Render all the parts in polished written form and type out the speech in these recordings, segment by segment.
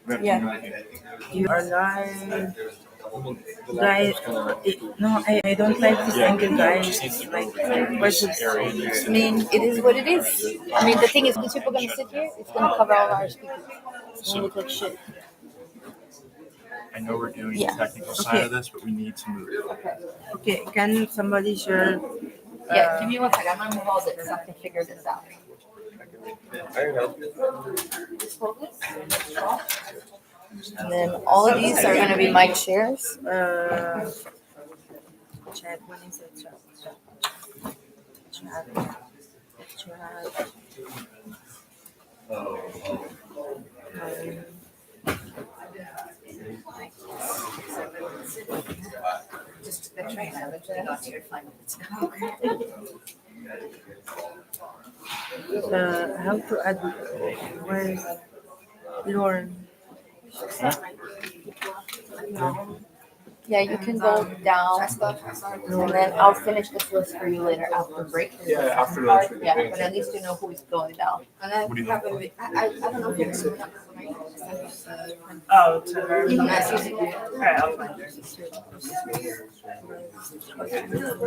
Yeah. You are live. Guys, no, I don't like this angle, guys. Like, what's this? I mean, it is what it is. I mean, the thing is, these people are going to sit here, it's going to cover all our speakers. It's going to look like shit. I know we're doing the technical side of this, but we need to move. Okay, can somebody share? Yeah, give me one second. I'm going to move all this so I can figure this out. Just hold this. And then all of these are going to be my chairs. Chat. When is it? Chat. Just the train. How to add? Where's Lauren? Yeah, you can go down, and then I'll finish this list for you later after break. Yeah, after lunch. Yeah, but at least you know who is going down. And then What do you think? I don't know who's going up. Oh, to her. You can ask you. All right, I'll find her.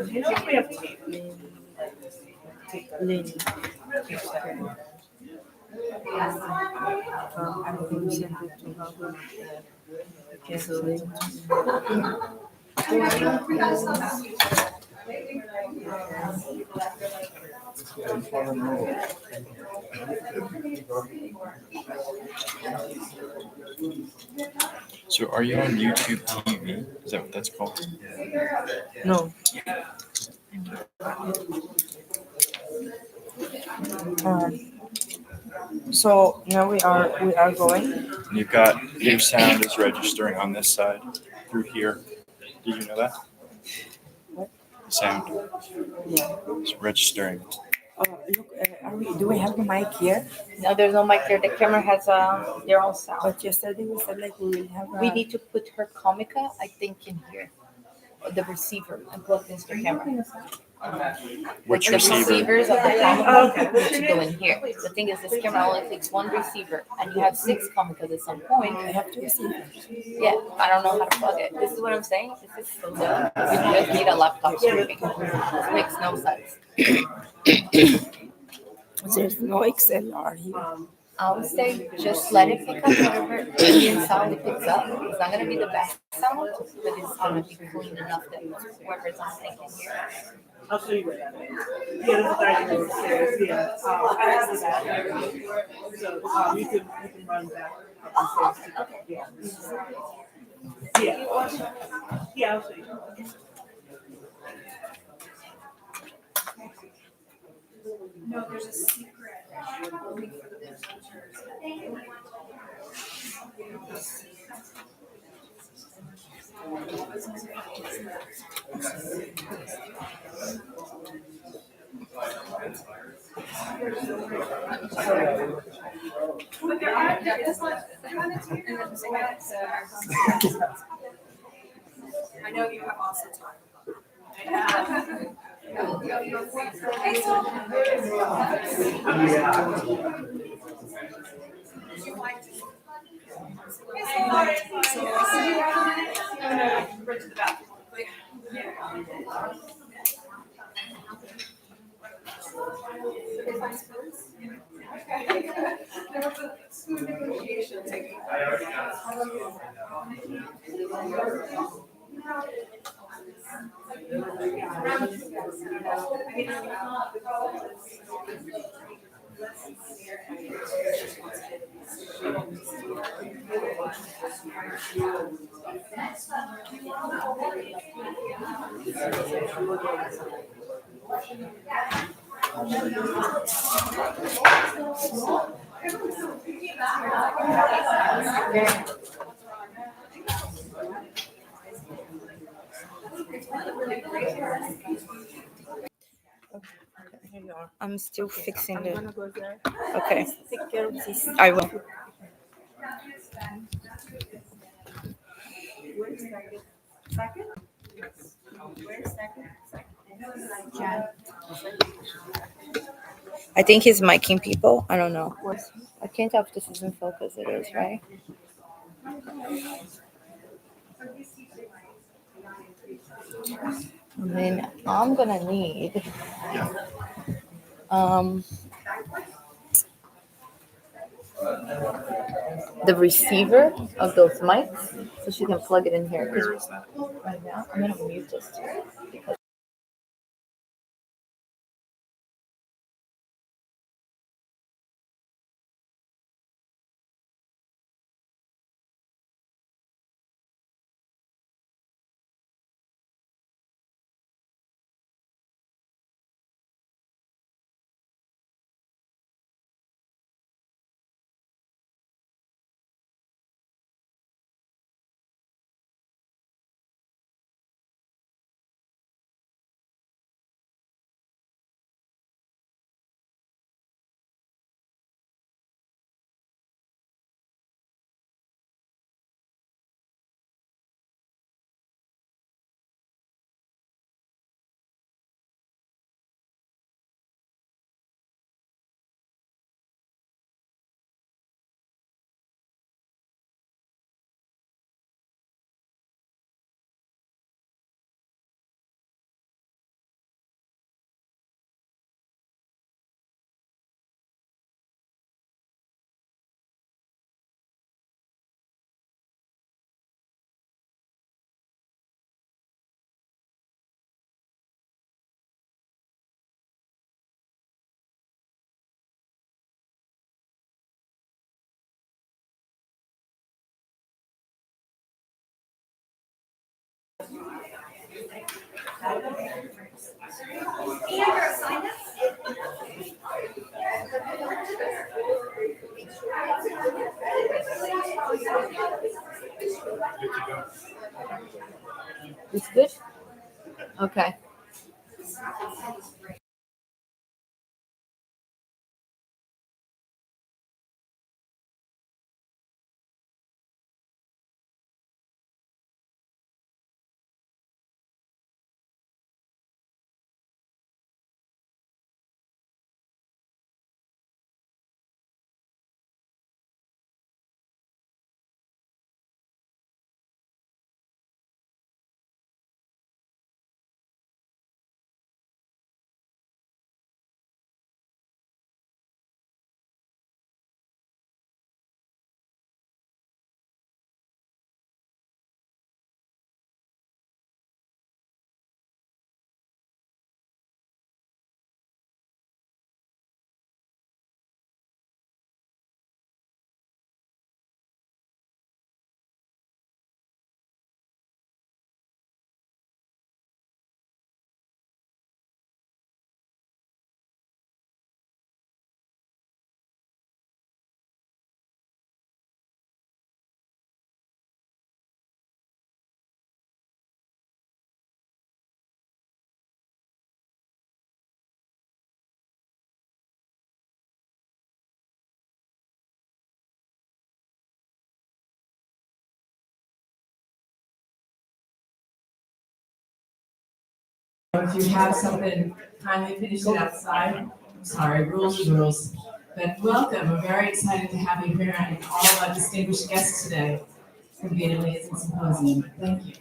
We have tape. Lynn. I will send it to her. Okay, so So are you on YouTube TV? Is that what that's called? no. So now we are going. And you've got your sound is registering on this side through here. Did you know that? What? The sound Yeah. is registering. Do we have the mic here? No, there's no mic there. The camera has their own sound. But yesterday we said like we will have. We need to put her Comica, I think, in here. The receiver and plug into the camera. Which The receiver? receivers of the Comica need to go in here. The thing is, this camera only takes one receiver, and you have 6 Comicas at some point. I have to receive. Yeah, I don't know how to plug it. This is what I'm saying. This is so dumb. You just need a laptop screen. This makes no sense. There's no XLR here. I would say just let it pick up whatever ambient sound it picks up. It's not going to be the best sound, but it's going to be clean enough that whoever's on can hear. I'll show you where that is. Yeah, there's a dining room upstairs. Yeah. I have that. So you can run back upstairs. Yeah. Yeah. Yeah, I'll show you. No, there's a secret. But there is one. I know you have also talked about it. Smooth negotiation taking I'm still fixing it. Gonna go there. Okay. Take care of this. I will. Where's second? Where's second? I think he's miking people. I don't know. I can't tell if this is in focus. It is, right? And then I'm gonna need Yeah. the receiver of those mics so she can plug it in here. 'Cause Where is that? right now, I'm gonna mute this too because it's good. Okay. If you have something, kindly finish it outside. I'm sorry, rules are rules. But welcome, we're very excited to have you here and all of our distinguished guests today. It's going to be an amazing symposium. Thank you.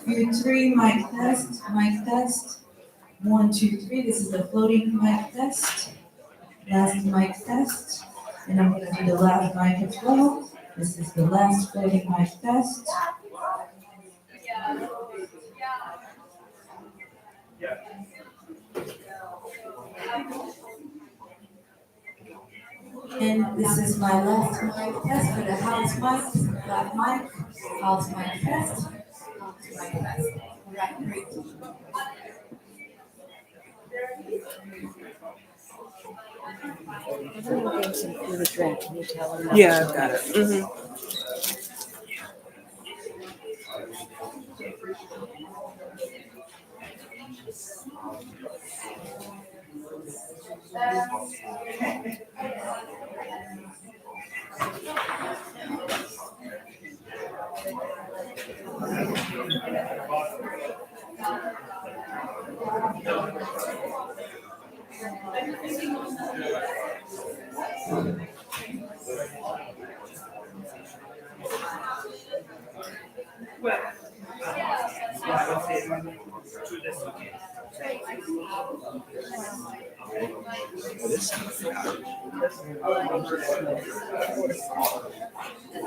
View 3, mic test, mic test. 1, 2, 3. This is the floating mic test. Last mic test. And I'm going to do the last mic as well. This is the last floating mic test. And this is my last mic test for the house mic, left mic, house mic test, house mic test. All right, great. Everyone gave some food to drink. Can you tell them? Yeah, I've got it.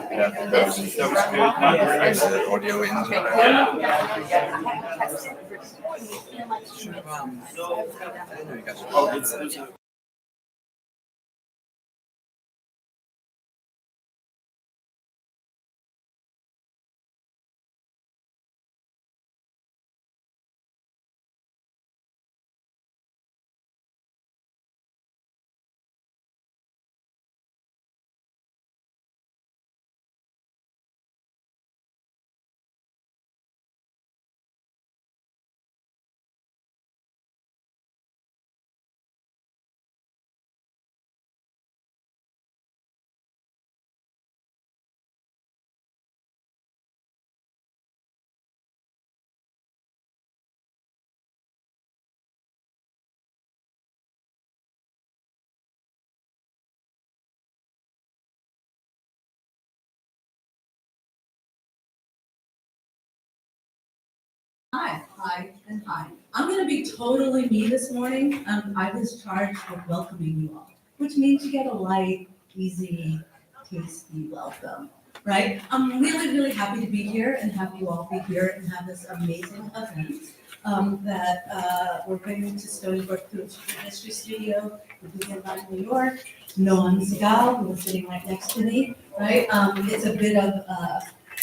Yeah, that was good. Is the audio in? Oh, it's Hi, hi, and hi. I'm going to be totally me this morning. I was charged with welcoming you all, which means you get a light, easy, tasty welcome, right? I'm really, really happy to be here and have you all be here and have this amazing event that we're bringing to Stony Brook through Future Histories Studio, the Guggenheim New York. Noam Segal, who is sitting right next to me, right? It's a bit of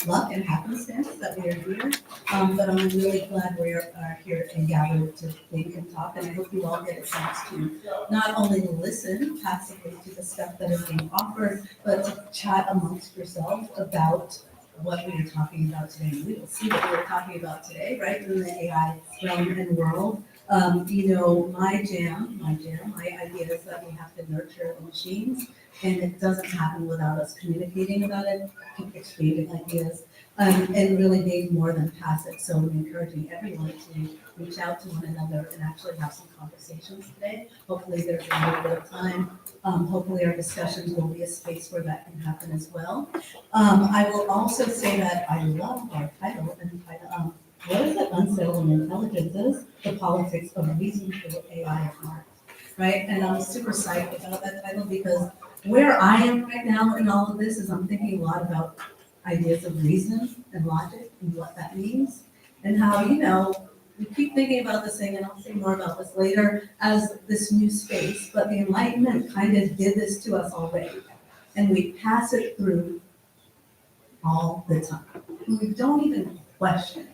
luck and happenstance that we are here. But I'm really glad we are here and gathered to think and talk, and I hope you all get a chance to not only listen passively to the stuff that is being offered, but to chat amongst yourselves about what we are talking about today. And we will see what we're talking about today, right, in the AI realm and world. My idea is that we have to nurture the machines, and it doesn't happen without us communicating about it, exchanging ideas, and really being more than passive. So I'm encouraging everyone to reach out to one another and actually have some conversations today. Hopefully there's a little bit of time. Hopefully our discussions will be a space where that can happen as well. I will also say that I love our title and title. What is it? Unsettling Intelligence is the politics of reason for AI at heart, right? And I'm super psyched about that title because where I am right now in all of this is I'm thinking a lot about ideas of reason and logic and what that means and how, we keep thinking about this thing, and I'll say more about this later, as this new space, but the Enlightenment kind of did this to us already. And we pass it through all the time. We don't even question it.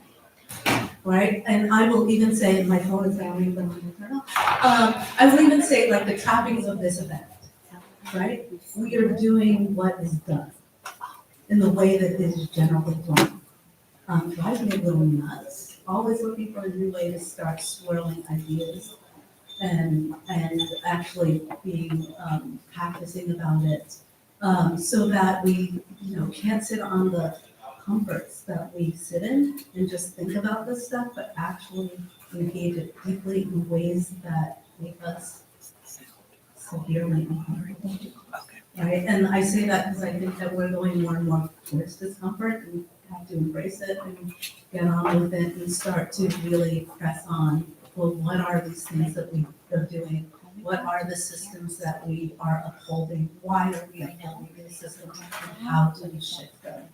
Right, and I will even say, my phone is down, but I'm gonna turn off. I will even say, like, the trappings of this event, right? We are doing what is done in the way that it is generally done. Drives me a little nuts. Always looking for a new way to start swirling ideas and actually being practicing about it, so that we can't sit on the comforts that we sit in and just think about this stuff, but actually engage it deeply in ways that make us severely uncomfortable. right? And I say that because I think that we're going more and more towards discomfort, and we have to embrace it and get on with it and start to really press on. Well, what are these things that we are doing? What are the systems that we are upholding? Why are we upholding these systems? And how do we shift them?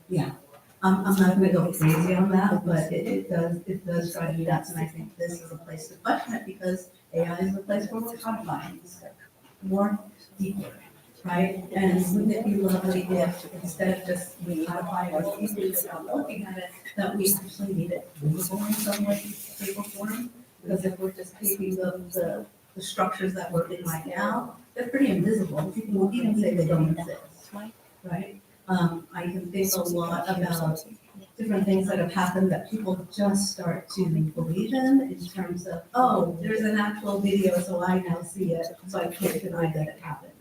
Yeah, I'm not gonna go crazy on that, but it does drive me nuts, and I think this is a place to question it, because AI is a place where we're codifying more deeply, right? And wouldn't it be lovely if, instead of just we codifying it easily without looking at it, that we actually made it visible in some way, shape, or form? Because if we're just taking the structures that we're in right now, they're pretty invisible. People will even say they don't exist, right? I can think a lot about different things that have happened that people just start to believe in terms of, oh, there's an actual video, so I now see it, so I can't deny that it happened.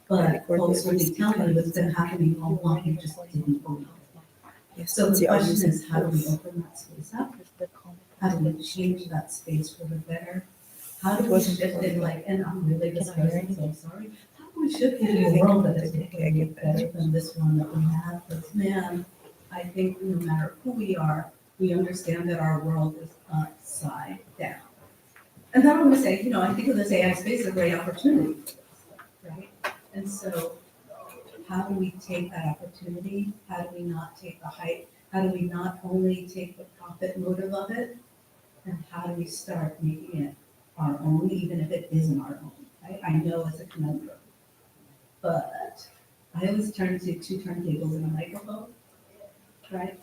But folks will be telling you it's been happening all along, you just didn't believe it. So the question is, how do we open that space up? How do we change that space for the better? How do we shift it, like, and I'm really discussing, so I'm sorry. How do we shift it in a world that is better than this one that we have? Because man, I think no matter who we are, we understand that our world is upside down. And then I'm gonna say, I think of this AI space as a great opportunity, right? And so how do we take that opportunity? How do we not take the hype? How do we not only take the profit motive of it? And how do we start making it our own, even if it isn't our own, right? I know it's a conundrum, but I always turn to two turntables and a microphone, right?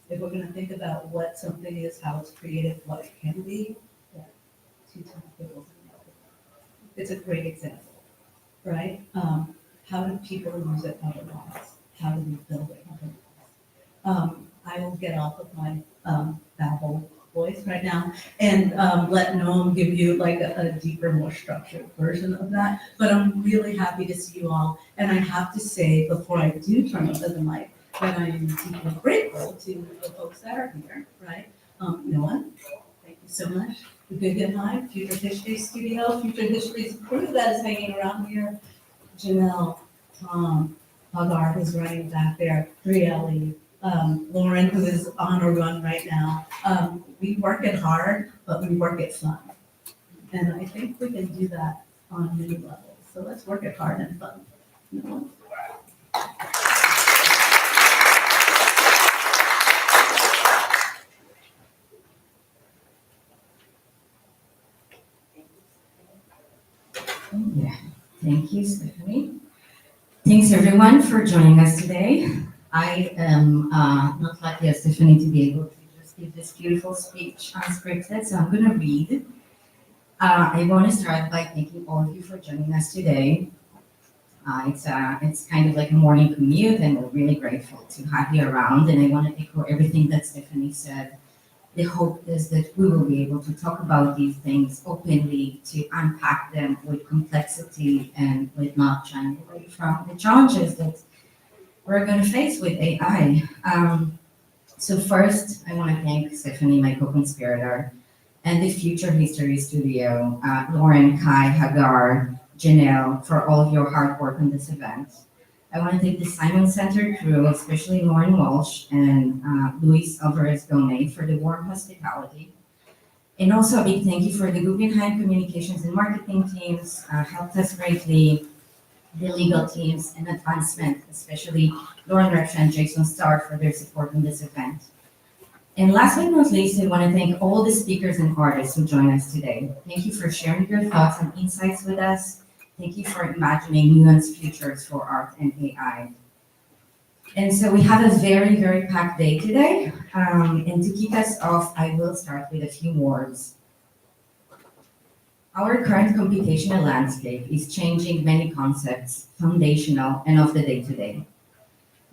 If we're gonna think about what something is, how it's created, what it can be, yeah, two turntables and a microphone. It's a great example, right? How do people use it otherwise? How do we build it otherwise? I will get off of my babble voice right now and let Noam give you like a deeper, more structured version of that. But I'm really happy to see you all. And I have to say, before I do turn over the mic, that I am deeply grateful to the folks that are here, right? Noam, thank you so much. The Guggenheim, Future Histories Studio, Future Histories crew that is hanging around here. Janelle, Tom, Hagar, who's running back there, Brielle, Lauren, who is on a run right now. We work it hard, but we work it fun. And I think we can do that on many levels. So let's work it hard and fun. Yeah, thank you, Stephanie. Thanks everyone for joining us today. I am not lucky as Stephanie to be able to just give this beautiful speech unscripted, so I'm gonna read. I want to start by thanking all of you for joining us today. It's kind of like a morning commute, and we're really grateful to have you around. And I want to echo everything that Stephanie said. The hope is that we will be able to talk about these things openly, to unpack them with complexity and with not shying away from the challenges that we're going to face with AI. So first, I want to thank Stephanie, my co-conspirator, and the Future Histories Studio, Lauren, Kai, Hagar, Janelle, for all of your hard work on this event. I want to thank the Simon Center crew, especially Lauren Walsh and Luis Alvarez-Gomez for the warm hospitality. And also a big thank you for the Guggenheim communications and marketing teams, helped us greatly, the legal teams and advancement, especially Lauren Rich and Jason Starr for their support in this event. And last but not least, I want to thank all the speakers and artists who joined us today. Thank you for sharing your thoughts and insights with us. Thank you for imagining nuanced futures for art and AI. And so we have a very, very packed day today. And to kick us off, I will start with a few words. Our current computational landscape is changing many concepts, foundational and of the day-to-day.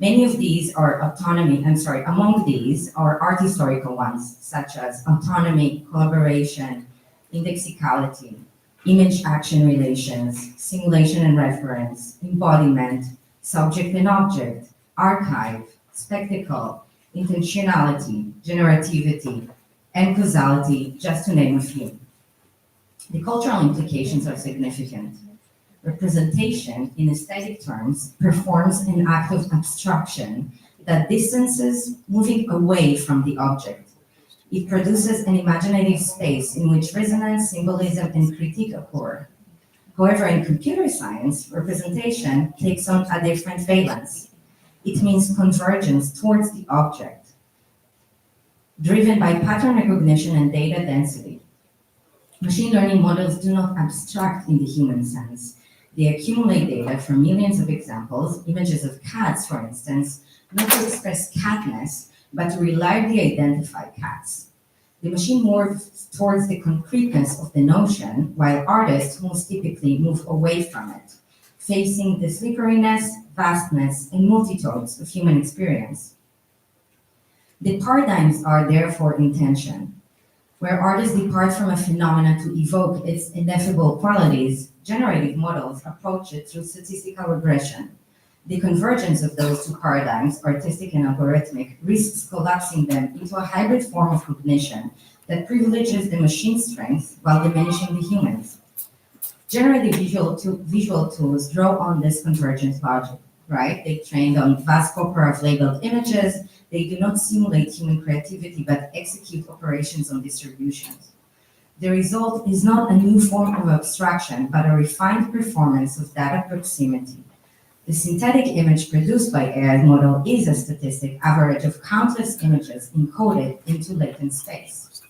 Many of these are among these are art historical ones, such as autonomy, collaboration, indexicality, image-action relations, simulation and reference, embodiment, subject and object, archive, spectacle, intentionality, generativity, and causality, just to name a few. The cultural implications are significant. Representation, in aesthetic terms, performs an act of abstraction that distances moving away from the object. It produces an imaginative space in which resonance, symbolism, and critique occur. However, in computer science, representation takes on a different valence. It means convergence towards the object, driven by pattern recognition and data density. Machine learning models do not abstract in the human sense. They accumulate data from millions of examples, images of cats, for instance, not to express catness, but to reliably identify cats. The machine moves towards the concreteness of the notion, while artists most typically move away from it, facing the slipperiness, vastness, and multitones of human experience. The paradigms are therefore in tension. Where artists depart from a phenomena to evoke its ineffable qualities, generative models approach it through statistical regression. The convergence of those two paradigms, artistic and algorithmic, risks collapsing them into a hybrid form of cognition that privileges the machine's strength while diminishing the humans. Generative visual tools draw on this convergence logic, right? They trained on vast corpora of labeled images. They do not simulate human creativity, but execute operations on distributions. The result is not a new form of abstraction, but a refined performance of data proximity. The synthetic image produced by AI model is a statistic average of countless images encoded into latent space.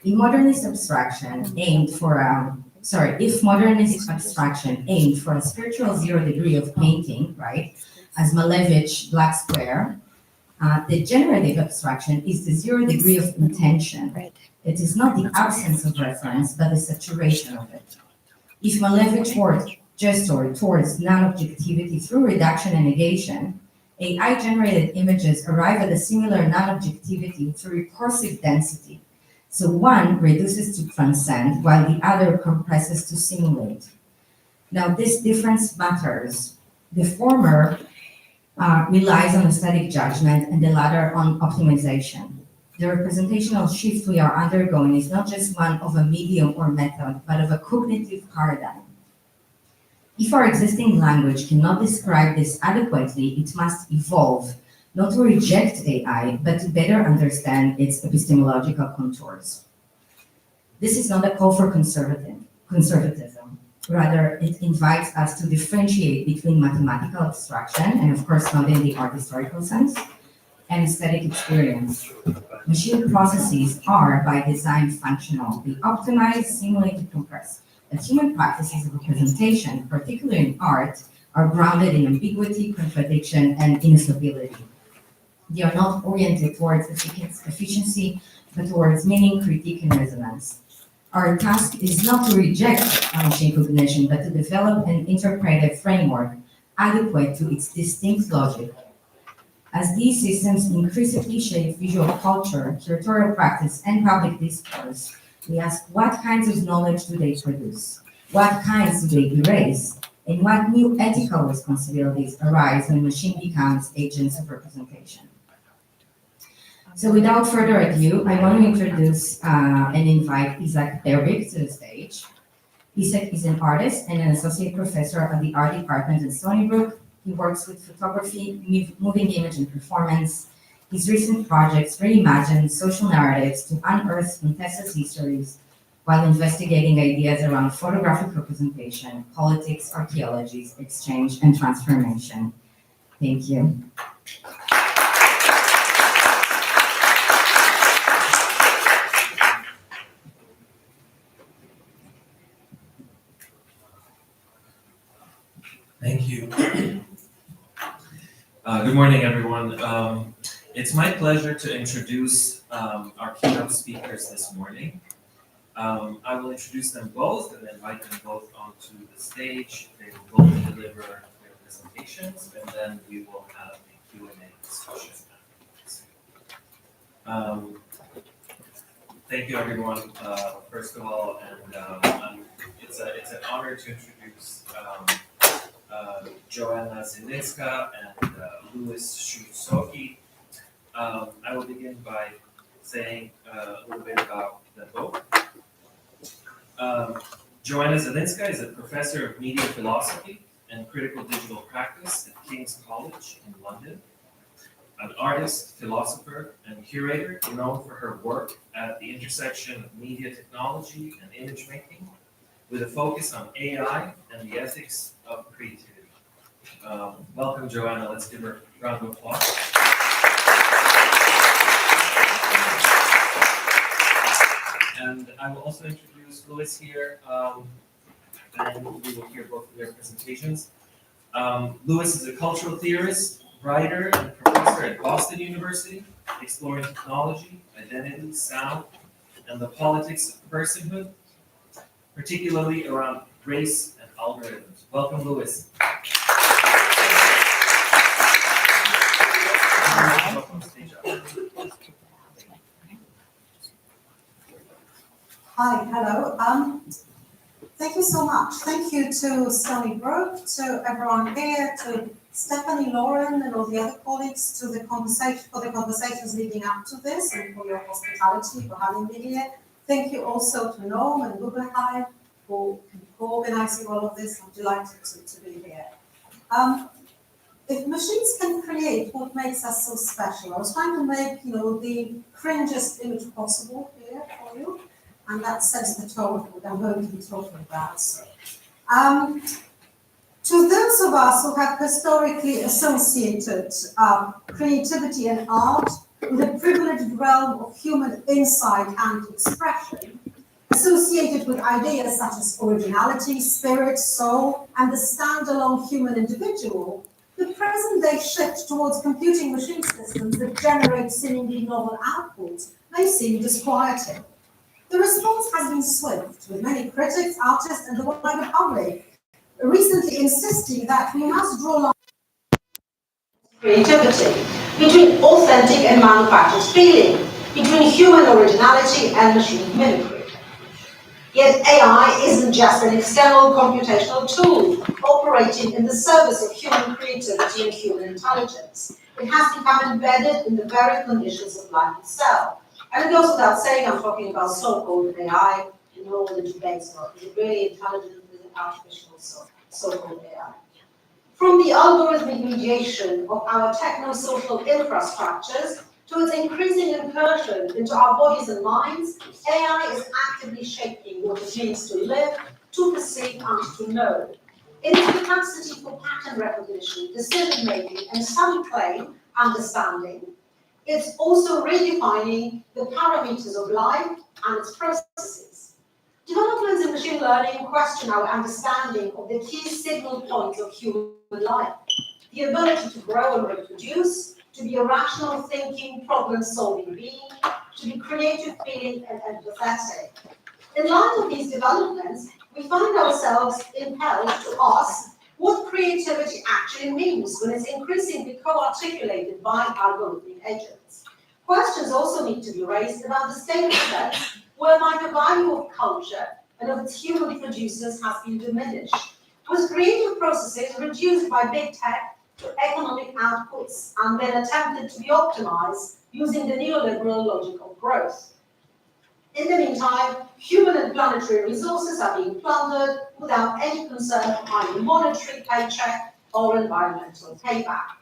If modernist abstraction aimed for a spiritual 0 degree of painting, right, as Malevich Black Square, the generative abstraction is the 0 degree of intention. It is not the absence of reference, but the saturation of it. If Malevich gestured towards non-objectivity through reduction and negation, AI-generated images arrive at a similar non-objectivity through recursive density. So one reduces to transcend, while the other compresses to simulate. Now, this difference matters. The former relies on aesthetic judgment and the latter on optimization. The representational shift we are undergoing is not just one of a medium or method, but of a cognitive paradigm. If our existing language cannot describe this adequately, it must evolve, not to reject AI, but to better understand its epistemological contours. This is not a call for conservatism. Rather, it invites us to differentiate between mathematical abstraction, and of course not in the art historical sense, and aesthetic experience. Machine processes are, by design, functional. They optimize, simulate, and compress. But human practices of representation, particularly in art, are grounded in ambiguity, contradiction, and instability. They are not oriented towards efficiency, but towards meaning, critique, and resonance. Our task is not to reject machine cognition, but to develop an interpretive framework adequate to its distinct logic. As these systems increasingly shape visual culture, curatorial practice, and public discourse, we ask what kinds of knowledge do they produce? What kinds do they erase? And what new ethical responsibilities arise when machine becomes agents of representation? So without further ado, I want to introduce and invite Isaac Berbick to the stage. Isaac is an artist and an associate professor at the art department at Stony Brook. He works with photography, moving image, and performance. His recent projects reimagine social narratives to unearth contested histories while investigating ideas around photographic representation, politics, archaeology, exchange, and transformation. Thank you. Thank you. Good morning, everyone. It's my pleasure to introduce our keynote speakers this morning. I will introduce them both and invite them both onto the stage. They will both deliver their presentations, and then we will have a Q&A discussion afterwards. Thank you, everyone. First of all, and it's an honor to introduce Joanna Zielinska and Louis Shusoki. I will begin by saying a little bit about them both. Joanna Zelinska is a professor of media philosophy and critical digital practice at King's College in London. An artist, philosopher, and curator known for her work at the intersection of media technology and image making, with a focus on AI and the ethics of creativity. Welcome, Joanna. Let's give her a round of applause. And I will also introduce Louis here, and we will hear both of their presentations. Louis is a cultural theorist, writer, and professor at Boston University, exploring technology, identity, sound, and the politics of personhood, particularly around race and algorithms. Welcome, Louis. Hi, hello. Thank you so much. Thank you to Stony, Brook, to everyone here, to Stephanie, Lauren, and all the other colleagues to the conversation for the conversations leading up to this, and for your hospitality for having me here. Thank you also to Noam and Guggenheim for organizing all of this. I'm delighted to be here. If machines can create what makes us so special, I was trying to make, the cringiest image possible here for you, and that sets the tone for what I'm going to be talking about. So, to those of us who have historically associated creativity and art with a privileged realm of human insight and expression, associated with ideas such as originality, spirit, soul, and the standalone human individual, the present-day shift towards computing machine systems that generate seemingly novel outputs may seem disquieting. The response has been swift, with many critics, artists, and the wider public recently insisting that we must draw lines creativity between authentic and manufactured feeling, between human originality and machine mimicry. Yet AI isn't just an external computational tool operating in the service of human creativity and human intelligence. It has become embedded in the very conditions of life itself. And it goes without saying, I'm talking about so-called AI, all the debates about is it really intelligent, is it artificial, so-called AI. From the algorithmic mediation of our techno-social infrastructures to its increasing incursion into our bodies and minds, AI is actively shaping what it means to live, to perceive, and to know. In its capacity for pattern recognition, decision-making, and some claim understanding, it's also redefining the parameters of life and its processes. Developments in machine learning question our understanding of the key signal points of human life, the ability to grow and reproduce, to be a rational thinking, problem-solving being, to be creative, feeling, and empathetic. In light of these developments, we find ourselves impelled to ask what creativity actually means when it's increasingly co-articulated by algorithmic agents. Questions also need to be raised about the state of affairs whereby the value of culture and of its human producers has been diminished, with creative processes reduced by big tech to economic outputs and then attempted to be optimized using the neoliberal logic of growth. In the meantime, human and planetary resources are being plundered without any concern for either monetary paycheck or environmental payback.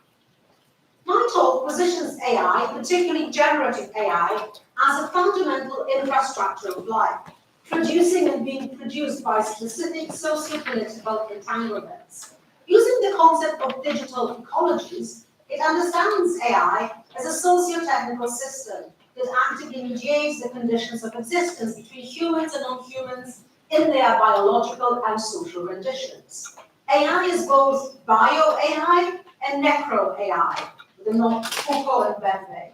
My talk positions AI, particularly generative AI, as a fundamental infrastructure of life, producing and being produced by specific socio-political entanglements. Using the concept of digital ecologies, it understands AI as a socio-technical system that actively mediates the conditions of existence between humans and non-humans in their biological and social renditions. AI is both bio-AI and necro-AI, the not Foucault and Bentley.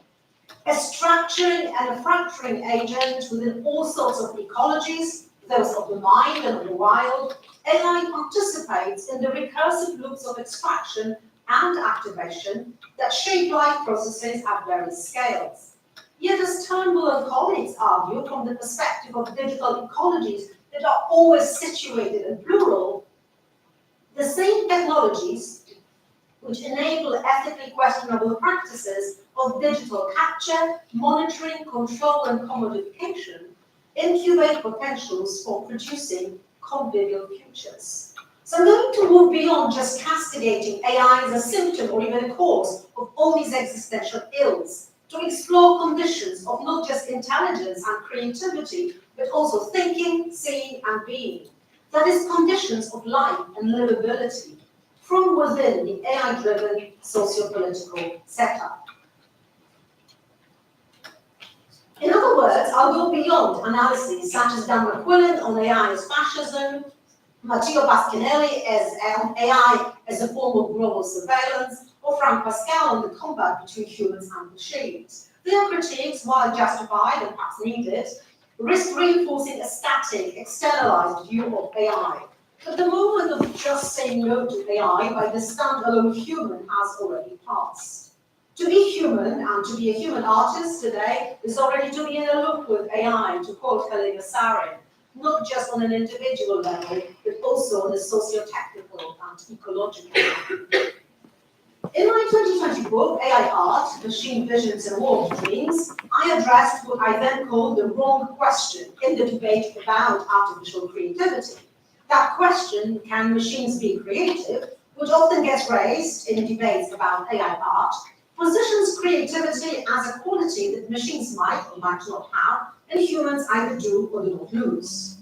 A structuring and a fracturing agent within all sorts of ecologies, those of the mind and of the wild, AI participates in the recursive loops of extraction and activation that shape life processes at various scales. Yet, as Turnbull and colleagues argue from the perspective of digital ecologies that are always situated and plural, the same technologies which enable ethically questionable practices of digital capture, monitoring, control, and commodification incubate potentials for producing convivial futures. So I'm going to move beyond just castigating AI as a symptom or even a cause of all these existential ills, to explore conditions of not just intelligence and creativity, but also thinking, seeing, and being. That is, conditions of life and livability from within the AI-driven socio-political setup. In other words, I'll go beyond analyses such as Dan McQuillan on AI as fascism, Matteo Pasquinelli as AI as a form of global surveillance, or Frank Pascal on the combat between humans and machines. Their critiques, while justified and perhaps needed, risk reinforcing a static, externalized view of AI. But the moment of just saying no to AI by the standalone human has already passed. To be human and to be a human artist today is already to be in a loop with AI, to quote Khalil Sarin, not just on an individual level, but also on a socio-technical and ecological level. In my 2020 book, AI Art, Machine Visions and Warped Dreams, I addressed what I then called the wrong question in the debate about artificial creativity. That question, can machines be creative, which often gets raised in debates about AI art, positions creativity as a quality that machines might or might not have, and humans either do or do not lose.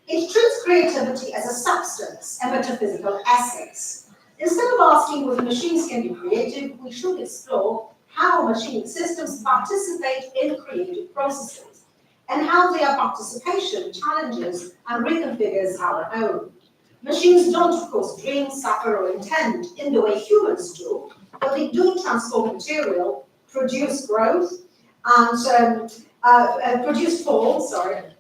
It treats creativity as a substance, a metaphysical essence. Instead of asking whether machines can be creative, we should explore how machine systems participate in creative processes, and how their participation challenges and reconfigures our own. Machines don't, of course, dream, suffer, or intend in the way humans do, but they do transform material, produce growth, and produce fall,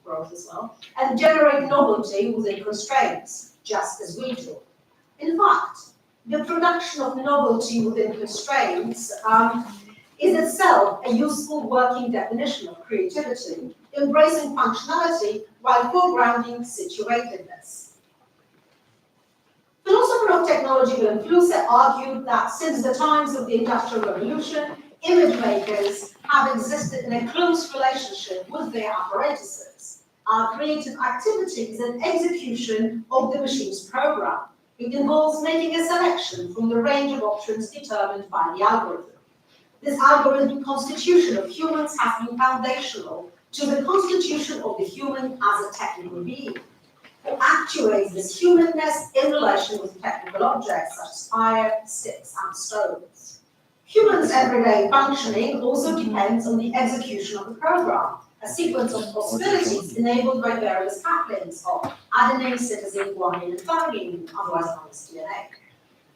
growth as well, and generate novelty within constraints, just as we do. In fact, the production of novelty within constraints is itself a useful working definition of creativity, embracing functionality while foregrounding situatedness. Philosopher of technology Willem Flusser argued that since the times of the Industrial Revolution, image makers have existed in a close relationship with their apparatuses. Our creative activity is an execution of the machine's program. It involves making a selection from the range of options determined by the algorithm. This algorithmic constitution of humans has been foundational to the constitution of the human as a technical being, who actuates this humanness in relation with technical objects such as fire, sticks, and stones. Humans' everyday functioning also depends on the execution of the program, a sequence of possibilities enabled by various couplings of adenine, cytosine, guanine, and thymine, otherwise known as DNA.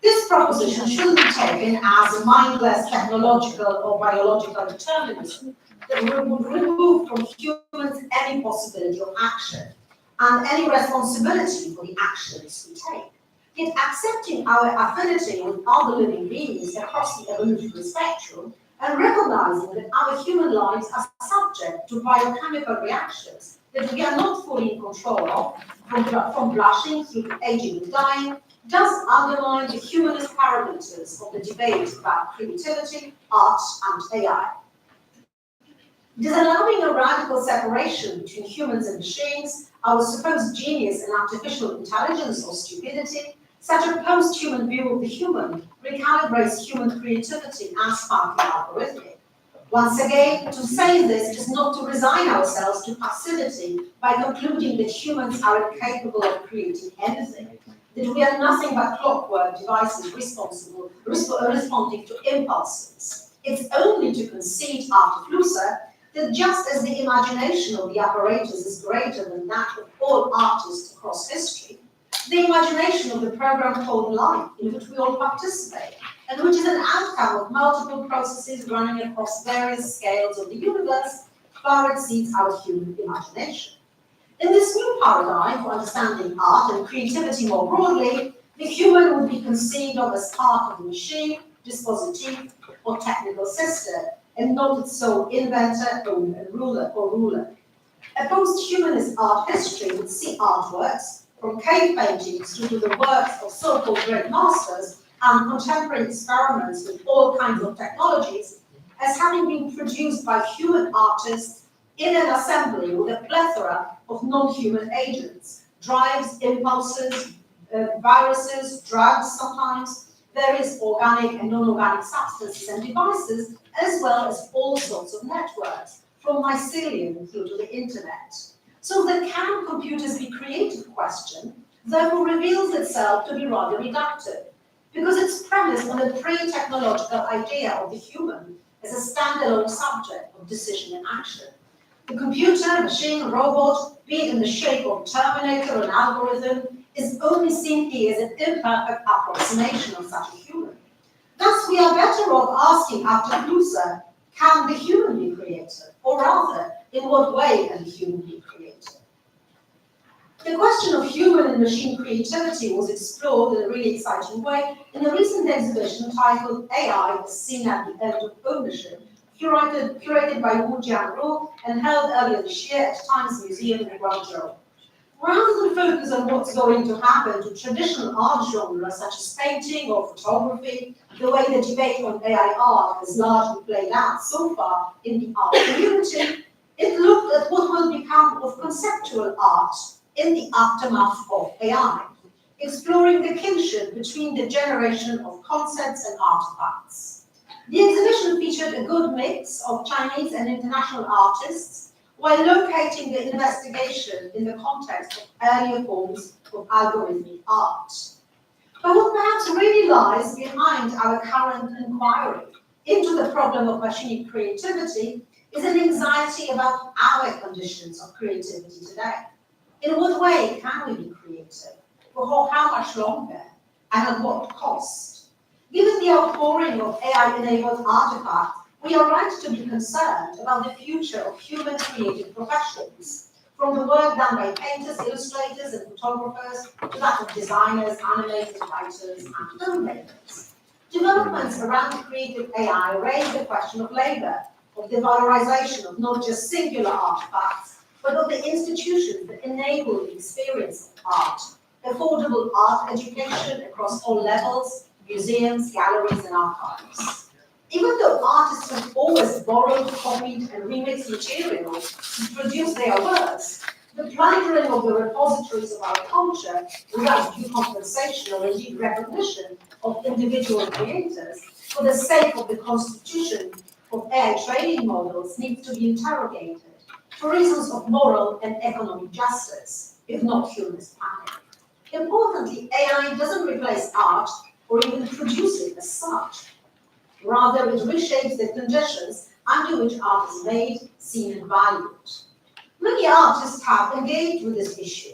This proposition shouldn't be taken as a mindless technological or biological determinism that would remove from humans any possibility of action and any responsibility for the actions we take. Yet accepting our affinity with other living beings across the evolutionary spectrum and recognizing that our human lives are subject to biochemical reactions that we are not fully in control of, from blushing through to aging and dying, does underline the humanist parameters of the debate about creativity, art, and AI. It is allowing a radical separation between humans and machines, our supposed genius and artificial intelligence or stupidity. Such a post-human view of the human recalibrates human creativity as partly algorithmic. Once again, to say this is not to resign ourselves to passivity by concluding that humans are incapable of creating anything, that we are nothing but clockwork devices responding to impulses. It's only to concede, after Flusser, that just as the imagination of the apparatus is greater than that of all artists across history, the imagination of the program called life, in which we all participate, and which is an outcome of multiple processes running across various scales of the universe, far exceeds our human imagination. In this new paradigm for understanding art and creativity more broadly, the human would be conceived of as part of the machine, dispositif, or technical system, and not its sole inventor, owner, and ruler. A post-humanist art history would see artworks, from cave paintings to the works of so-called great masters and contemporary experiments with all kinds of technologies, as having been produced by human artists in an assembly with a plethora of non-human agents, drives, impulses, viruses, drugs sometimes, various organic and non-organic substances and devices, as well as all sorts of networks, from mycelium through to the internet. So the can computers be creative question therefore reveals itself to be rather reductive, because it's premised on a pre-technological idea of the human as a standalone subject of decision and action. The computer, machine, robot, be it in the shape of Terminator or an algorithm, is only seen here as an imperfect approximation of such a human. Thus, we are better off asking after Husserl, can the human be created? Or rather, in what way can the human be created? The question of human and machine creativity was explored in a really exciting way in a recent exhibition titled AI, the Scene at the End of Ownership, curated by Brook and held earlier this year at Times Museum in Guangzhou. Rather than focus on what's going to happen to traditional art genres such as painting or photography, the way the debate on AI art has largely played out so far in the art community, it looked at what will become of conceptual art in the aftermath of AI, exploring the kinship between the generation of concepts and artifacts. The exhibition featured a good mix of Chinese and international artists, while locating the investigation in the context of earlier forms of algorithmic art. But what perhaps really lies behind our current inquiry into the problem of machine creativity is an anxiety about our conditions of creativity today. In what way can we be creative? For how much longer? And at what cost? Given the outpouring of AI-enabled artifacts, we are right to be concerned about the future of human creative professions, from the work done by painters, illustrators, and photographers, to that of designers, animators, writers, and filmmakers. Developments around creative AI raise the question of labor, of the valorization of not just singular artifacts, but of the institutions that enable the experience of art, affordable art education across all levels, museums, galleries, and archives. Even though artists have always borrowed, copied, and remixed materials to produce their works, the plundering of the repositories of our culture without due compensation or indeed recognition of individual creators for the sake of the constitution of AI trading models needs to be interrogated for reasons of moral and economic justice, if not humanist panic. Importantly, AI doesn't replace art or even produce it as such. Rather, it reshapes the conditions under which art is made, seen, and valued. Many artists have engaged with this issue.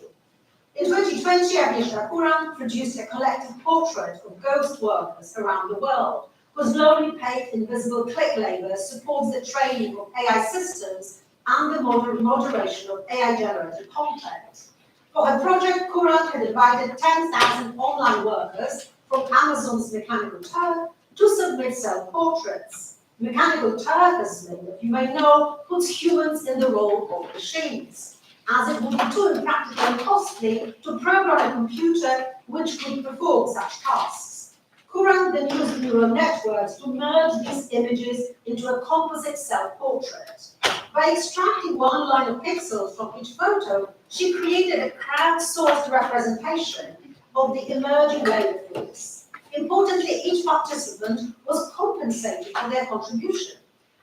In 2020, Agnieszka Kuran produced a collective portrait of ghost workers around the world, whose lowly paid invisible click labor supports the training of AI systems and the moderation of AI-generated content. For her project, Kuran had invited 10,000 online workers from Amazon's Mechanical Turk to submit self-portraits. Mechanical Turk, as many of you may know, puts humans in the role of machines, as it would be too impractical and costly to program a computer which could perform such tasks. Kuran then used neural networks to merge these images into a composite self-portrait. By extracting one line of pixels from each photo, she created a crowdsourced representation of the emerging labor force. Importantly, each participant was compensated for their contribution,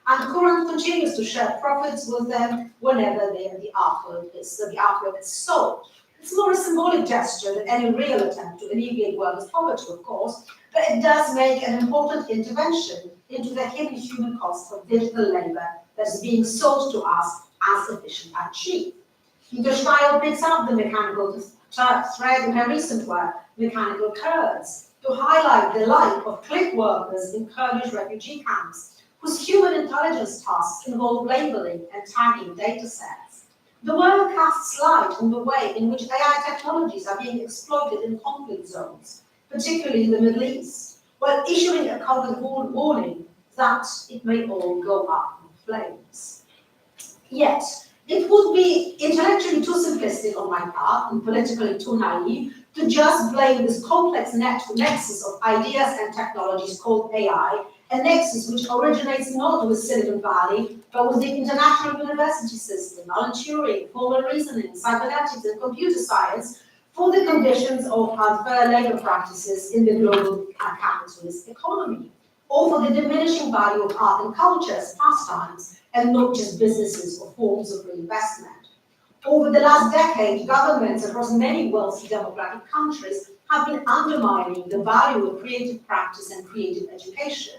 and Kuran continues to share profits with them whenever the artwork is sold. It's more a symbolic gesture than any real attempt to alleviate workers' poverty, of course, but it does make an important intervention into the hidden human cost of digital labor that is being sold to us as efficient and cheap. Inga Steil picks up the mechanical thread in her recent work, Mechanical Kurds, to highlight the life of click workers in Kurdish refugee camps, whose human intelligence tasks involve labeling and tagging data sets. The work casts light on the way in which AI technologies are being exploited in conflict zones, particularly in the Middle East, while issuing a covered warning that it may all go up in flames. Yet, it would be intellectually too simplistic on my part and politically too naive to just blame this complex nexus of ideas and technologies called AI, a nexus which originates not with Silicon Valley but with the international university system, Alan Turing, formal reasoning, cybernetics, and computer science for the conditions of unfair labor practices in the global capitalist economy, or for the diminishing value of art and culture as pastimes and not just businesses or forms of reinvestment. Over the last decade, governments across many wealthy democratic countries have been undermining the value of creative practice and creative education,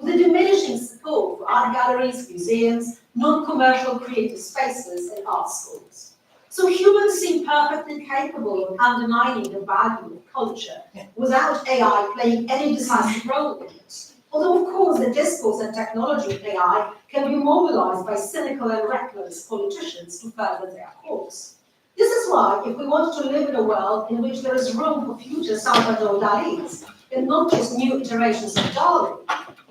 with a diminishing support for art galleries, museums, non-commercial creative spaces, and art schools. So humans seem perfectly capable of undermining the value of culture without AI playing any decisive role in it. Although, of course, the discourse and technology of AI can be mobilized by cynical and reckless politicians to further their cause. This is why, if we want to live in a world in which there is room for future Salvador Dali's, and not just new iterations of Dali,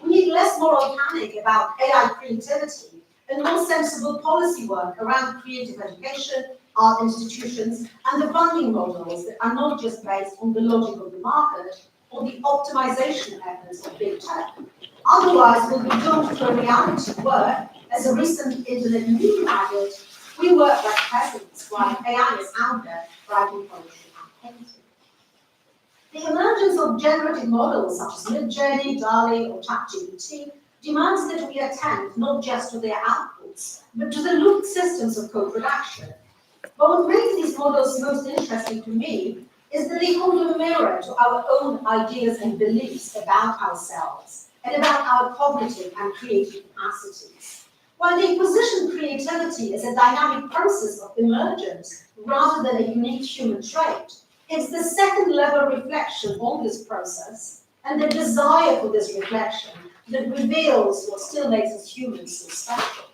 we need less moral panic about AI creativity and more sensible policy work around creative education, art institutions, and the funding models that are not just based on the logic of the market or the optimization efforts of big tech. Otherwise, we'll be doomed to a reality where, as a recent internet meme added, we work like peasants while AI is out there writing poetry and painting. The emergence of generative models such as Midjourney, DALL-E, or ChatGPT demands that we attend not just to their outputs, but to the looped systems of co-production. But what makes these models most interesting to me is that they hold a mirror to our own ideas and beliefs about ourselves and about our cognitive and creative capacities. While they position creativity as a dynamic process of emergence rather than a unique human trait, it's the second-level reflection on this process and the desire for this reflection that reveals what still makes us humans so special.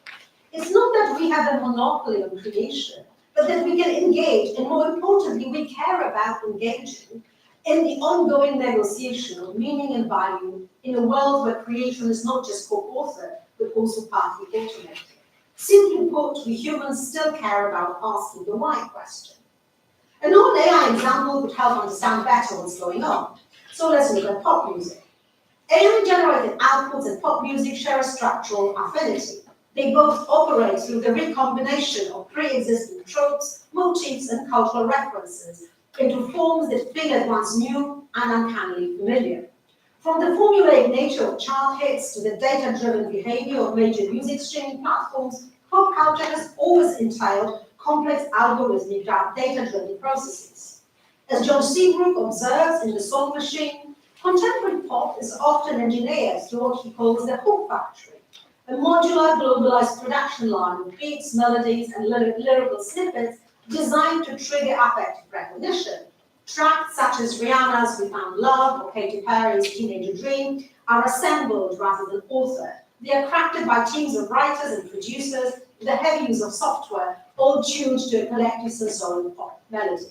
It's not that we have a monopoly on creation, but that we can engage, and more importantly, we care about engaging in the ongoing negotiation of meaning and value in a world where creation is not just co-authored, but also partly automated. Simply put, we humans still care about asking the why question. A non-AI example would help understand better what's going on. So let's look at pop music. AI-generated outputs and pop music share a structural affinity. They both operate through the recombination of pre-existing tropes, motifs, and cultural references into forms that feel at once new and uncannily familiar. From the formulaic nature of chart hits to the data-driven behavior of major music streaming platforms, pop culture has always entailed complex algorithmic data-driven processes. As John Segal observes in The Song Machine, contemporary pop is often engineered through what he calls the hook factory, a modular, globalized production line of beats, melodies, and lyrical snippets designed to trigger affective recognition. Tracks such as Rihanna's We Found Love or Katy Perry's Teenage Dream are assembled rather than authored. They are crafted by teams of writers and producers with a heavy use of software, all tuned to a collective sensorial pop memory.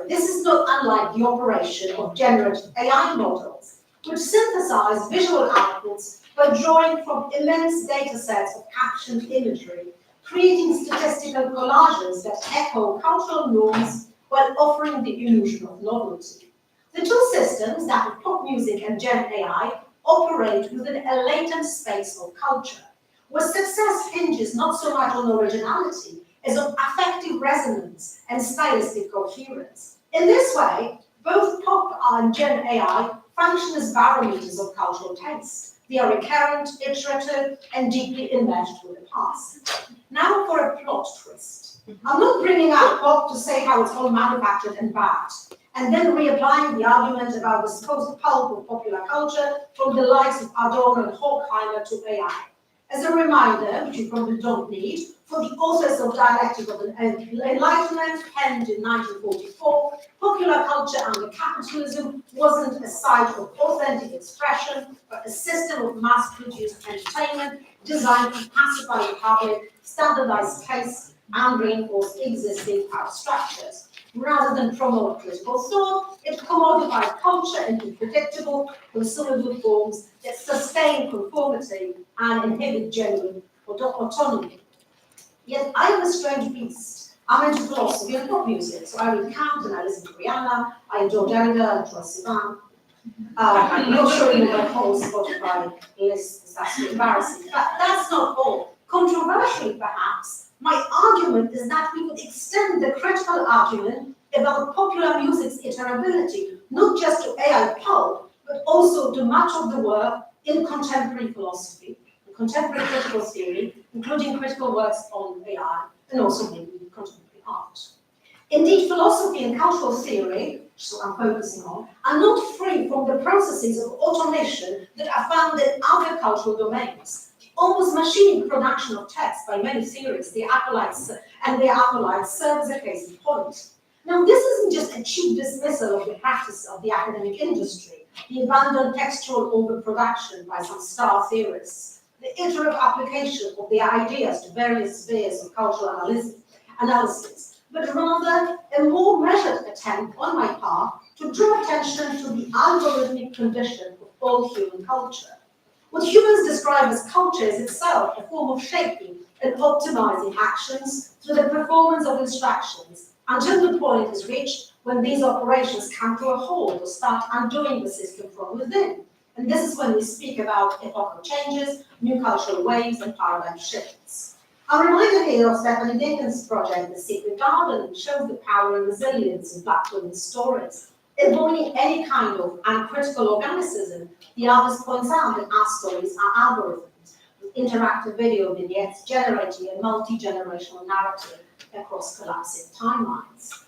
This is not unlike the operation of generative AI models, which synthesize visual outputs by drawing from immense data sets of captioned imagery, creating statistical collages that echo cultural norms while offering the illusion of novelty. The two systems, that of pop music and Gen AI, operate within a latent space of culture, where success hinges not so much on originality as on affective resonance and stylistic coherence. In this way, both pop and Gen AI function as barometers of cultural taste. They are recurrent, iterative, and deeply enmeshed with the past. Now for a plot twist. I'm not bringing out pop to say how it's all manufactured and bad, and then reapplying the argument about the supposed pulp of popular culture from the likes of Adorno and Horkheimer to AI. As a reminder, which you probably don't need, for the authors of Dialectic of Enlightenment, penned in 1944, popular culture under capitalism wasn't a site of authentic expression, but a system of mass-produced entertainment designed to pacify the public, standardize tastes, and reinforce existing power structures. Rather than promote critical thought, it commodified culture into predictable, consumable forms that sustain conformity and inhibit genuine autonomy. Yet I am a strange beast. I'm into philosophy and pop music, so I read Kant and I listen to Rihanna, I adore Derrida and Troye Sivan. I'm not sure you know the whole Spotify list is actually embarrassing, but that's not all. Controversially, perhaps, my argument is that we could extend the critical argument about popular music's iterability, not just to AI pulp, but also to much of the work in contemporary philosophy, contemporary critical theory, including critical works on AI, and also maybe contemporary art. Indeed, philosophy and cultural theory, which is what I'm focusing on, are not free from the processes of automation that are found in other cultural domains. The almost machine production of text by many theorists, their acolytes serve as a case in point. Now, this isn't just a cheap dismissal of the practice of the academic industry, the abundant textual overproduction by some star theorists, the iterative application of their ideas to various spheres of cultural analysis, but rather a more measured attempt on my part to draw attention to the algorithmic condition of all human culture. What humans describe as culture is itself a form of shaping and optimizing actions through the performance of instructions until the point is reached when these operations come to a halt or start undoing the system from within. And this is when we speak about epochal changes, new cultural waves, and paradigm shifts. I'm reminded here of Stephanie Dickens' project, The Secret Garden, which shows the power and resilience of Black women's stories. Avoiding any kind of uncritical organicism, the artist points out that our stories are algorithms, with interactive video vignettes generating a multi-generational narrative across collapsing timelines.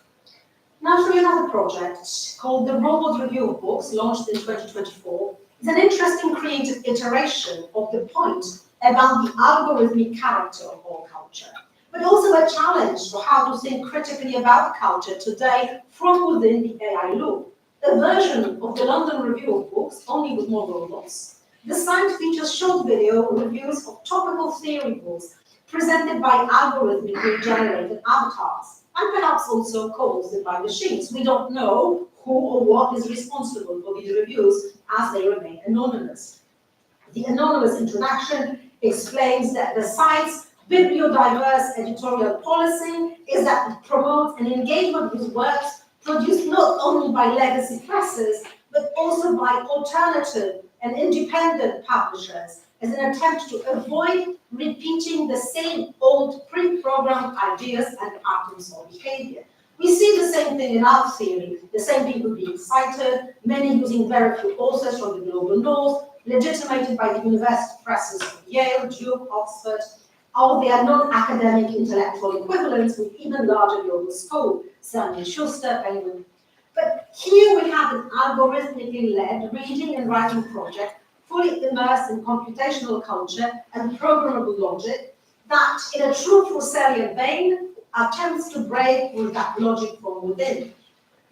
Now for another project called the Robot Review of Books, launched in 2024. It's an interesting creative iteration of the point about the algorithmic character of all culture, but also a challenge for how to think critically about culture today from within the AI loop. A version of the London Review of Books, only with more robots. The site features short video reviews of topical theory books presented by algorithmically generated avatars, and perhaps also co-hosted by machines. We don't know who or what is responsible for these reviews, as they remain anonymous. The anonymous introduction explains that the site's bibliodiverse editorial policy is that it promotes an engagement with works produced not only by legacy presses, but also by alternative and independent publishers, as an attempt to avoid repeating the same old pre-programmed ideas and patterns of behavior. We see the same thing in art theory, the same people being cited, many using very few authors from the global north, legitimated by the university presses of Yale, Duke, Oxford, or their non-academic intellectual equivalents with even larger global scope, Simon Schuster, Penguin. But here we have an algorithmically led reading and writing project fully immersed in computational culture and programmable logic that, in a true Fusserlian vein, attempts to break with that logic from within.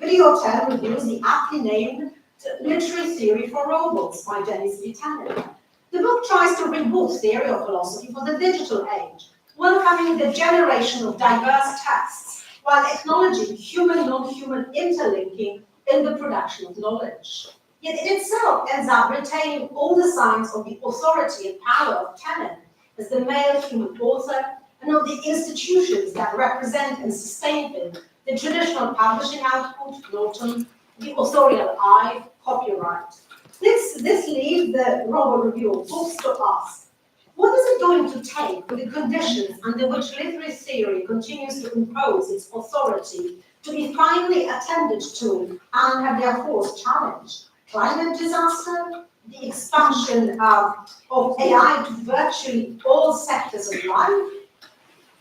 Video 10 reviews the aptly named Literary Theory for Robots by Dennis Vitanen. The book tries to reboot theory of philosophy for the digital age, welcoming the generation of diverse texts while acknowledging human-non-human interlinking in the production of knowledge. Yet it itself ends up retaining all the signs of the authority and power of Tenet as the male human author and of the institutions that represent and sustain him, the traditional publishing output, Norton, the authorial eye, copyright. This leaves the Robot Review of Books to ask, what is it going to take for the conditions under which literary theory continues to impose its authority to be finally attended to and have their force challenged? Climate disaster, the expansion of AI to virtually all sectors of life?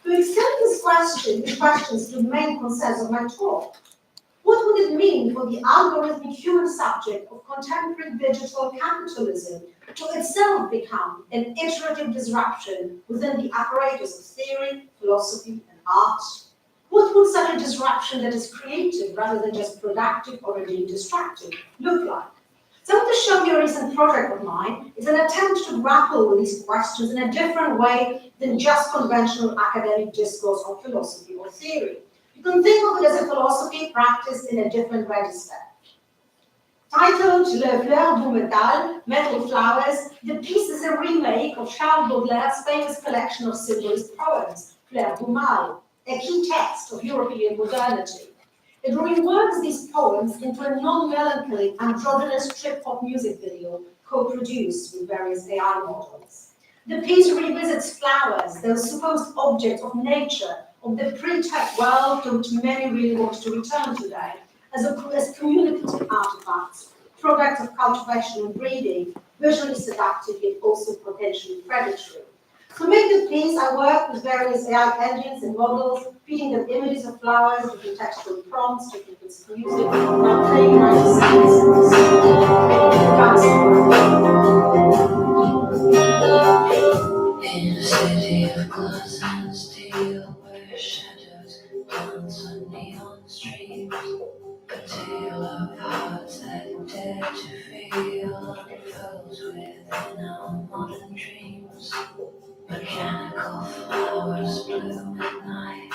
To extend these questions to the main concerns of my talk, what would it mean for the algorithmic human subject of contemporary digital capitalism to itself become an iterative disruption within the apparatus of theory, philosophy, and art? What would such a disruption that is creative rather than just productive or indeed destructive look like? So I want to show you a recent project of mine. It's an attempt to grapple with these questions in a different way than just conventional academic discourse on philosophy or theory. You can think of it as a philosophy practiced in a different register. Titled Le Fleur du Métal, Metal Flowers, the piece is a remake of Charles Baudelaire's famous collection of symbolist poems, Fleur du Mal, a key text of European modernity. It reworks these poems into a non-melancholy androgynous trip-hop music video co-produced with various AI models. The piece revisits flowers, those supposed objects of nature, of the pre-tech world to which many really want to return today, as communicative artifacts, products of cultivation and breeding, visually seductive yet also potentially predatory. To make the piece, I worked with various AI engines and models, feeding them images of flowers, different textual prompts, different bits of music, and playing in a city of glass and steel, where shadows dance on neon streets, a tale of hearts that dare to feel unfolds within our modern dreams. Mechanical flowers bloom at night,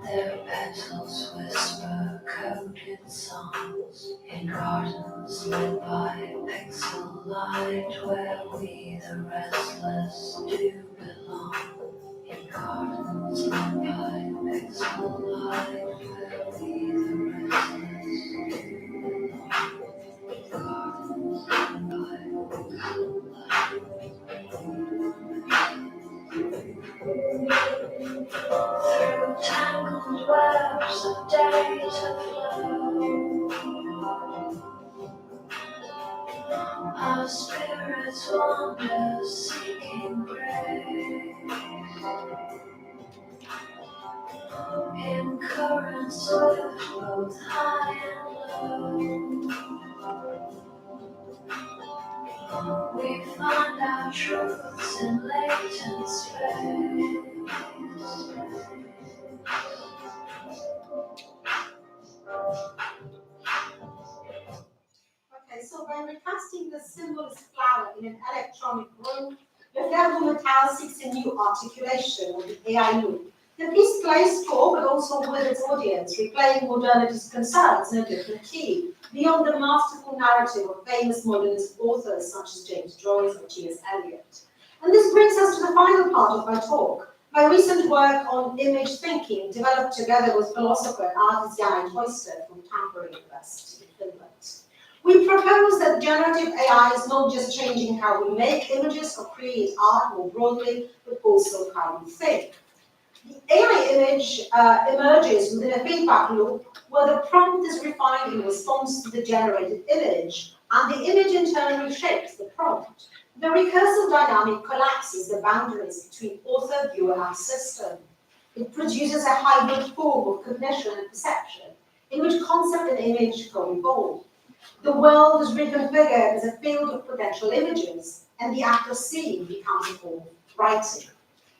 their petals whisper coded songs in gardens lit by pixel light, where we the restless do belong. In gardens lit by pixel light, where we the restless do belong. In gardens lit by pixel light. Through tangled webs of data flow, our spirits wander seeking grace. In currents swift, both high and low, we find our truths in latent space. Okay, so by recasting the symbolist flower in an electronic room, the Verbo Metal seeks a new articulation of the AI loop. The piece plays for, but also with its audience, replaying modernity's concerns in a different key, beyond the masterful narrative of famous modernist authors such as James Joyce or T.S. Eliot. And this brings us to the final part of my talk. My recent work on image thinking, developed together with philosopher and artist Jan Toister from Tampere University in Finland. We propose that generative AI is not just changing how we make images or create art more broadly, but also how we think. The AI image emerges within a feedback loop where the prompt is refined in response to the generated image, and the image in turn reshapes the prompt. The recursive dynamic collapses the boundaries between author, viewer, and system. It produces a hybrid form of cognition and perception, in which concept and image co-evolve. The world is reconfigured as a field of potential images, and the act of seeing becomes a form of writing.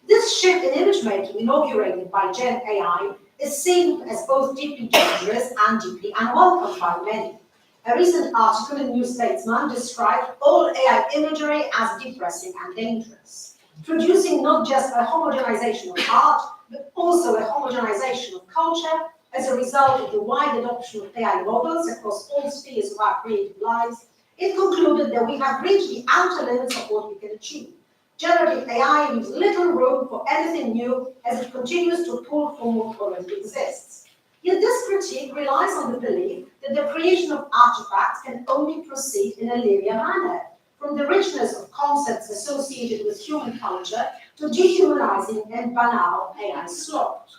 This shift in image making, inaugurated by Gen AI, is seen as both deeply dangerous and deeply unwelcome by many. A recent article in New Statesman described all AI imagery as depressing and dangerous, producing not just a homogenization of art, but also a homogenization of culture as a result of the wide adoption of AI models across all spheres of our creative lives. It concluded that we have reached the outer limits of what we can achieve. Generative AI leaves little room for anything new as it continues to pull from what already exists. Yet this critique relies on the belief that the creation of artifacts can only proceed in a linear manner, from the richness of concepts associated with human culture to dehumanizing and banal AI slop.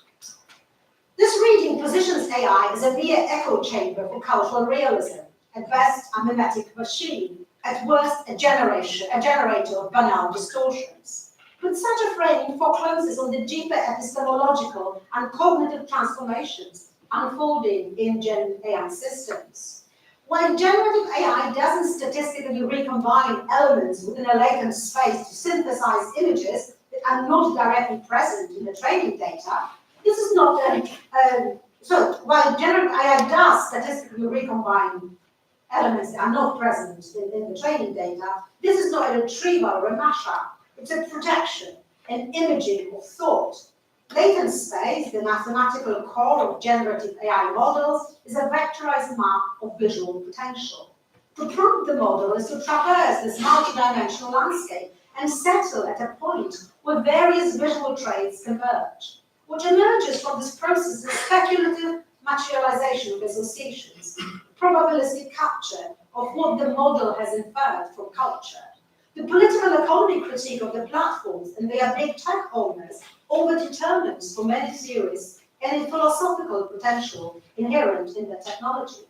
This reading positions AI as a mere echo chamber for cultural realism, at best a mimetic machine, at worst a generator of banal distortions. But such a framing forecloses on the deeper epistemological and cognitive transformations unfolding in Gen AI systems. While generative AI doesn't statistically recombine elements within a latent space to synthesize images that are not directly present in the training data, this is not so while generative AI does statistically recombine elements that are not present in the training data, this is not a retrieval or a mashup. It's a projection, an imaging of thought. Latent space, the mathematical core of generative AI models, is a vectorized map of visual potential. To prompt the model is to traverse this multidimensional landscape and settle at a point where various visual traits converge. What emerges from this process is speculative, materialization of associations, probabilistic capture of what the model has inferred from culture, the political economy critique of the platforms and their big tech owners overdetermines for many theories any philosophical potential inherent in the technology.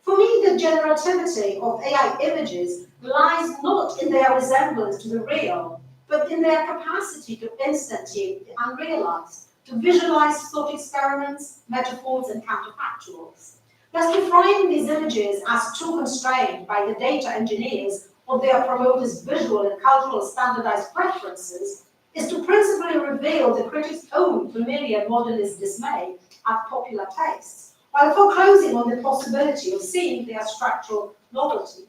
For me, the generativity of AI images lies not in their resemblance to the real, but in their capacity to instantiate the unrealized, to visualize thought experiments, metaphors, and counterfactuals. Thus, to frame these images as too constrained by the data engineers or their promoters' visual and cultural standardized preferences is to principally reveal the critic's own familiar modernist dismay at popular tastes, while foreclosing on the possibility of seeing their structural novelty.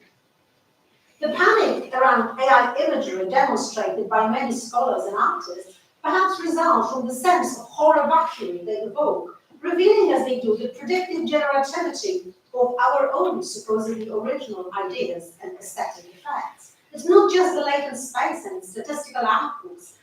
The panic around AI imagery demonstrated by many scholars and artists perhaps results from the sense of horror vacuum they evoke, revealing as they do the predictive generativity of our own supposedly original ideas and aesthetic effects. It's not just the latent space and statistical outputs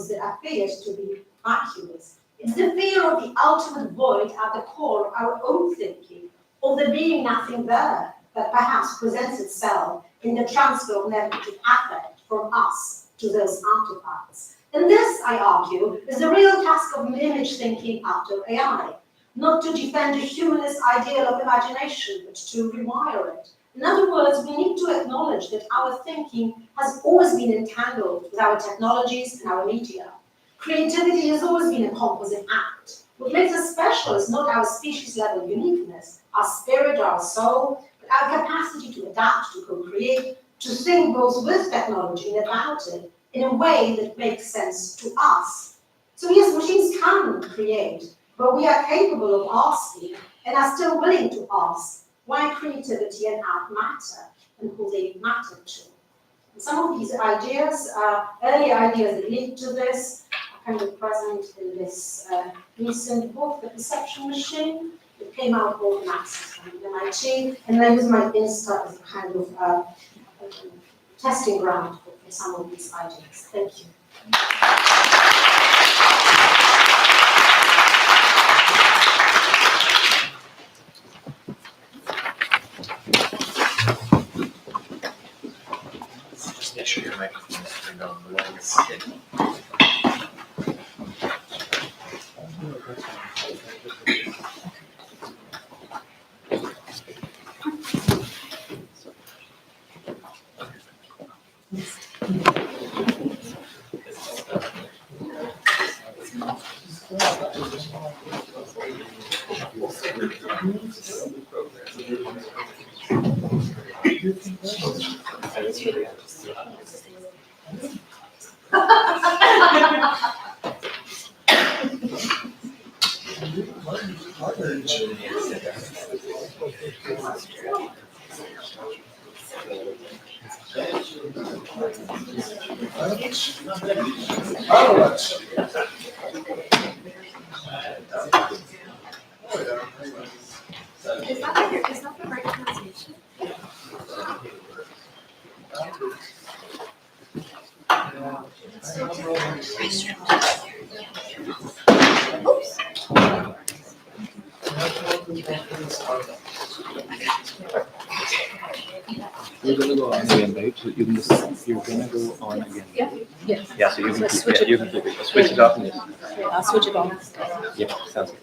that appear to be vacuous. It's the fear of the ultimate void at the core of our own thinking, of there being nothing there, that perhaps presents itself in the transfer of negative affect from us to those artifacts. And this, I argue, is the real task of image thinking after AI, not to defend a humanist ideal of imagination, but to rewire it. In other words, we need to acknowledge that our thinking has always been entangled with our technologies and our media. Creativity has always been a composite act. What makes us special is not our species-level uniqueness, our spirit, our soul, but our capacity to adapt, to co-create, to think both with technology and about it in a way that makes sense to us. So yes, machines can create, but we are capable of asking and are still willing to ask why creativity and art matter and who they matter to. And some of these ideas, early ideas that lead to this, are kind of present in this recent book, The Perception Machine. It came out called Maxis from MIT, and I use my Insta as a kind of testing ground for some of these ideas. Thank you. Just make sure your microphone is turned on. Is that the right pronunciation? Oops. You're gonna go on again, right? So you're gonna go on again. Yeah. Yeah. Yeah, so you can Let's keep, switch yeah, it. you can keep it. Switch it off and just, I'll switch it on. yeah, sounds good.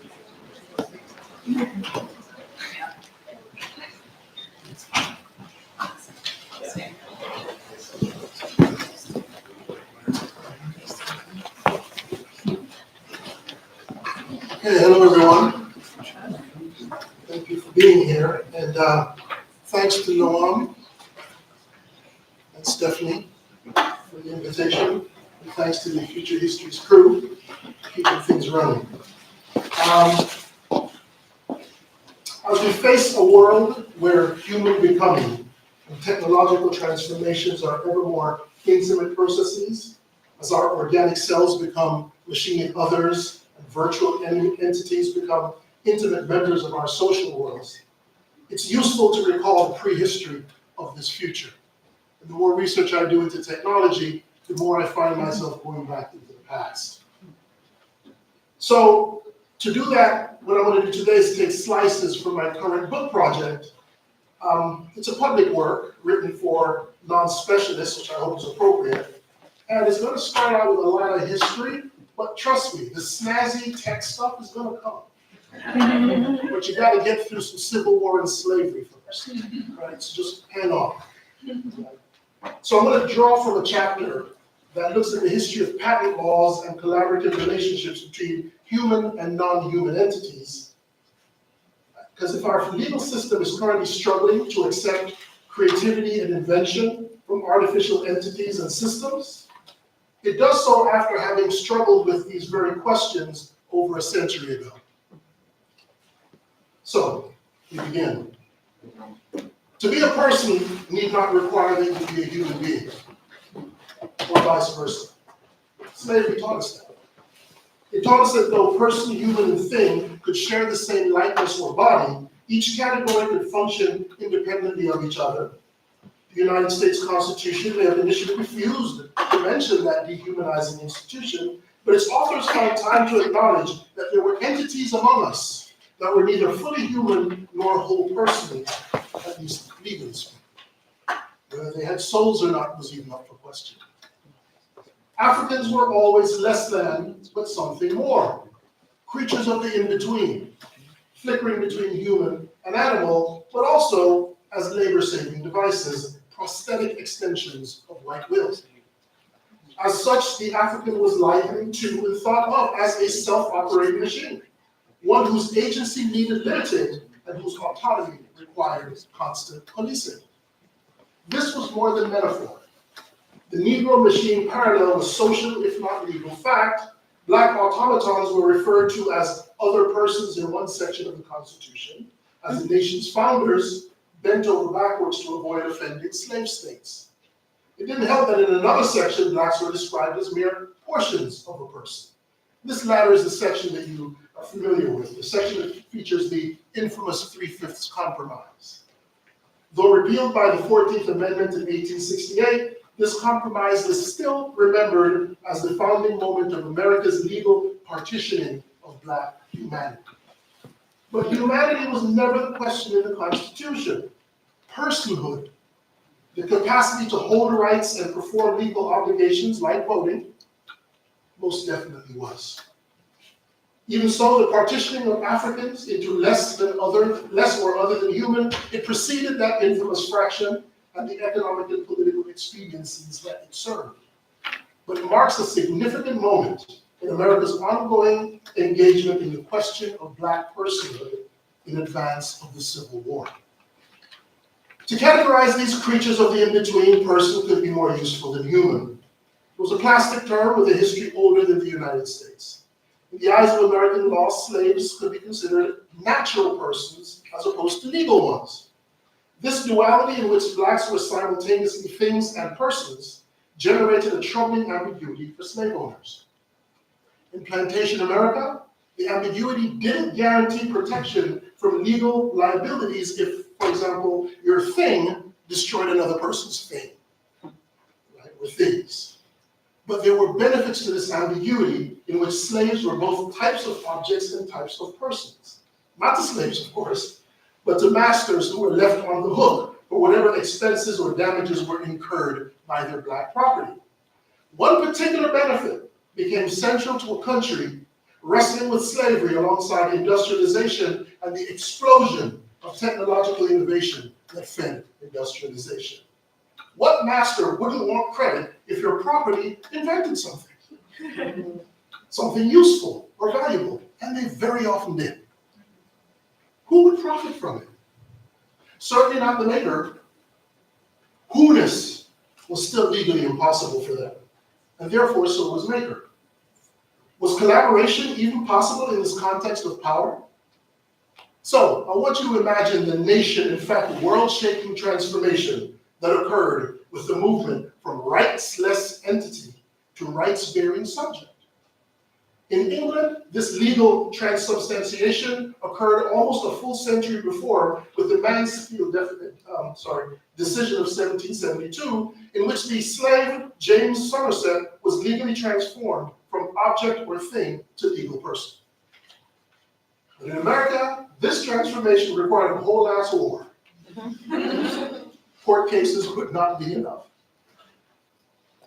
Okay, hello everyone. Thank you for being here, and thanks to Noam and Stephanie for the invitation, and thanks to the Future Histories crew for keeping things running. As we face a world where human becoming and technological transformations are ever more intimate processes, as our organic cells become machine others, and virtual entities become intimate members of our social worlds, it's useful to recall the prehistory of this future. And the more research I do into technology, the more I find myself going back into the past. So, To do that, what I'm going to do today is take slices from my current book project. It's a public work written for non-specialists, which I hope is appropriate. And it's going to start out with a lot of history, but trust me, the snazzy tech stuff is going to come. But you got to get through some Civil War and slavery first, right? So just hang on. So I'm going to draw from a chapter that looks at the history of patent laws and collaborative relationships between human and non-human entities. Because if our legal system is currently struggling to accept creativity and invention from artificial entities and systems, it does so after having struggled with these very questions over a century ago. So, we begin. To be a person need not require that you be a human being, or vice versa. Slavery taught us that. It taught us that though person, human, and thing could share the same likeness or body, each category could function independently of each other. The United States Constitution may have initially refused to mention that dehumanizing institution, but its authors found time to acknowledge that there were entities among us that were neither fully human nor whole persons, at least legally speaking. Whether they had souls or not was even up for question. Africans were always less than, but something more. Creatures of the in-between, flickering between human and animal, but also as labor-saving devices, prosthetic extensions of white will. As such, the African was likened to and thought of as a self-operating machine, one whose agency needed limiting and whose autonomy required constant policing. This was more than metaphor. The Negro machine parallel was social, if not legal, fact. Black automatons were referred to as other persons in one section of the Constitution, as the nation's founders bent over backwards to avoid offending slave states. It didn't help that in another section, blacks were described as mere portions of a person. This latter is the section that you are familiar with, the section that features the infamous 3/5 compromise. Though repealed by the 14th Amendment in 1868, this compromise is still remembered as the founding moment of America's legal partitioning of black humanity. But humanity was never the question in the Constitution. Personhood, the capacity to hold rights and perform legal obligations like voting, most definitely was. Even so, the partitioning of Africans into less or other than human, it preceded that infamous fraction and the economic and political expediencies that it served. But it marks a significant moment in America's ongoing engagement in the question of black personhood in advance of the Civil War. To categorize these creatures of the in-between, person could be more useful than human. It was a plastic term with a history older than the United States. In the eyes of American law, slaves could be considered natural persons as opposed to legal ones. This duality in which blacks were simultaneously things and persons generated a troubling ambiguity for slave owners. In plantation America, the ambiguity didn't guarantee protection from legal liabilities if, for example, your thing destroyed another person's thing, right, or things. But there were benefits to this ambiguity in which slaves were both types of objects and types of persons. Not to slaves, of course, but to masters who were left on the hook for whatever expenses or damages were incurred by their black property. One particular benefit became central to a country wrestling with slavery alongside industrialization and the explosion of technological innovation that fed industrialization. What master wouldn't want credit if your property invented something? Something useful or valuable, and they very often did. Who would profit from it? Certainly not the maker. Who-ness was still legally impossible for them, and therefore so was maker. Was collaboration even possible in this context of power? So, I want you to imagine the nation, in fact, world-shaking transformation that occurred with the movement from rightsless entity to rights-bearing subject. In England, this legal transubstantiation occurred almost a full century before with the Mansfield decision of 1772, in which the slave James Somerset was legally transformed from object or thing to legal person. But in America, this transformation required a whole ass war. Court cases would not be enough.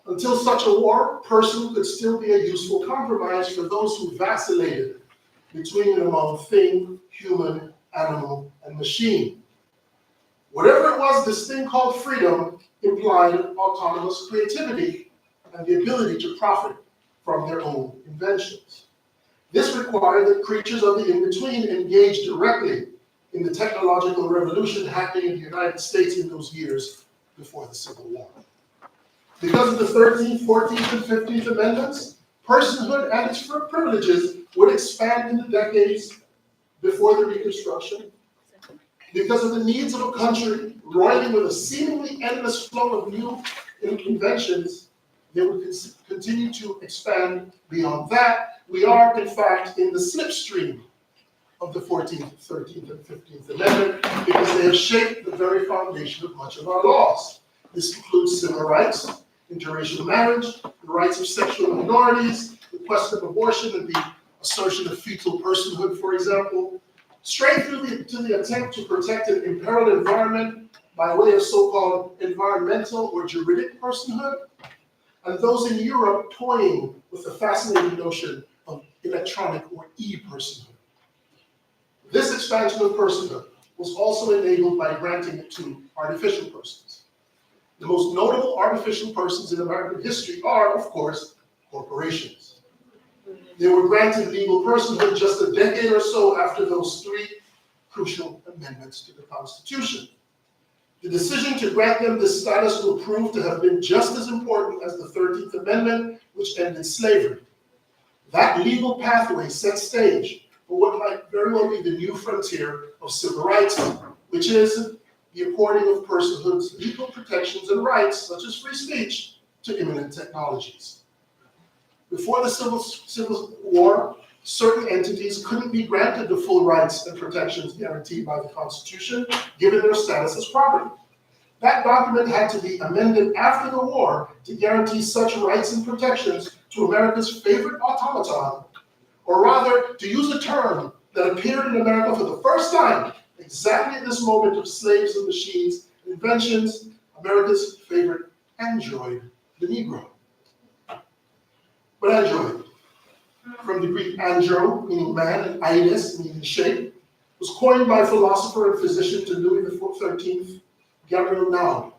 Until such a war, person could still be a useful compromise for those who vacillated between and among thing, human, animal, and machine. Whatever it was, this thing called freedom implied autonomous creativity and the ability to profit from their own inventions. This required that creatures of the in-between engage directly in the technological revolution happening in the United States in those years before the Civil War. Because of the 13th, 14th, and 15th Amendments, personhood and its privileges would expand in the decades before the Reconstruction. Because of the needs of a country roiling with a seemingly endless flow of new inventions, they would continue to expand beyond that. We are, in fact, in the slipstream of the 14th, 13th, and 15th Amendment because they have shaped the very foundation of much of our laws. This includes civil rights, interracial marriage, the rights of sexual minorities, the question of abortion and the assertion of fetal personhood, for example, straight through to the attempt to protect an imperiled environment by way of so-called environmental or juridic personhood, and those in Europe toying with the fascinating notion of electronic or e-personhood. This expansion of personhood was also enabled by granting it to artificial persons. The most notable artificial persons in American history are, of course, corporations. They were granted legal personhood just a decade or so after those three crucial amendments to the Constitution. The decision to grant them this status will prove to have been just as important as the 13th Amendment, which ended slavery. That legal pathway set stage for what might very well be the new frontier of civil rights, which is the according of personhood's legal protections and rights, such as free speech, to imminent technologies. Before the Civil War, certain entities couldn't be granted the full rights and protections guaranteed by the Constitution, given their status as property. That document had to be amended after the war to guarantee such rights and protections to America's favorite automaton, or rather, to use a term that appeared in America for the first time, exactly at this moment of slaves and machines, inventions, America's favorite android, the Negro. But android, from the Greek andro, meaning man, and eidos, meaning shape, was coined by philosopher and physician to Louis XIII, Gabriel Naud.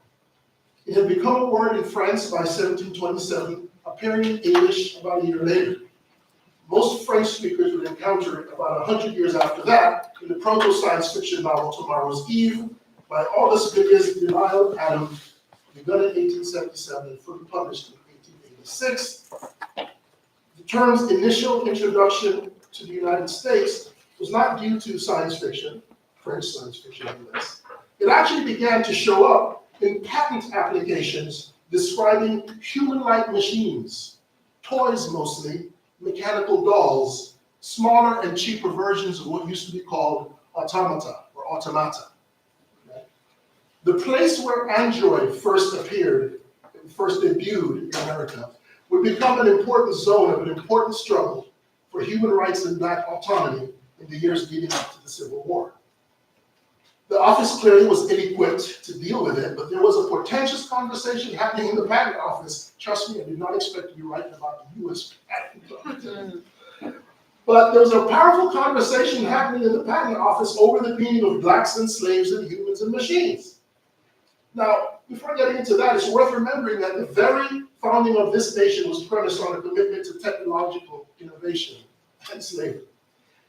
It had become a word in France by 1727, appearing in English about a year later. Most French speakers would encounter it about 100 years after that in the proto-science fiction novel Tomorrow's Eve by Auguste Bebé's Denial of Adam, begun in 1877 and fully published in 1886. The term's initial introduction to the United States was not due to science fiction, French science fiction at least. It actually began to show up in patent applications describing human-like machines, toys mostly, mechanical dolls, smaller and cheaper versions of what used to be called automata or automata. Okay? The place where Android first appeared, first debuted in America, would become an important zone of an important struggle for human rights and black autonomy in the years leading up to the Civil War. The office clearly was ill-equipped to deal with it, but there was a portentous conversation happening in the patent office. Trust me, I did not expect to be writing about the U.S. patent office. But there was a powerful conversation happening in the patent office over the meaning of blacks and slaves and humans and machines. Now, before getting into that, it's worth remembering that the very founding of this nation was premised on a commitment to technological innovation and slavery.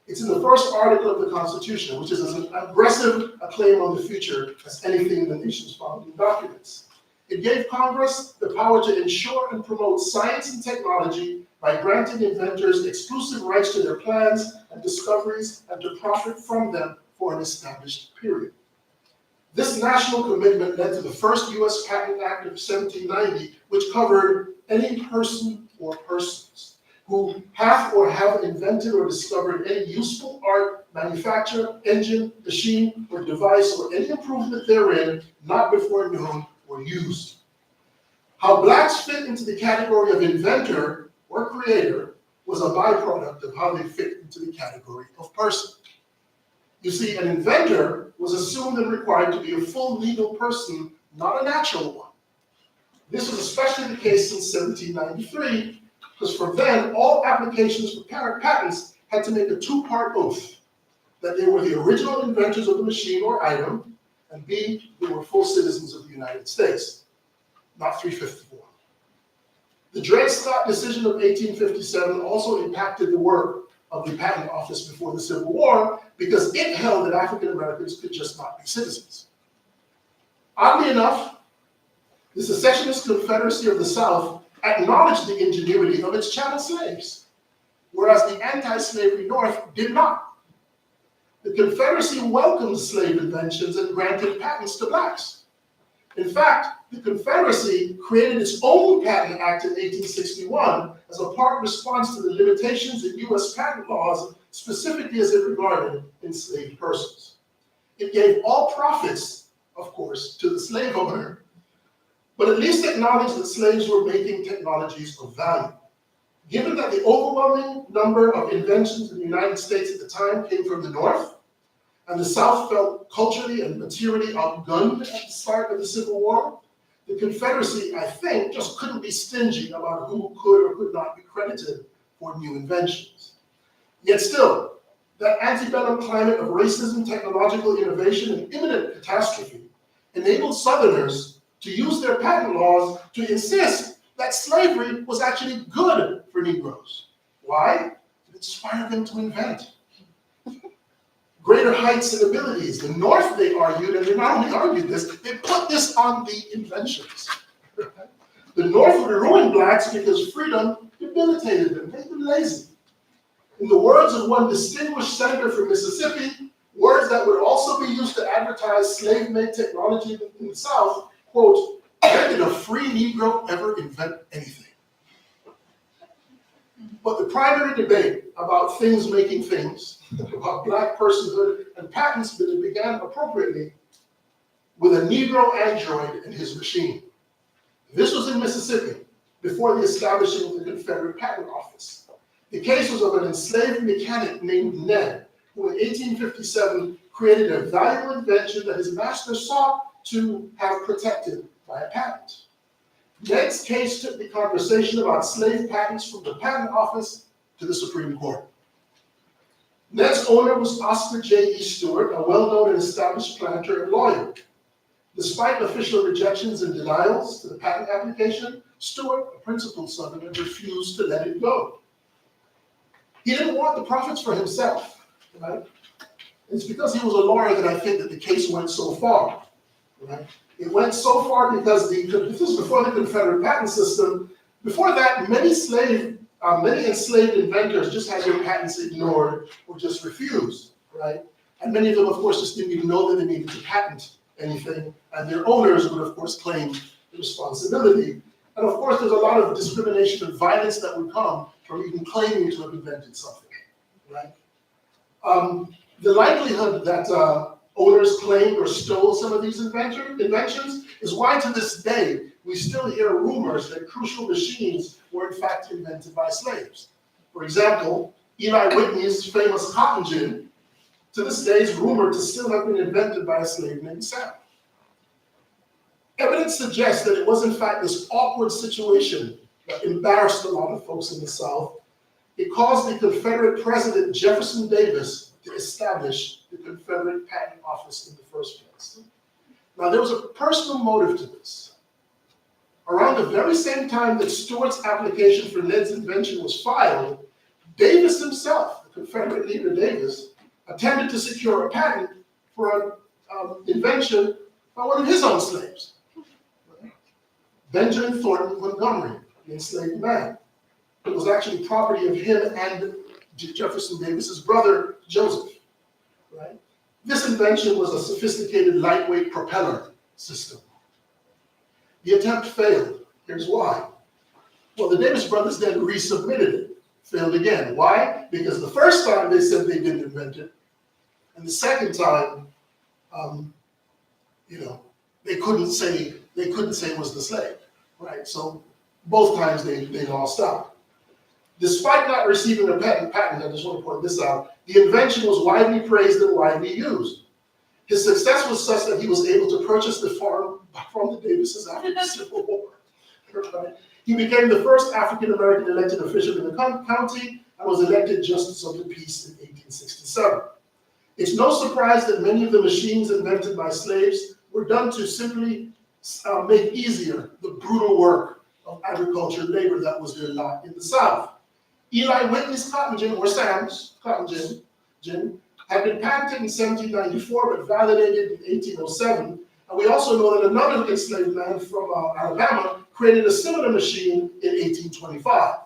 It's in the first article of the Constitution, which is as aggressive a claim on the future as anything in the nation's founding documents. It gave Congress the power to ensure and promote science and technology by granting inventors exclusive rights to their plans and discoveries and to profit from them for an established period. This national commitment led to the first U.S. Patent Act of 1790, which covered any person or persons who have or have invented or discovered any useful art, manufacture, engine, machine, or device, or any improvement therein, not before known or used. How blacks fit into the category of inventor or creator was a byproduct of how they fit into the category of person. You see, an inventor was assumed and required to be a full legal person, not a natural one. This was especially the case since 1793, because from then, all applications for patents had to make a two-part oath, that they were the original inventors of the machine or item, and B, they were full citizens of the United States, not 351. The Dred Scott decision of 1857 also impacted the work of the Patent Office before the Civil War because it held that African Americans could just not be citizens. Oddly enough, the Secessionist Confederacy of the South acknowledged the ingenuity of its chattel slaves, whereas the anti-slavery North did not. The Confederacy welcomed slave inventions and granted patents to blacks. In fact, the Confederacy created its own Patent Act in 1861 as a part response to the limitations in U.S. patent laws, specifically as it regarded enslaved persons. It gave all profits, of course, to the slave owner, but at least acknowledged that slaves were making technologies of value. Given that the overwhelming number of inventions in the United States at the time came from the North, and the South felt culturally and materially outgunned at the start of the Civil War, the Confederacy, I think, just couldn't be stingy about who could or could not be credited for new inventions. Yet still, that antebellum climate of racism, technological innovation, and imminent catastrophe enabled Southerners to use their patent laws to insist that slavery was actually good for Negroes. Why? It inspired them to invent. Greater heights and abilities. The North, they argued, and they not only argued this, they put this on the inventions. The North would ruin blacks because freedom debilitated them, made them lazy. In the words of one distinguished senator from Mississippi, words that would also be used to advertise slave-made technology in the South, quote, "When did a free Negro ever invent anything?" But the primary debate about things making things, about black personhood and patents, began appropriately with a Negro android and his machine. This was in Mississippi, before the establishing of the Confederate Patent Office. The case was of an enslaved mechanic named Ned, who in 1857 created a valuable invention that his master sought to have protected by a patent. Ned's case took the conversation about slave patents from the Patent Office to the Supreme Court. Ned's owner was Oscar J.E. Stewart, a well-known and established planter and lawyer. Despite official rejections and denials to the patent application, Stewart, a principled Southerner, refused to let it go. He didn't want the profits for himself, right? It's because he was a lawyer that I think that the case went so far, right? It went so far because this was before the Confederate patent system. Before that, many enslaved inventors just had their patents ignored or just refused, right? And many of them, of course, just didn't even know that they needed to patent anything, and their owners would, of course, claim the responsibility. And of course, there's a lot of discrimination and violence that would come from even claiming to have invented something, right? The likelihood that owners claimed or stole some of these inventions is why to this day we still hear rumors that crucial machines were in fact invented by slaves. For example, Eli Whitney's famous cotton gin to this day is rumored to still have been invented by a slave named Sam. Evidence suggests that it was in fact this awkward situation that embarrassed a lot of folks in the South. It caused the Confederate President Jefferson Davis to establish the Confederate Patent Office in the first place. Now, there was a personal motive to this. Around the very same time that Stewart's application for Ned's invention was filed, Davis himself, the Confederate leader Davis, attempted to secure a patent for an invention by one of his own slaves, Benjamin Thornton Montgomery, the enslaved man. It was actually property of him and Jefferson Davis's brother, Joseph, right? This invention was a sophisticated lightweight propeller system. The attempt failed. Here's why. Well, the Davis brothers then resubmitted it. Failed again. Why? Because the first time they said they didn't invent it, and the second time, they couldn't say it was the slave, right? So both times they lost out. Despite not receiving a patent, I just want to point this out, the invention was widely praised and widely used. His success was such that he was able to purchase the farm from the Davises after the Civil War. Right? He became the first African-American elected official in the county and was elected Justice of the Peace in 1867. It's no surprise that many of the machines invented by slaves were done to simply make easier the brutal work of agricultural labor that was their lot in the South. Eli Whitney's cotton gin, or Sam's cotton gin, had been patented in 1794 but validated in 1807. And we also know that another enslaved man from Alabama created a similar machine in 1825.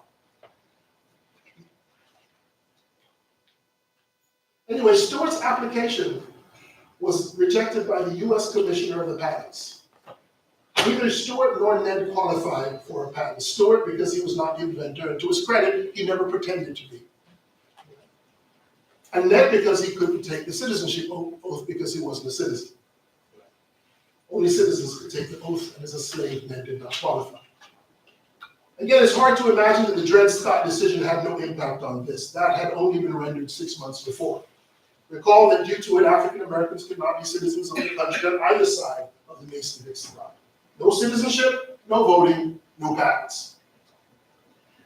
Anyway, Stewart's application was rejected by the US Commissioner of the Patents. Neither Stewart nor Ned qualified for a patent. Stewart, because he was not the inventor, and to his credit, he never pretended to be. And Ned, because he couldn't take the citizenship oath because he wasn't a citizen. Only citizens could take the oath, and as a slave, Ned did not qualify. Again, it's hard to imagine that the Dred Scott decision had no impact on this. That had only been rendered 6 months before. Recall that due to it, African Americans could not be citizens of the country on either side of the Mason-Dixon line. No citizenship, no voting, no patents.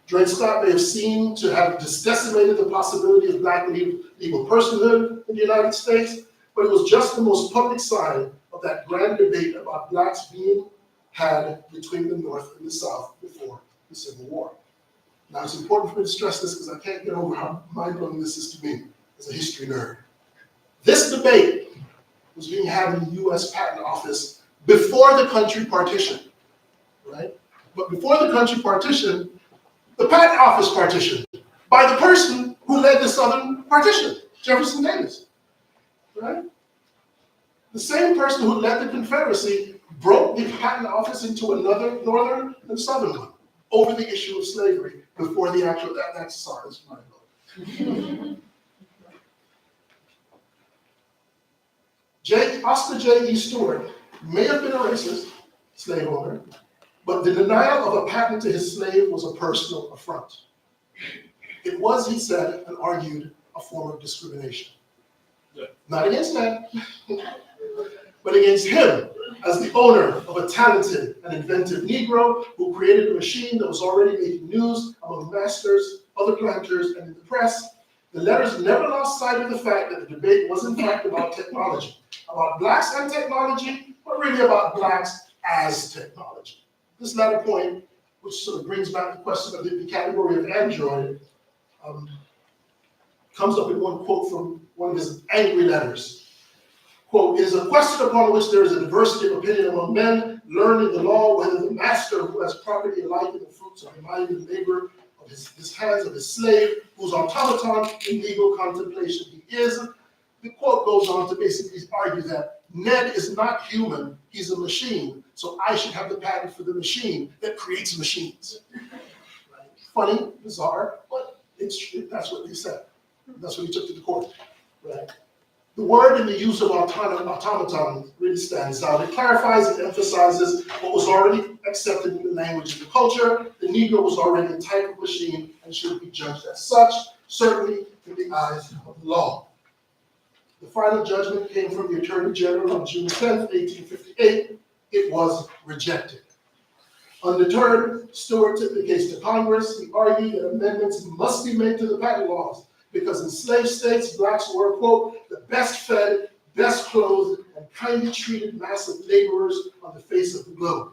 Dred Scott may have seemed to have decimated the possibility of black legal personhood in the United States, but it was just the most public sign of that grand debate about blacks being had between the North and the South before the Civil War. Now, it's important for me to stress this because I can't get over how mind-blowing this is to me as a history nerd. This debate was being had in the U.S. Patent Office before the country partitioned, right? But before the country partitioned, the Patent Office partitioned by the person who led the Southern partition, Jefferson Davis, right? The same person who led the Confederacy broke the Patent Office into another Northern and Southern one over the issue of slavery before the actual, that's sorry, that's my vote. Oscar J. E. Stewart may have been a racist slave owner, but the denial of a patent to his slave was a personal affront. It was, he said and argued, a form of discrimination. Not against that, but against him as the owner of a talented and inventive Negro who created a machine that was already making news among masters, other planters, and in the press. The letters never lost sight of the fact that the debate was in fact about technology, about blacks and technology, but really about blacks as technology. This latter point, which sort of brings back the question of the category of android, comes up in one quote from one of his angry letters. Quote, "It is a question upon which there is a diversity of opinion among men, learned in the law, whether the master who has property alike in the fruits of the mind and labor of his hands of his slave, whose automaton in legal contemplation he is." The quote goes on to basically argue that Ned is not human, he's a machine, so I should have the patent for the machine that creates machines. Right? Funny, bizarre, but that's what they said. That's what he took to the court. Right? The word and the use of automaton really stands out. It clarifies and emphasizes what was already accepted in the language of the culture. The Negro was already a type of machine and should be judged as such, certainly in the eyes of the law. The final judgment came from the Attorney General on June 10, 1858. It was rejected. Undeterred, Stewart took the case to Congress. He argued that amendments must be made to the patent laws because in slave states, blacks were, quote, the best fed, best clothed, and kindly treated mass of laborers on the face of the globe.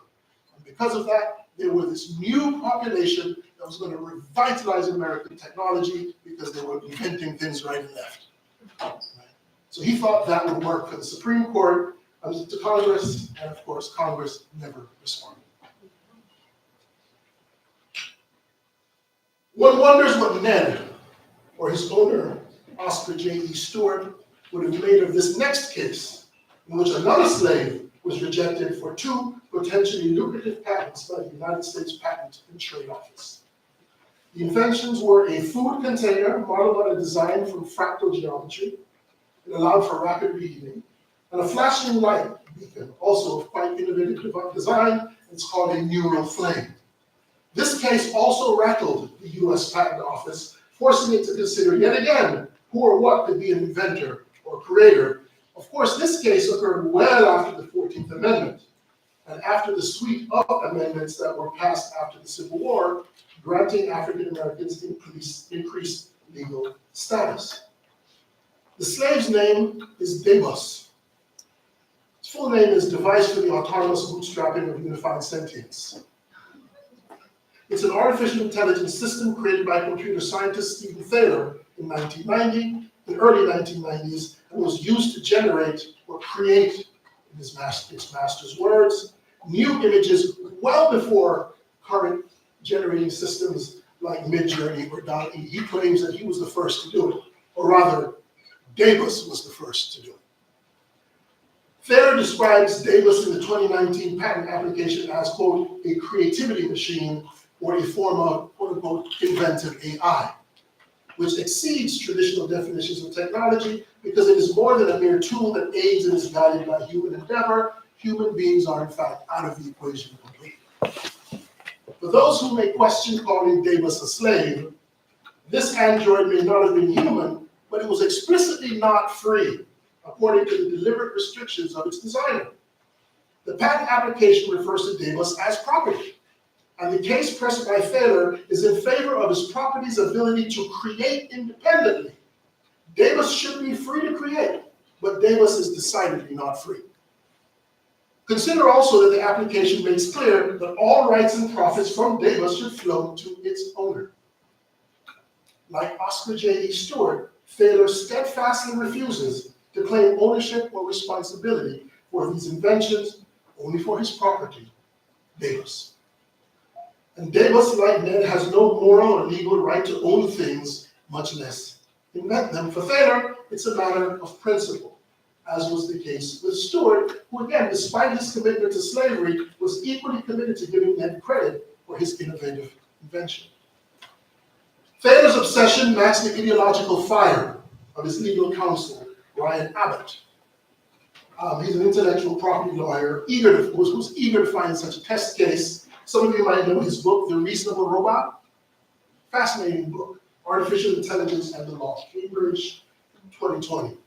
And because of that, there was this new population that was going to revitalize American technology because they were inventing things right and left. Right? So he thought that would work for the Supreme Court, to Congress, and of course, Congress never responded. One wonders what Ned, or his owner, Oscar J. E. Stewart, would have made of this next case, in which another slave was rejected for 2 potentially lucrative patents by the United States Patent and Trade Office. The inventions were a food container modeled on a design from fractal geometry. It allowed for rapid reheating, and a flashing light beacon, also of quite innovative design. It's called a neural flame. This case also rattled the US Patent Office, forcing it to consider yet again who or what could be an inventor or creator. Of course, this case occurred well after the 14th Amendment and after the suite of amendments that were passed after the Civil War, granting African Americans increased legal status. The slave's name is Debus. His full name is Device for the Autonomous Bootstrapping of Unified Sentience. It's an artificial intelligence system created by computer scientist Stephen Thaler in 1990, in the early 1990s, and was used to generate or create, in its master's words, new images well before current generating systems like Midjourney or DALL-E. He claims that he was the first to do it, or rather, Debus was the first to do it. Thaler describes Debus in the 2019 patent application as, quote, a creativity machine or a form of, quote unquote, inventive AI, which exceeds traditional definitions of technology because it is more than a mere tool that aids and is guided by human endeavor. Human beings are, in fact, out of the equation completely. For those who may question calling Debus a slave, this android may not have been human, but it was explicitly not free, according to the deliberate restrictions of its designer. The patent application refers to Debus as property, and the case pressed by Thaler is in favor of his property's ability to create independently. Debus should be free to create, but Debus is decidedly not free. Consider also that the application makes clear that all rights and profits from Debus should flow to its owner. Like Oscar J.E. Stewart, Thaler steadfastly refuses to claim ownership or responsibility for these inventions, only for his property, Debus. And Debus, like Ned, has no moral or legal right to own things, much less invent them. For Thaler, it's a matter of principle, as was the case with Stewart, who again, despite his commitment to slavery, was equally committed to giving Ned credit for his innovative invention. Thaler's obsession matched the ideological fire of his legal counsel, Ryan Abbott. He's an intellectual property lawyer, who's eager to find such a test case. Some of you might know his book, The Reasonable Robot. Fascinating book, Artificial Intelligence and the Law, Cambridge, 2020.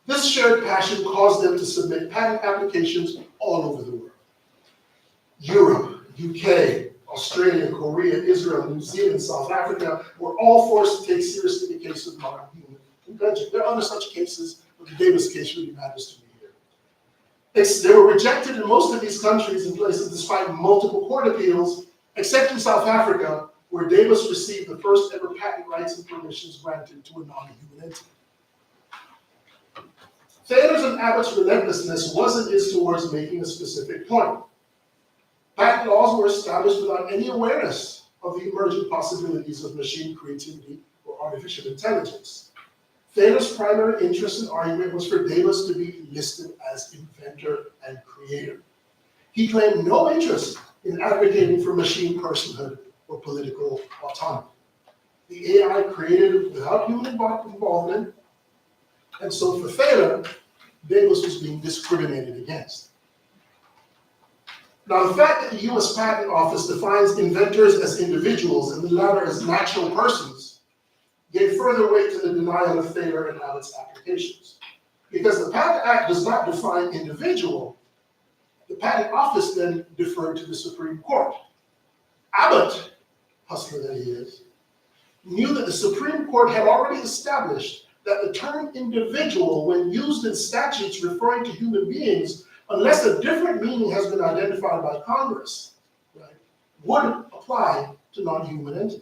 This shared passion caused them to submit patent applications all over the world. Europe, UK, Australia, Korea, Israel, New Zealand, South Africa were all forced to take seriously the case of modern human invention. There are other such cases, but the Debus case really matters to me here. They were rejected in most of these countries and places despite multiple court appeals, except in South Africa, where Debus received the first ever patent rights and permissions granted to a non-human entity. Thaler's and Abbott's relentlessness wasn't his towards making a specific point. Patent laws were established without any awareness of the emerging possibilities of machine creativity or artificial intelligence. Thaler's primary interest and argument was for Debus to be listed as inventor and creator. He claimed no interest in advocating for machine personhood or political autonomy. The AI created without human involvement, and so for Thaler, Debus was being discriminated against. Now, the fact that the US Patent Office defines inventors as individuals and the latter as natural persons gave further weight to the denial of Thaler and Abbott's applications. Because the Patent Act does not define individual, the Patent Office then deferred to the Supreme Court. Abbott, hustler that he is, knew that the Supreme Court had already established that the term individual, when used in statutes referring to human beings, unless a different meaning has been identified by Congress, right, would apply to non-human entities.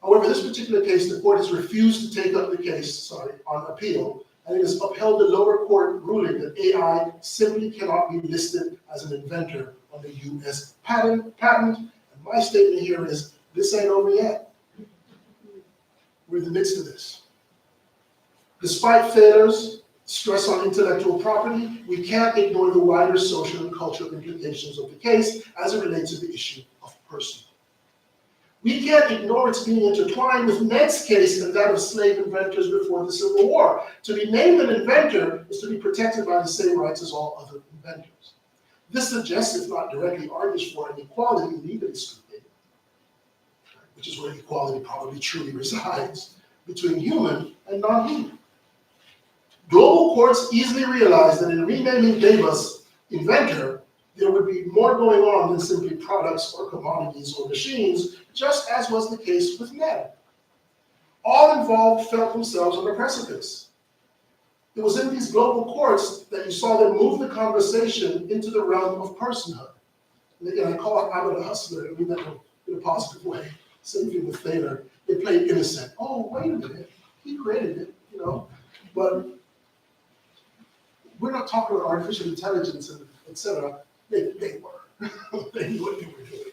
However, in this particular case, the court has refused to take up the case, on appeal, and it has upheld the lower court ruling that AI simply cannot be listed as an inventor on the US patent. And my statement here is, this ain't over yet. We're in the midst of this. Despite Thaler's stress on intellectual property, we can't ignore the wider social and cultural implications of the case as it relates to the issue of person. We can't ignore its being intertwined with Ned's case and that of slave inventors before the Civil War. To be named an inventor is to be protected by the same rights as all other inventors. This suggests, if not directly argues for, an equality legally speaking, which is where equality probably truly resides, between human and non-human. Global courts easily realized that in renaming Davis inventor, there would be more going on than simply products or commodities or machines, just as was the case with Ned. All involved felt themselves on the precipice. It was in these global courts that you saw them move the conversation into the realm of personhood. And again, I call it Abbott a hustler, I mean that in a positive way. Same thing with Thaler. They played innocent. Oh, wait a minute, he created it, you know. But we're not talking about artificial intelligence and et cetera. They were. They knew what they were doing.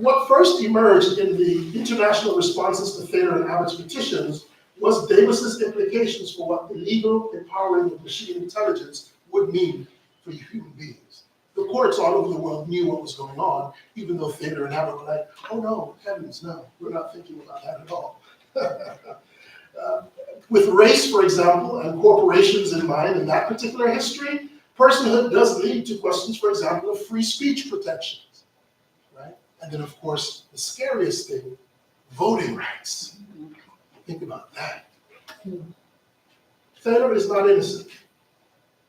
What first emerged in the international responses to Thaler and Abbott's petitions was Davis's implications for what the legal empowering of machine intelligence would mean for human beings. The courts all over the world knew what was going on, even though Thaler and Abbott were like, oh no, heavens no, we're not thinking about that at all. With race, for example, and corporations in mind in that particular history, personhood does lead to questions, for example, of free speech protections, right? And then, of course, the scariest thing, voting rights. Think about that. Thaler is not innocent.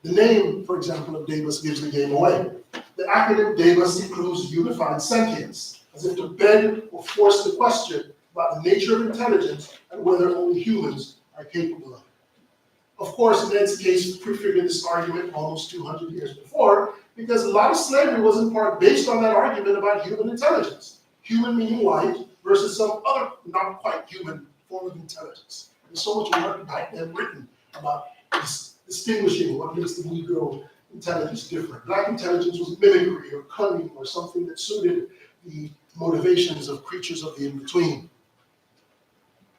The name, for example, of Davis gives the game away. The acronym Davis includes unified sentience, as if to beg or force the question about the nature of intelligence and whether only humans are capable of it. Of course, Ned's case prefigured this argument almost 200 years before, because a lot of slavery was in part based on that argument about human intelligence. Human meaning white versus some other not quite human form of intelligence. There's so much work back then written about distinguishing what makes the Negro intelligence different. Black intelligence was mimicry or cunning or something that suited the motivations of creatures of the in-between.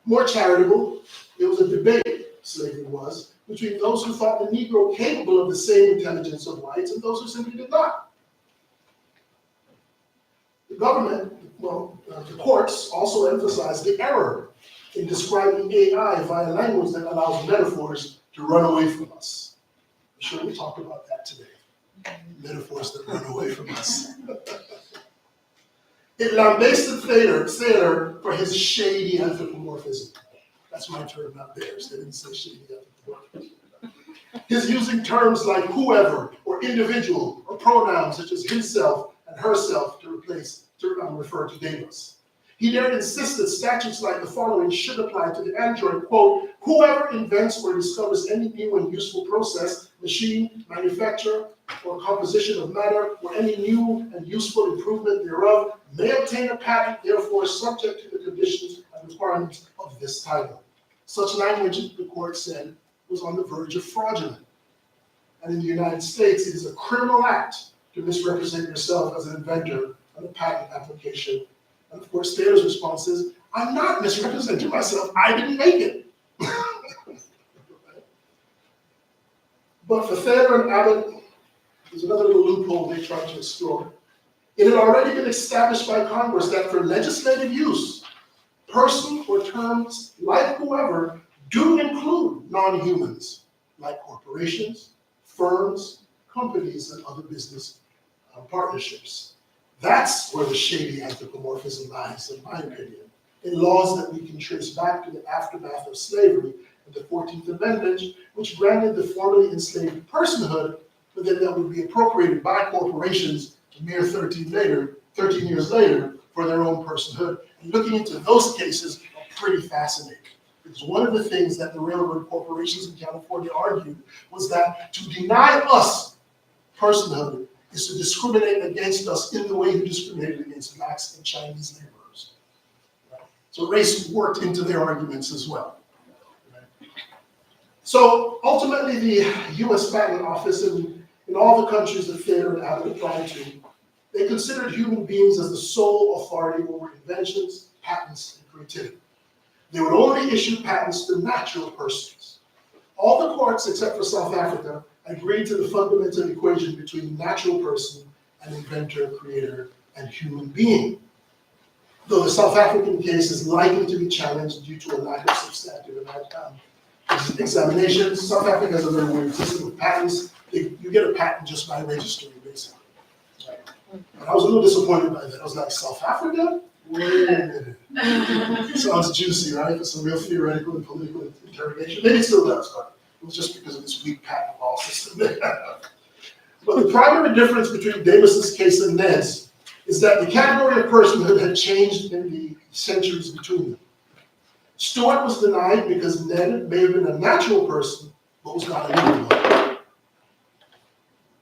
More charitable, there was a debate, slavery was, between those who thought the Negro capable of the same intelligence of whites and those who simply did not. The government, the courts also emphasized the error in describing AI via language that allows metaphors to run away from us. I'm sure we'll talk about that today. Metaphors that run away from us. It lambasted Thaler for his shady anthropomorphism. That's my term, not theirs. They didn't say shady anthropomorphism. His using terms like whoever or individual or pronouns such as himself and herself to refer to Davis. He there insisted statutes like the following should apply to the android, quote, whoever invents or discovers any new and useful process, machine, manufacture, or composition of matter, or any new and useful improvement thereof, may obtain a patent, therefore subject to the conditions and requirements of this title. Such language, the court said, was on the verge of fraudulent. And in the United States, it is a criminal act to misrepresent yourself as an inventor on a patent application. And of course, Thaler's response is, I'm not misrepresenting myself, I didn't make it. But for Thaler and Abbott, there's another little loophole they tried to explore. It had already been established by Congress that for legislative use, person or terms like whoever do include non-humans, like corporations, firms, companies, and other business partnerships. That's where the shady anthropomorphism lies, in my opinion, in laws that we can trace back to the aftermath of slavery and the 14th Amendment, which granted the formerly enslaved personhood, but then that would be appropriated by corporations a mere 13 years later for their own personhood. And looking into those cases are pretty fascinating. Because one of the things that the railroad corporations in California argued was that to deny us personhood is to discriminate against us in the way you discriminated against blacks and Chinese laborers. Right? So race worked into their arguments as well. Right? So ultimately the US Patent Office in all the countries that Thaler and Abbott applied to, they considered human beings as the sole authority over inventions, patents, and creativity. They would only issue patents to natural persons. All the courts, except for South Africa, agreed to the fundamental equation between natural person and inventor, creator, and human being. Though the South African case is likely to be challenged due to a lack of substantive examinations. South Africa has a very weird system of patents. You get a patent just by registering, basically. Right? And I was a little disappointed by that. I was like, South Africa? Wait a minute. Sounds juicy, right? For some real theoretical and political interrogation. Maybe it still does, but it was just because of this weak patent law system they have. But the primary difference between Davis's case and Ned's is that the category of personhood had changed in the centuries between them. Stewart was denied because Ned may have been a natural person, but was not a legal one.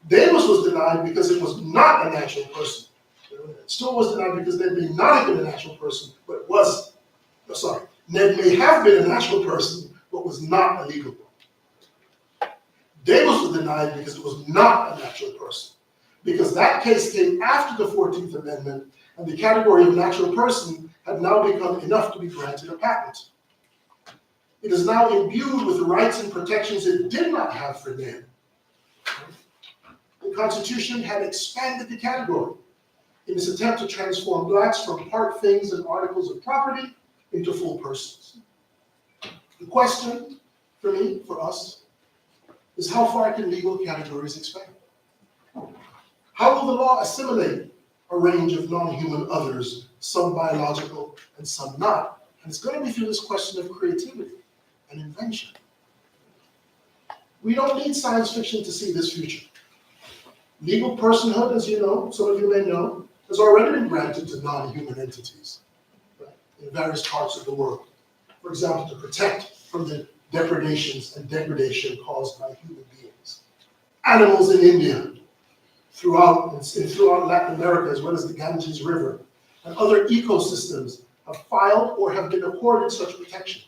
Davis was denied because it was not a natural person. Stewart was denied because Ned may not have been a natural person, but was, Ned may have been a natural person, but was not a legal one. Davis was denied because it was not a natural person, because that case came after the 14th Amendment, and the category of natural person had now become enough to be granted a patent. It is now imbued with the rights and protections it did not have for Ned. The Constitution had expanded the category in its attempt to transform blacks from part things and articles of property into full persons. The question for me, for us, is how far can legal categories expand? How will the law assimilate a range of non-human others, some biological and some not? And it's going to be through this question of creativity and invention. We don't need science fiction to see this future. Legal personhood, as you know, some of you may know, has already been granted to non-human entities, right, in various parts of the world. For example, to protect from the depredations and degradation caused by human beings. Animals in India, throughout Latin America, as well as the Ganges River, and other ecosystems have filed or have been accorded such protection,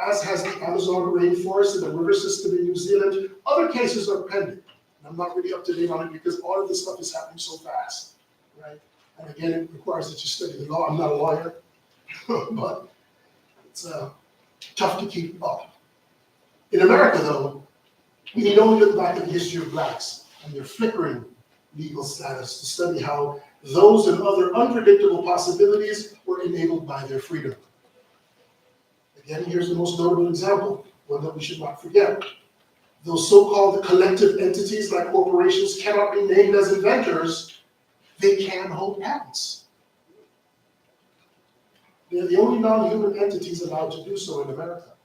as has the Amazon rainforest and the river system in New Zealand. Other cases are pending. I'm not really up to date on it because all of this stuff is happening so fast, right? And again, it requires that you study the law. I'm not a lawyer, but it's tough to keep up. In America, though, we need only look back at the history of blacks and their flickering legal status to study how those and other unpredictable possibilities were enabled by their freedom. Again, here's the most notable example, one that we should not forget. Those so-called collective entities like corporations cannot be named as inventors, they can hold patents. They're the only non-human entities allowed to do so in America.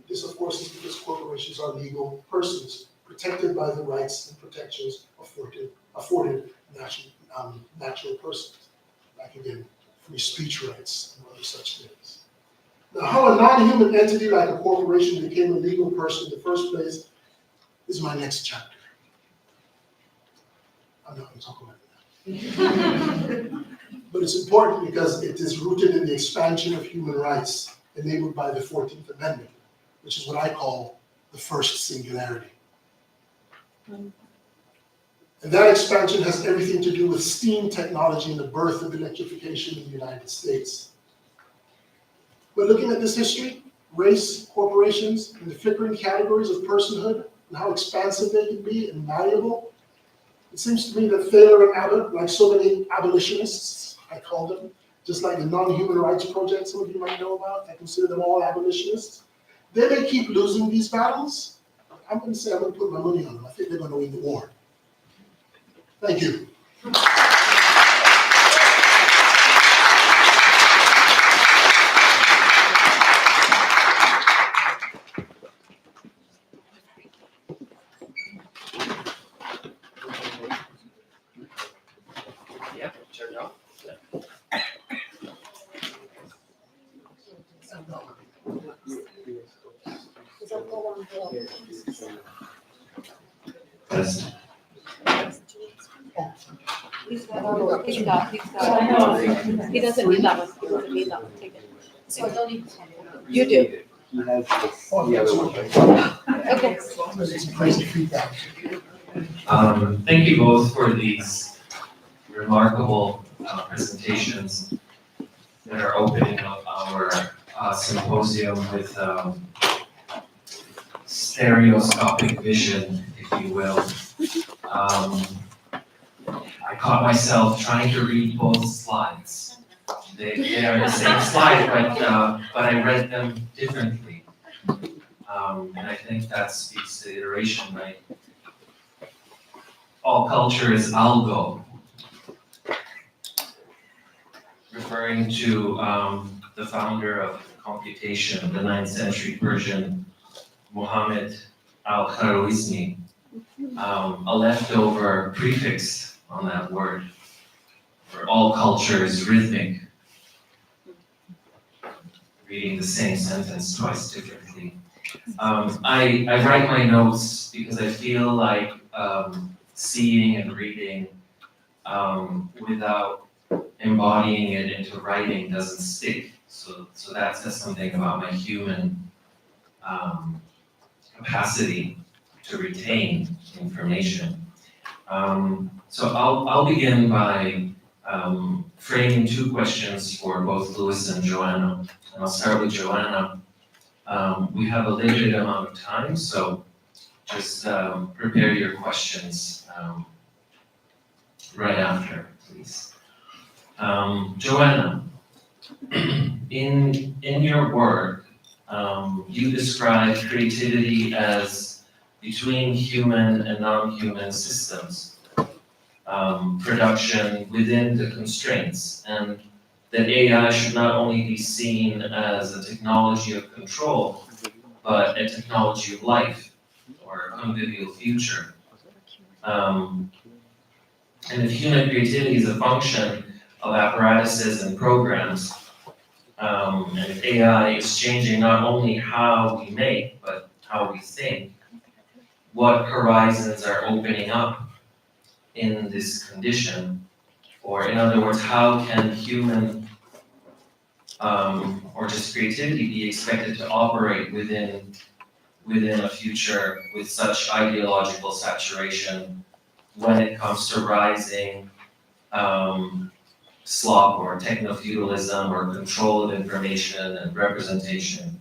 This, of course, is because corporations are legal persons, protected by the rights and protections afforded natural persons, like again, free speech rights and other such things. Now, how a non-human entity like a corporation became a legal person in the first place is my next chapter. I'm not going to talk about that. But it's important because it is rooted in the expansion of human rights enabled by the 14th Amendment, which is what I call the first singularity. And that expansion has everything to do with steam technology and the birth of electrification in the United States. But looking at this history, race, corporations, and the flickering categories of personhood, and how expansive they can be and malleable, it seems to me that Thaler and Abbott, like so many abolitionists, I call them, just like the non-human rights project some of you might know about, I consider them all abolitionists, they may keep losing these battles. I'm going to say I'm going to put my money on them. I think they're going to win the war. Thank you. Yeah, turn it off. Yes. He doesn't need that one. He doesn't need that one. Take it. So I don't need to. You do. He has the other one. Okay. Some crazy feedback. Thank you both for these remarkable presentations that are opening up our symposium with stereoscopic vision, if you will. I caught myself trying to read both slides. They are the same slide, but I read them differently. And I think that speaks to iteration, right? All culture is algo, referring to the founder of computation, the 9th century Persian, Muhammad al-Khwarizmi, a leftover prefix on that word, where all culture is rhythmic, reading the same sentence twice differently. I write my notes because I feel like seeing and reading without embodying it into writing doesn't stick. So that says something about my human capacity to retain information. So I'll begin by framing two questions for both Louis and Joanna. And I'll start with Joanna. We have a limited amount of time, so just prepare your questions right after, please. Joanna, in your work, you describe creativity as between human and non-human systems, production within the constraints, and that AI should not only be seen as a technology of control, but a technology of life, or a convivial future. And if human creativity is a function of apparatuses and programs, and if AI is changing not only how we make, but how we think, what horizons are opening up in this condition? Or in other words, how can human or just creativity be expected to operate within a future with such ideological saturation when it comes to rising slop or techno-feudalism or control of information and representation?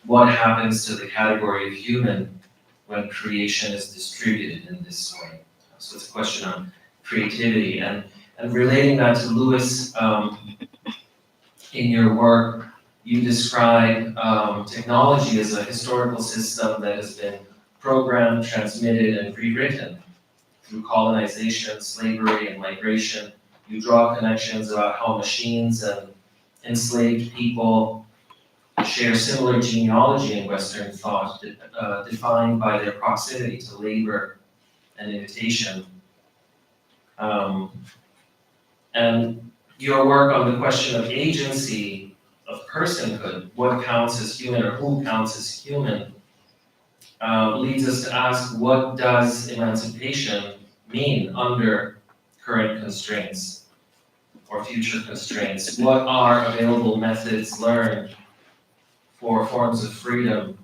What happens to the category of human when creation is distributed in this way? So it's a question on creativity. And relating that to Louis, in your work, you describe technology as a historical system that has been programmed, transmitted, and rewritten through colonization, slavery, and migration. You draw connections about how machines and enslaved people share similar genealogy in Western thought, defined by their proximity to labor and imitation. And your work on the question of agency, of personhood, what counts as human or who counts as human, leads us to ask, what does emancipation mean under current constraints or future constraints? What are available methods learned for forms of freedom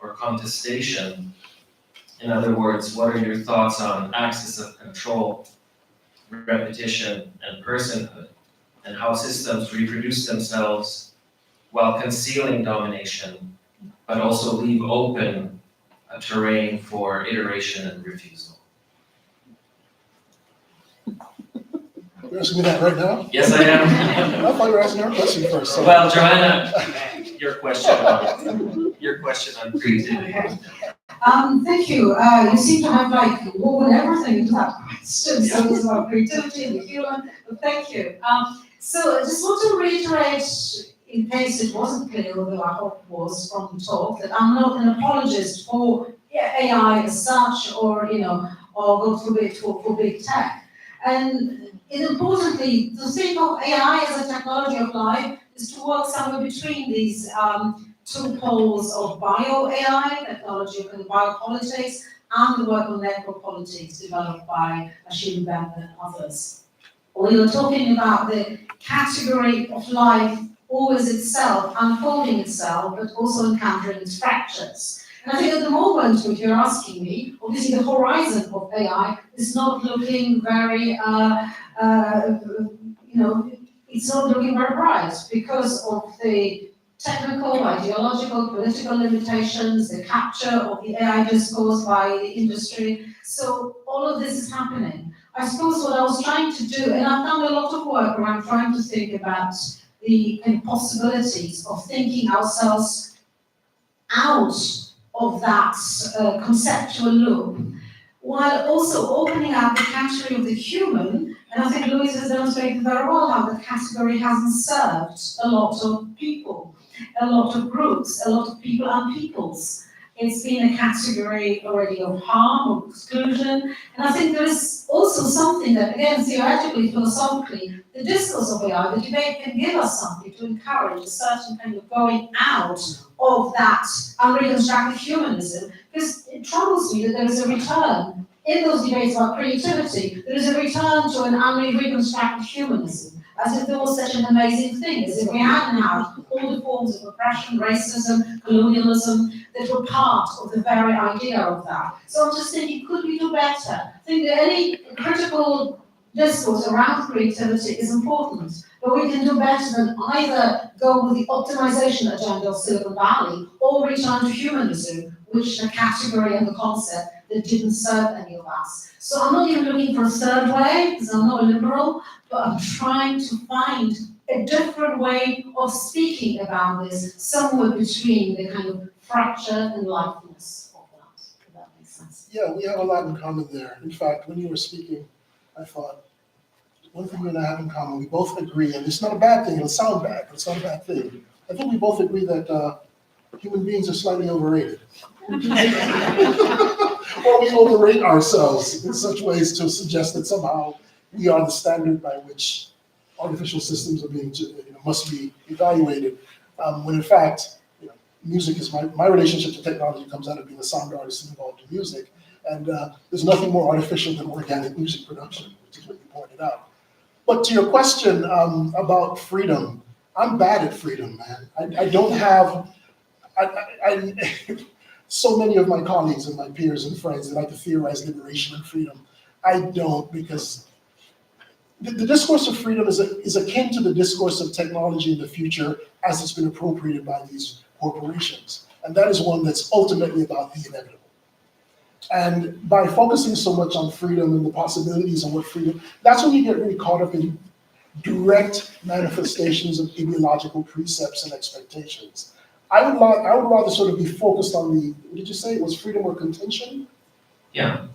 or contestation? In other words, what are your thoughts on axis of control, repetition, and personhood, and how systems reproduce themselves while concealing domination, but also leave open a terrain for iteration and refusal? You're asking me that right now? Yes, I am. I thought you were asking our question first. So. Well, Joanna, your question on creativity. Thank you. You seem to have like woven everything into that question. So it's about creativity and the human. But thank you. So I just want to reiterate, in case it wasn't clear, although I hope it was from the talk, that I'm not an apologist for AI as such, or or go through it for big tech. And importantly, to think of AI as a technology of life is to work somewhere between these two poles of bio-AI, technology of biopolitics, and the work on network politics developed by Achille Mbembe and others. We were talking about the category of life always itself, unfolding itself, but also encountering its fractures. And I think at the moment, what you're asking me, obviously the horizon of AI is not looking very, it's not looking very bright because of the technical, ideological, political limitations, the capture of the AI discourse by the industry. So all of this is happening. I suppose what I was trying to do, and I've done a lot of work around trying to think about the possibilities of thinking ourselves out of that conceptual loop, while also opening up the category of the human. And I think Louise has demonstrated very well how the category hasn't served a lot of people, a lot of groups, a lot of people and peoples. It's been a category already of harm, of exclusion, and I think there is also something that, again, theoretically, philosophically, the discourse of AI, the debate can give us something to encourage a certain kind of going out of that unreconstructed humanism, because it troubles me that there is a return in those debates about creativity, there is a return to an unreconstructed humanism, as if there was such an amazing thing, as if we hadn't had all the forms of oppression, racism, colonialism, that were part of the very idea of that. So I'm just thinking, could we do better? I think that any critical discourse around creativity is important, but we can do better than either go with the optimization agenda of Silicon Valley or return to humanism, which is a category and the concept that didn't serve any of us. So I'm not even looking for a third way, because I'm not a liberal, but I'm trying to find a different way of speaking about this, somewhere between the kind of fracture and likeness of that, if that makes sense. Yeah, we have a lot in common there. In fact, when you were speaking, I thought, one thing we have in common, we both agree, and it's not a bad thing, it'll sound bad, but it's not a bad thing. I think we both agree that human beings are slightly overrated. Or we overrate ourselves in such ways to suggest that somehow we are the standard by which artificial systems are being, must be evaluated. When in fact, music is my relationship to technology comes out of being a sound artist involved in music. And there's nothing more artificial than organic music production, which is what you pointed out. But to your question about freedom, I'm bad at freedom, man. I don't have, so many of my colleagues and my peers and friends, they like to theorize liberation and freedom. I don't, because the discourse of freedom is akin to the discourse of technology in the future as it's been appropriated by these corporations. And that is one that's ultimately about the inevitable. And by focusing so much on freedom and the possibilities of what freedom, that's when you get really caught up in direct manifestations of ideological precepts and expectations. I would rather sort of be focused on what did you say, it was freedom or contention? Yeah.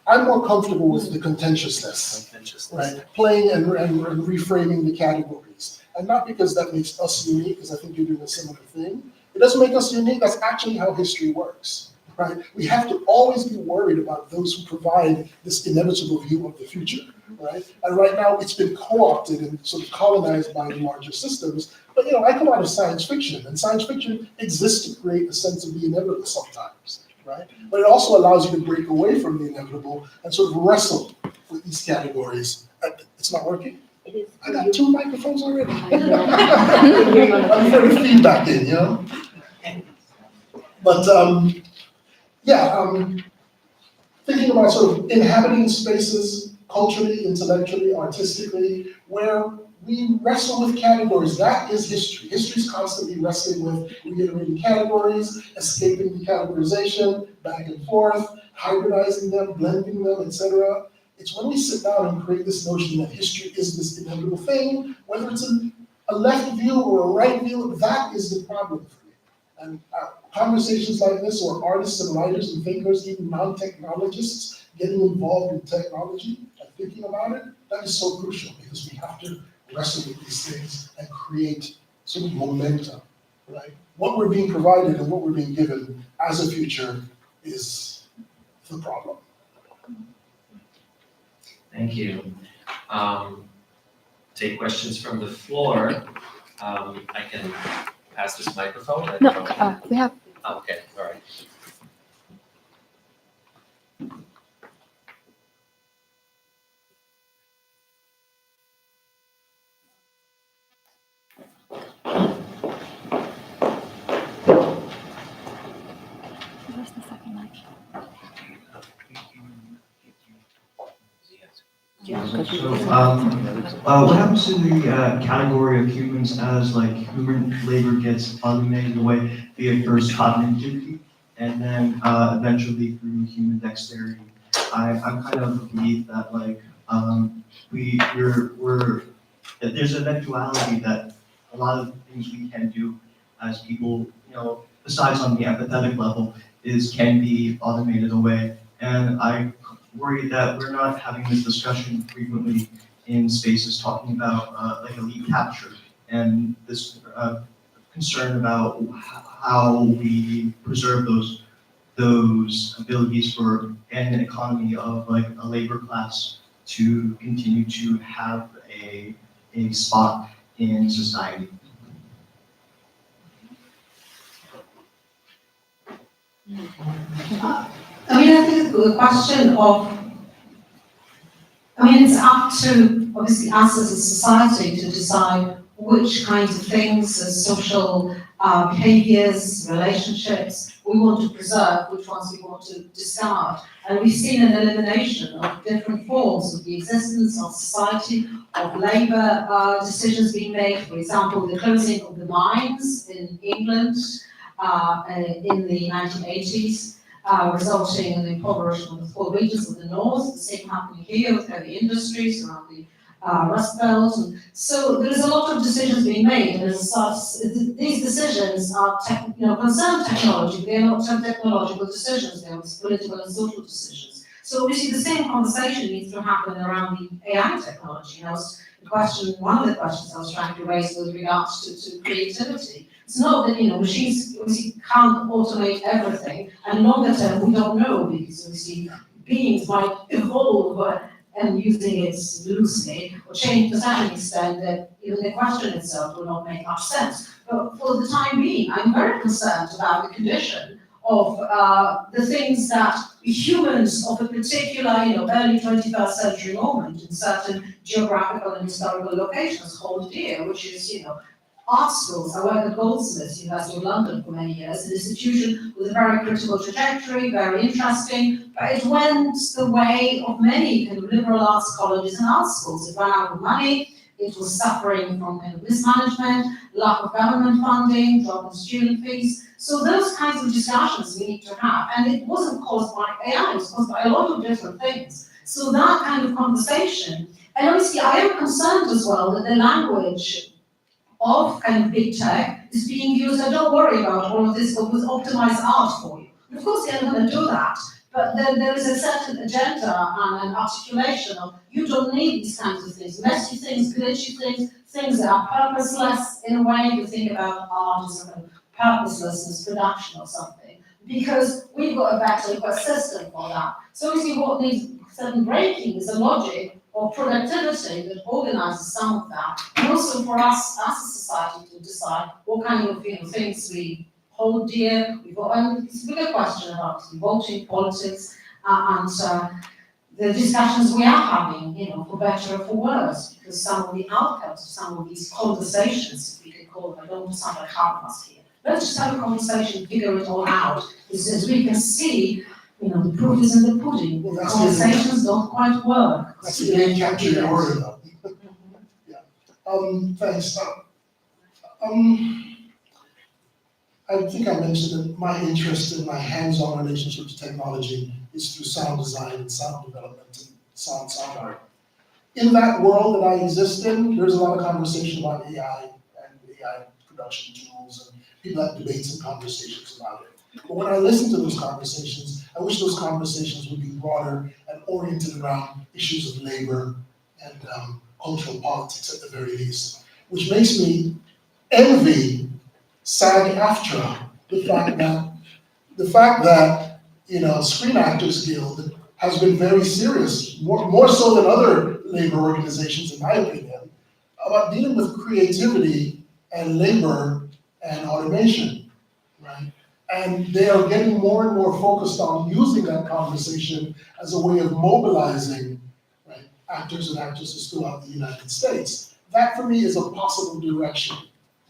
I'm more comfortable with the contentiousness, right? Playing and reframing the categories. And not because that makes us unique, because I think you're doing a similar thing. It doesn't make us unique, that's actually how history works, right? We have to always be worried about those who provide this inevitable view of the future, right? And right now it's been co-opted and sort of colonized by the larger systems. But I come out of science fiction, and science fiction exists to create a sense of the inevitable sometimes, right? But it also allows you to break away from the inevitable and sort of wrestle with these categories. It's not working? It is. I got 2 microphones already. I know. I'm putting feedback in, But thinking about sort of inhabiting spaces culturally, intellectually, artistically, where we wrestle with categories. That is history. History is constantly wrestling with reiterating categories, escaping the categorization, back and forth, hybridizing them, blending them, etc. It's when we sit down and create this notion that history is this inevitable thing, whether it's a left view or a right view, that is the problem for me. And conversations like this, or artists and writers and thinkers, even non-technologists, getting involved in technology and thinking about it, that is so crucial, because we have to wrestle with these things and create sort of momentum, right? What we're being provided and what we're being given as a future is the problem. Thank you. Take questions from the floor. I can pass this microphone. No, we have. Okay, all right. Where's the second mic? So, what happens to the category of humans as like human labor gets automated away via first cognitivity and then eventually through human dexterity? I'm kind of believe that like that there's an eventuality that a lot of things we can do as people, besides on the empathetic level, can be automated away. And I worry that we're not having this discussion frequently in spaces talking about like elite capture and this concern about how we preserve those abilities for an economy of like a labor class to continue to have a spot in society. I think the question of, it's up to, obviously, us as a society to decide which kinds of things, as social behaviors, relationships, we want to preserve, which ones we want to discard. And we've seen an elimination of different forms of the existence of society, of labour decisions being made. For example, the closing of the mines in England in the 1980s. Resulting in the impoverishment of whole regions of the north. The same happening here with heavy industries around the Rust Belt. And so there is a lot of decisions being made, and as such, these decisions are concern technology. They are not technological decisions; they are political and social decisions. So we see the same conversation needs to happen around the AI technology. And one of the questions I was trying to raise with regards to creativity. It's not that, machines obviously can't automate everything, and longer term we don't know, because obviously beings might evolve and using it loosely or change to such an extent that even the question itself will not make much sense. But for the time being, I'm very concerned about the condition of the things that humans of a particular, early 21st century moment in certain geographical and historical locations hold dear, which is, art schools. I worked at Goldsmiths, University of London for many years, an institution with a very critical trajectory, very interesting, but it went the way of many kind of liberal arts colleges and art schools. It ran out of money, it was suffering from kind of mismanagement, lack of government funding, drop in student fees. So those kinds of discussions we need to have, and it wasn't caused by AI, it was caused by a lot of different things. So that kind of conversation, and obviously I am concerned as well that the language of kind of big tech is being used, and don't worry about all of this, but with optimized art for you. And of course, they're going to do that, but then there is a certain agenda and an articulation of you don't need these kinds of things, messy things, glitchy things, things that are purposeless in a way. You think about art as a kind of purposelessness, production or something, because we've got a system for that. So we see what needs certain breaking is a logic or productivity that organizes some of that, and also for us as a society to decide what kind of things we hold dear. And it's a bigger question about voting, politics, and the discussions we are having, for better or for worse, because some of the outcomes of some of these conversations, if we can call them, I don't want to sound like Habermas here. Let's just have a conversation, figure it all out, as we can see. The proof is in the pudding. Well, Conversations don't quite work. That's the main capture your order, though. Yeah. Thanks. I think I mentioned that my interest in my hands-on relationship to technology is through sound design and sound development and sound art. In that world that I exist in, there's a lot of conversation about AI and AI production tools, and people have debates and conversations about it. But when I listen to those conversations, I wish those conversations would be broader and oriented around issues of labor and cultural politics at the very least, which makes me envy SAG-AFTRA, the fact that Screen Actors Guild has been very serious, more so than other labor organizations, in my opinion, about dealing with creativity and labor and automation, right? And they are getting more and more focused on using that conversation as a way of mobilizing, right, actors and actresses throughout the United States. That for me is a possible direction,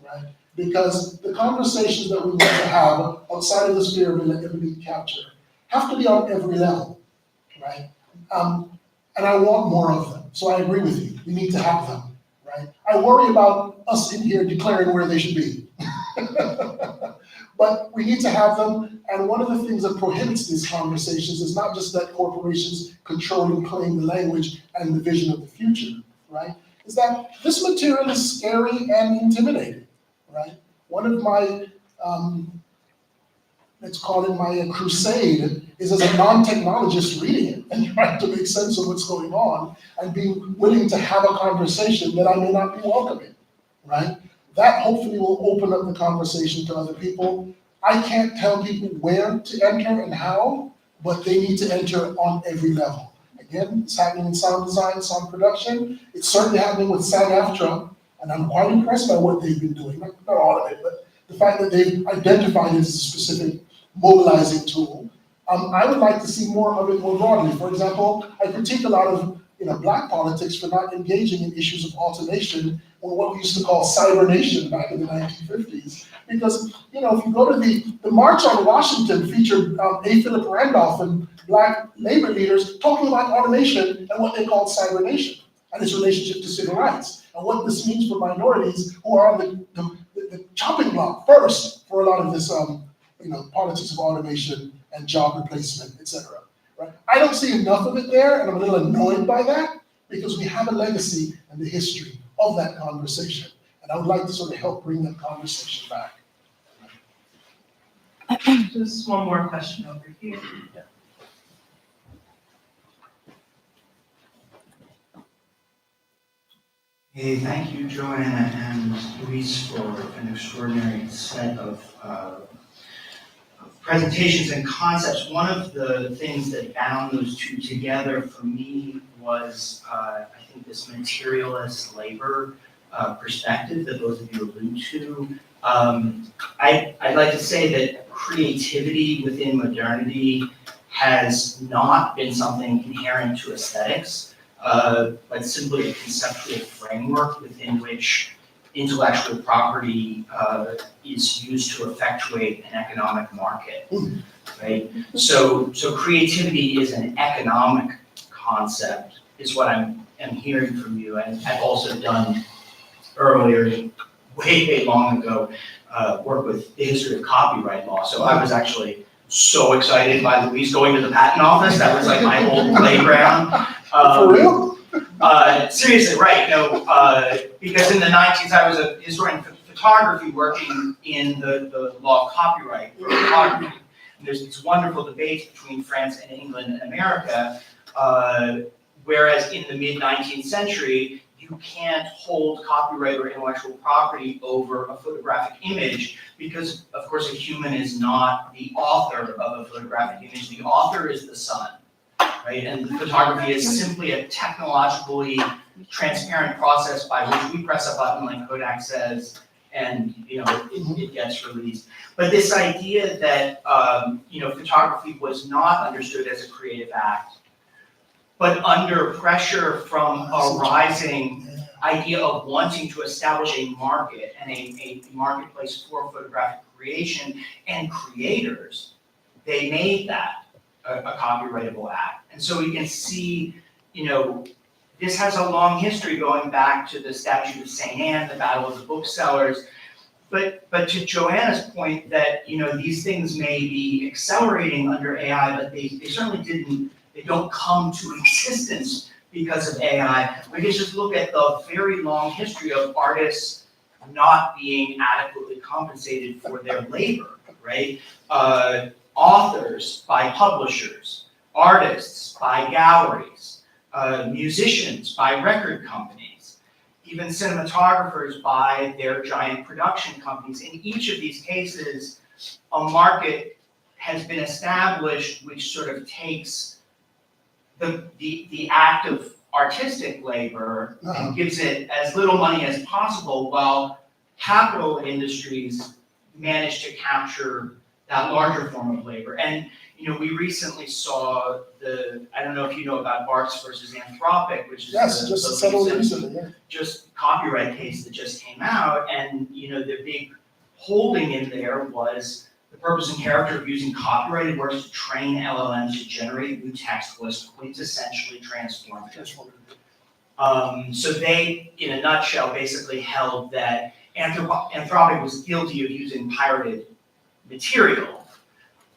right? Because the conversations that we want to have outside of the sphere of elite capture have to be on every level, right? And I want more of them. So I agree with you. We need to have them, right? I worry about us in here declaring where they should be. But we need to have them, and one of the things that prohibits these conversations is not just that corporations control and claim the language and the vision of the future, right? Is that this material is scary and intimidating, right? One of my let's call it my crusade, is as a non-technologist reading it and trying to make sense of what's going on and being willing to have a conversation that I may not be welcoming, right? That hopefully will open up the conversation to other people. I can't tell people where to enter and how, but they need to enter on every level. Again, it's happening in sound design, sound production. It's certainly happening with SAG-AFTRA, and I'm quite impressed by what they've been doing. Not all of it, but the fact that they've identified it as a specific mobilizing tool. I would like to see more of it more broadly. For example, I critique a lot of Black politics for not engaging in issues of automation or what we used to call cybernation back in the 1950s. Because if you go to the March on Washington featured A. Philip Randolph and Black labor leaders talking about automation and what they called cybernation and its relationship to civil rights and what this means for minorities who are on the chopping block first for a lot of this politics of automation and job replacement, etc. Right? I don't see enough of it there, and I'm a little annoyed by that because we have a legacy and the history of that conversation, and I would like to sort of help bring that conversation back. Just one more question over here. Hey, thank you, Joanna and Luis, for an extraordinary set of presentations and concepts. One of the things that bound those two together for me was, I think, this materialist labor perspective that both of you allude to. I'd like to say that creativity within modernity has not been something inherent to aesthetics, but simply a conceptual framework within which intellectual property is used to effectuate an economic market, right? So creativity is an economic concept, is what I'm hearing from you, and I've also done earlier, way long ago, work with the history of copyright law. So I was actually so excited by Luis going to the patent office. That was like my old playground. For real? Seriously, right? Because in the 90s I was a historian of photography working in the law of copyright for photography. And there's these wonderful debates between France and England and America, whereas in the mid-19th century, you can't hold copyright or intellectual property over a photographic image because, of course, a human is not the author of a photographic image. The author is the sun, right? And the photography is simply a technologically transparent process by which we press a button, like Kodak says, and it gets released. But this idea that photography was not understood as a creative act, but under pressure from a rising idea of wanting to establish a market and a marketplace for photographic creation and creators, they made that a copyrightable act. And so we can see, this has a long history going back to the Statute of St. Anne, the Battle of the Booksellers. But to Joanna's point that, these things may be accelerating under AI, but they certainly they don't come to existence because of AI. We can just look at the very long history of artists not being adequately compensated for their labor, right? Authors by publishers, artists by galleries, musicians by record companies, even cinematographers by their giant production companies. In each of these cases, a market has been established which sort of takes the act of artistic labor and gives it as little money as possible, while capital industries manage to capture that larger form of labor. And we recently saw I don't know if you know about Barks versus Anthropic, which is just settled recently, just copyright case that just came out, and the big holding in there was the purpose and character of using copyrighted works to train LLMs to generate new text was quintessentially transformative. So they, in a nutshell, basically held that Anthropic was guilty of using pirated material,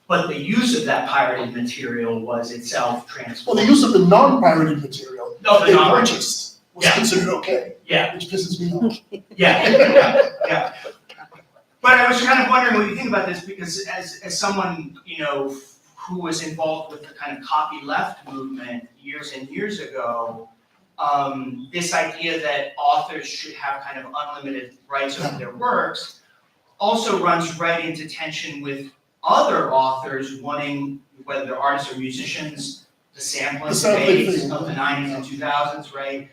but the use of that pirated material was itself transformative. Well, the use of the non-pirated material that they purchased was considered okay. Yeah. Which pisses me off. Yeah. But I was kind of wondering what you think about this, because as someone, you know, who was involved with the kind of copyleft movement years and years ago, this idea that authors should have kind of unlimited rights over their works also runs right into tension with other authors wanting, whether they're artists or musicians, the sampling phase of the 90s and 2000s, right?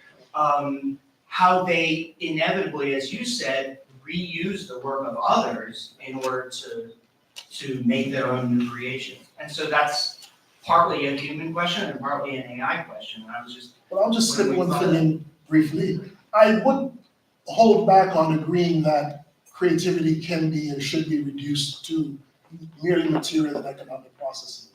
How they inevitably, as you said, reuse the work of others in order to make their own new creations. And so that's partly a human question and partly an AI question. And I was just. Well, I'll just slip one thing in briefly. I would hold back on agreeing that creativity can be and should be reduced to merely material and economic processes.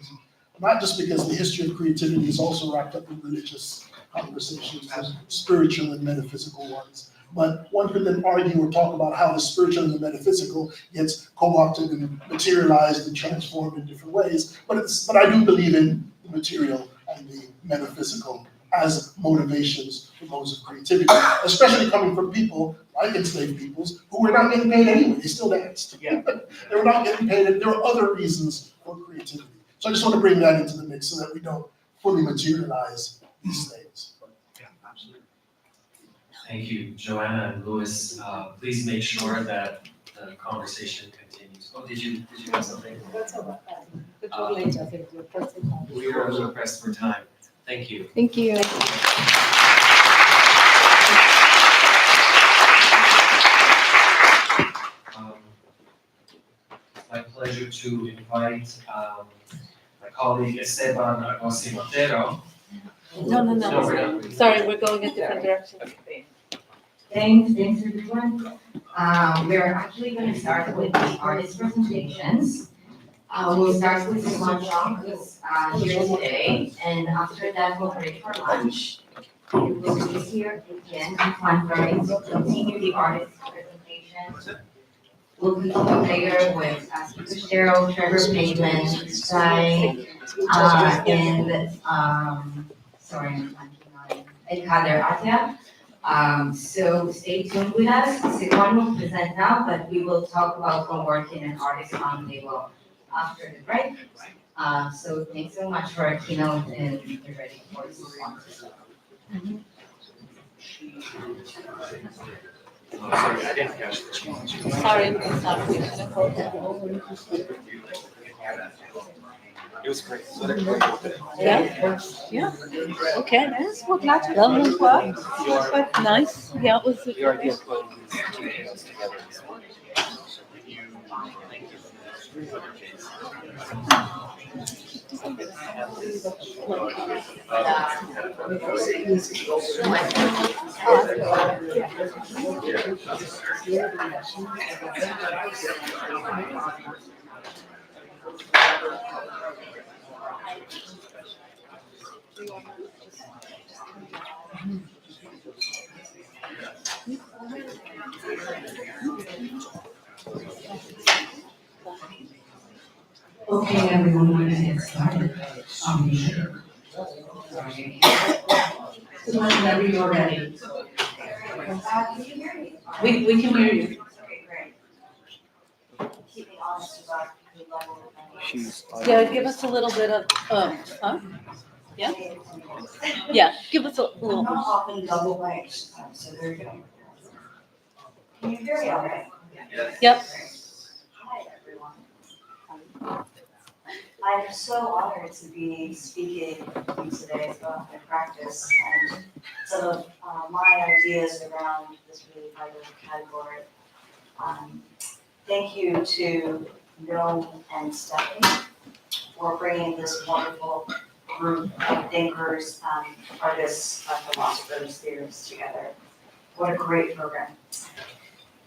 Not just because the history of creativity is also wrapped up in religious conversations, and spiritual and metaphysical ones. But one could then argue or talk about how the spiritual and the metaphysical gets co-opted and materialized and transformed in different ways. But I do believe in the material and the metaphysical as motivations for modes of creativity, especially coming from people like enslaved peoples who were not getting paid anyway. They still danced. Yeah. They were not getting paid, and there were other reasons for creativity. So I just want to bring that into the mix so that we don't fully materialize these things. Yeah, absolutely. Thank you, Joanna and Louis. Please make sure that the conversation continues. Oh, did you have something? That's all right. We were a little pressed for time. Thank you. Thank you. My pleasure to invite my colleague Esteban Agosi Montero. No. Sorry, we're going in different directions. Thanks everyone. We're actually going to start with the artist presentations. We'll start with the lunch who's here today, and after that we'll break for lunch. We'll be here again in conference, we'll continue the artist presentation. We'll continue later with Steve Cheryl, Trevor Pavement, Sky, and sorry, I'm blanking on it, Kader Atya. So stay tuned with us. Siwan will present now, but we will talk about co-working and artist roundtable after the break. So thanks so much for our keynote, and we're ready for Siwan. Oh, sorry, I didn't catch the change. Sorry. It was great. Yeah. Okay, nice. Well, glad to love it. Quite nice. Yeah, it was. The idea of putting these two tales together is Okay, everyone, we're gonna get started. Whenever you're ready. We can hear you. Yeah, give us a little bit of, huh? Yeah? Yeah, give us a little. I'm not often double mic, so there you go. Can you hear me all right? Yep. Hi, everyone. I'm so honored to be speaking with you today about my practice and some of my ideas around this really vital category. Thank you to Noam and Stony for bringing this wonderful group of thinkers, artists, philosophers, theorists together. What a great program.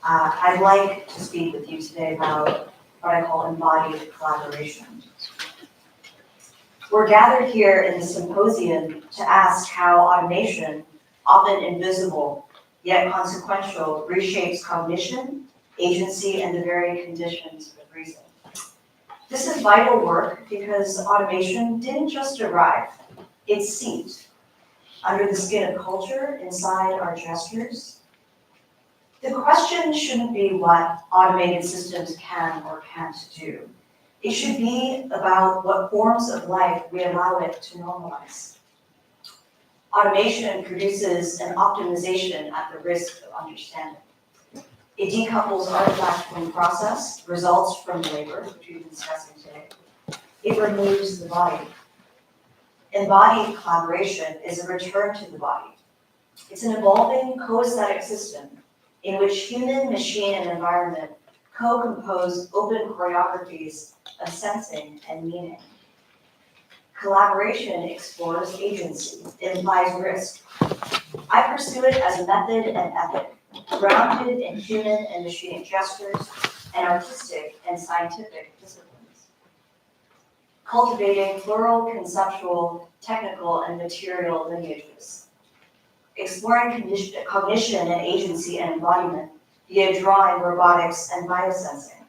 I'd like to speak with you today about what I call embodied collaboration. We're gathered here in the symposium to ask how automation, often invisible yet consequential, reshapes cognition, agency, and the very conditions of reason. This is vital work because automation didn't just arrive, it seeped under the skin of culture, inside our gestures, The question shouldn't be what automated systems can or can't do. It should be about what forms of life we allow it to normalize. Automation produces an optimization at the risk of understanding. It decouples artifact from process, results from labor, which we've been discussing today. It removes the body. Embodied collaboration is a return to the body. It's an evolving co-aesthetic system in which human, machine, and environment co-compose open choreographies of sensing and meaning. Collaboration explores agency, it implies risk. I pursue it as a method and ethic, grounded in human and machine gestures and artistic and scientific disciplines. Cultivating plural, conceptual, technical, and material lineages. Exploring cognition and agency and embodiment via drawing, robotics, and biosensing.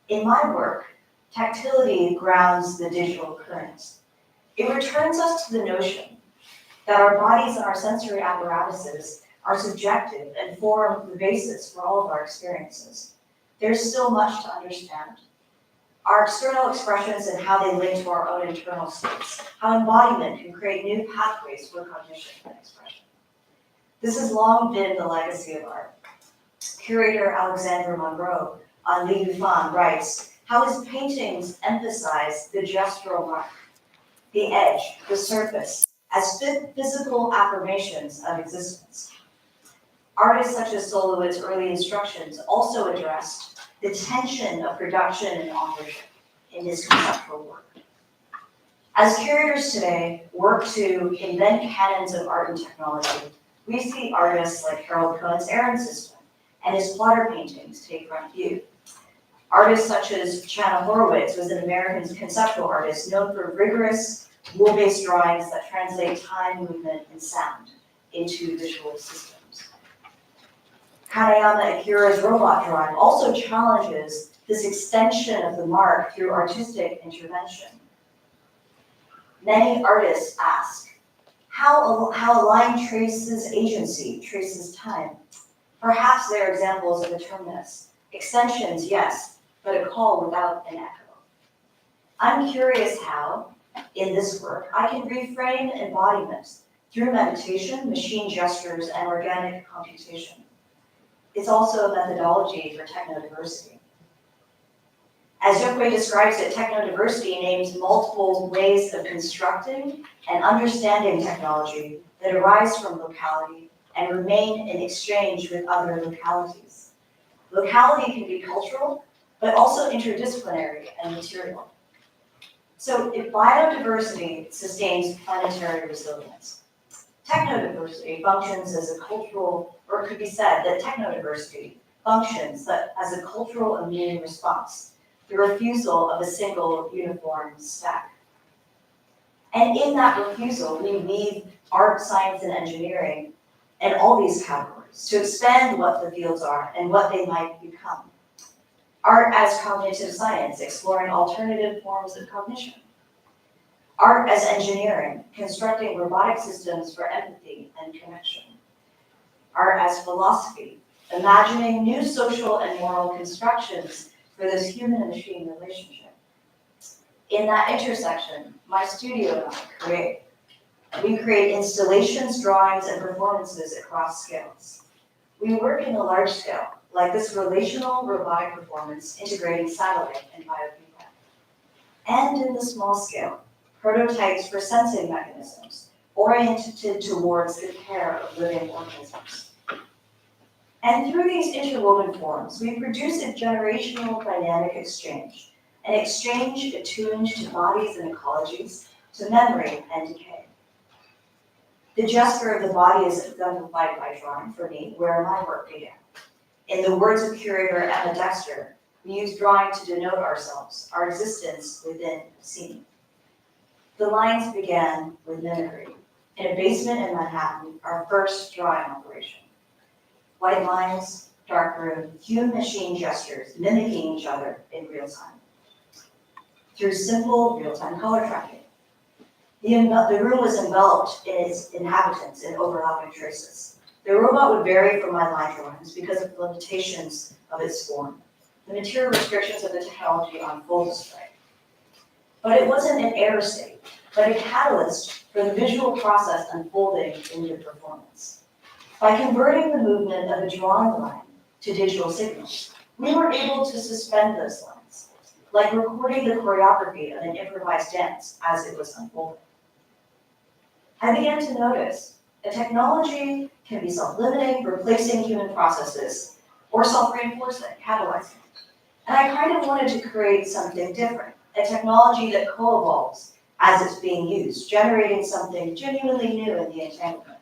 In my work, tactility grounds the digital current. It returns us to the notion that our bodies and our sensory apparatuses are subjective and form the basis for all of our experiences. There's still much to understand. Our external expressions and how they link to our own internal states, how embodiment can create new pathways for cognition and expression. This has long been the legacy of art. Curator Alexandra Monroe on Li Yufan writes how his paintings emphasize the gestural mark, the edge, the surface, as physical affirmations of existence. Artists such as Solowitz's early instructions also addressed the tension of production and authorship in his conceptual work. As curators today work to invent canons of art and technology, we see artists like Harold Cohen's Aaron system and his plotter paintings take front view. Artists such as Chana Horowitz was an American conceptual artist known for rigorous rule-based drawings that translate time, movement, and sound into visual systems. Kanayama Akira's robot drawing also challenges this extension of the mark through artistic intervention. Many artists ask, how a line traces agency, traces time? Perhaps they're examples of a terminus. Extensions, yes, but a call without an echo. I'm curious how, in this work, I can reframe embodiment through meditation, machine gestures, and organic computation. It's also a methodology for technodiversity. As Yokwe describes it, technodiversity names multiple ways of constructing and understanding technology that arise from locality and remain in exchange with other localities. Locality can be cultural, but also interdisciplinary and material. So if biodiversity sustains planetary resilience, technodiversity functions as a cultural, or it could be said that technodiversity functions as a cultural immune response, the refusal of a single uniform stack. And in that refusal, we weave art, science, and engineering and all these categories to expand what the fields are and what they might become. Art as cognitive science, exploring alternative forms of cognition. Art as engineering, constructing robotic systems for empathy and connection. Art as philosophy, imagining new social and moral constructions for this human and machine relationship. In that intersection, my studio and I create. We create installations, drawings, and performances across scales. We work in the large scale, like this relational robotic performance integrating satellite and biofeedback. And in the small scale, prototypes for sensing mechanisms oriented towards the care of living organisms. And through these interwoven forms, we produce a generational dynamic exchange, an exchange attuned to bodies and ecologies, to memory and decay. The gesture of the body is exemplified by drawing for me, where my work began. In the words of curator Emma Dexter, we use drawing to denote ourselves, our existence within a scene. The lines began with mimicry. In a basement in Manhattan, our first drawing operation. White lines, dark room, human machine gestures mimicking each other in real time. Through simple real-time color tracking. The room was enveloped in its inhabitants in overlapping traces. The robot would vary from my line drawings because of the limitations of its form, the material restrictions of the technology on full display. But it wasn't an error state, but a catalyst for the visual process unfolding into performance. By converting the movement of a drawn line to digital signals, we were able to suspend those lines, like recording the choreography of an improvised dance as it was unfolding. I began to notice that technology can be self-limiting, replacing human processes, or self-reinforcing, catalyzing. And I kind of wanted to create something different, a technology that co-evolves as it's being used, generating something genuinely new in the entanglement.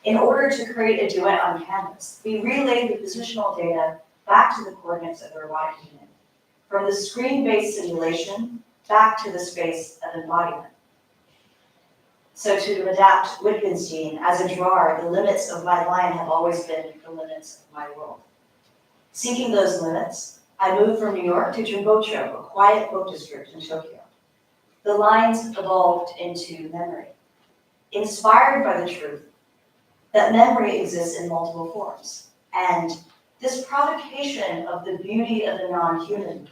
In order to create a duet on canvas, we relayed the positional data back to the coordinates of the robotic unit, from the screen-based simulation back to the space of embodiment. So to adapt Wittgenstein, as a drawer, the limits of my line have always been the limits of my world. Seeking those limits, I moved from New York to Jimbocho, a quiet book district in Tokyo. The lines evolved into memory, inspired by the truth that memory exists in multiple forms. And this provocation of the beauty of the non-human,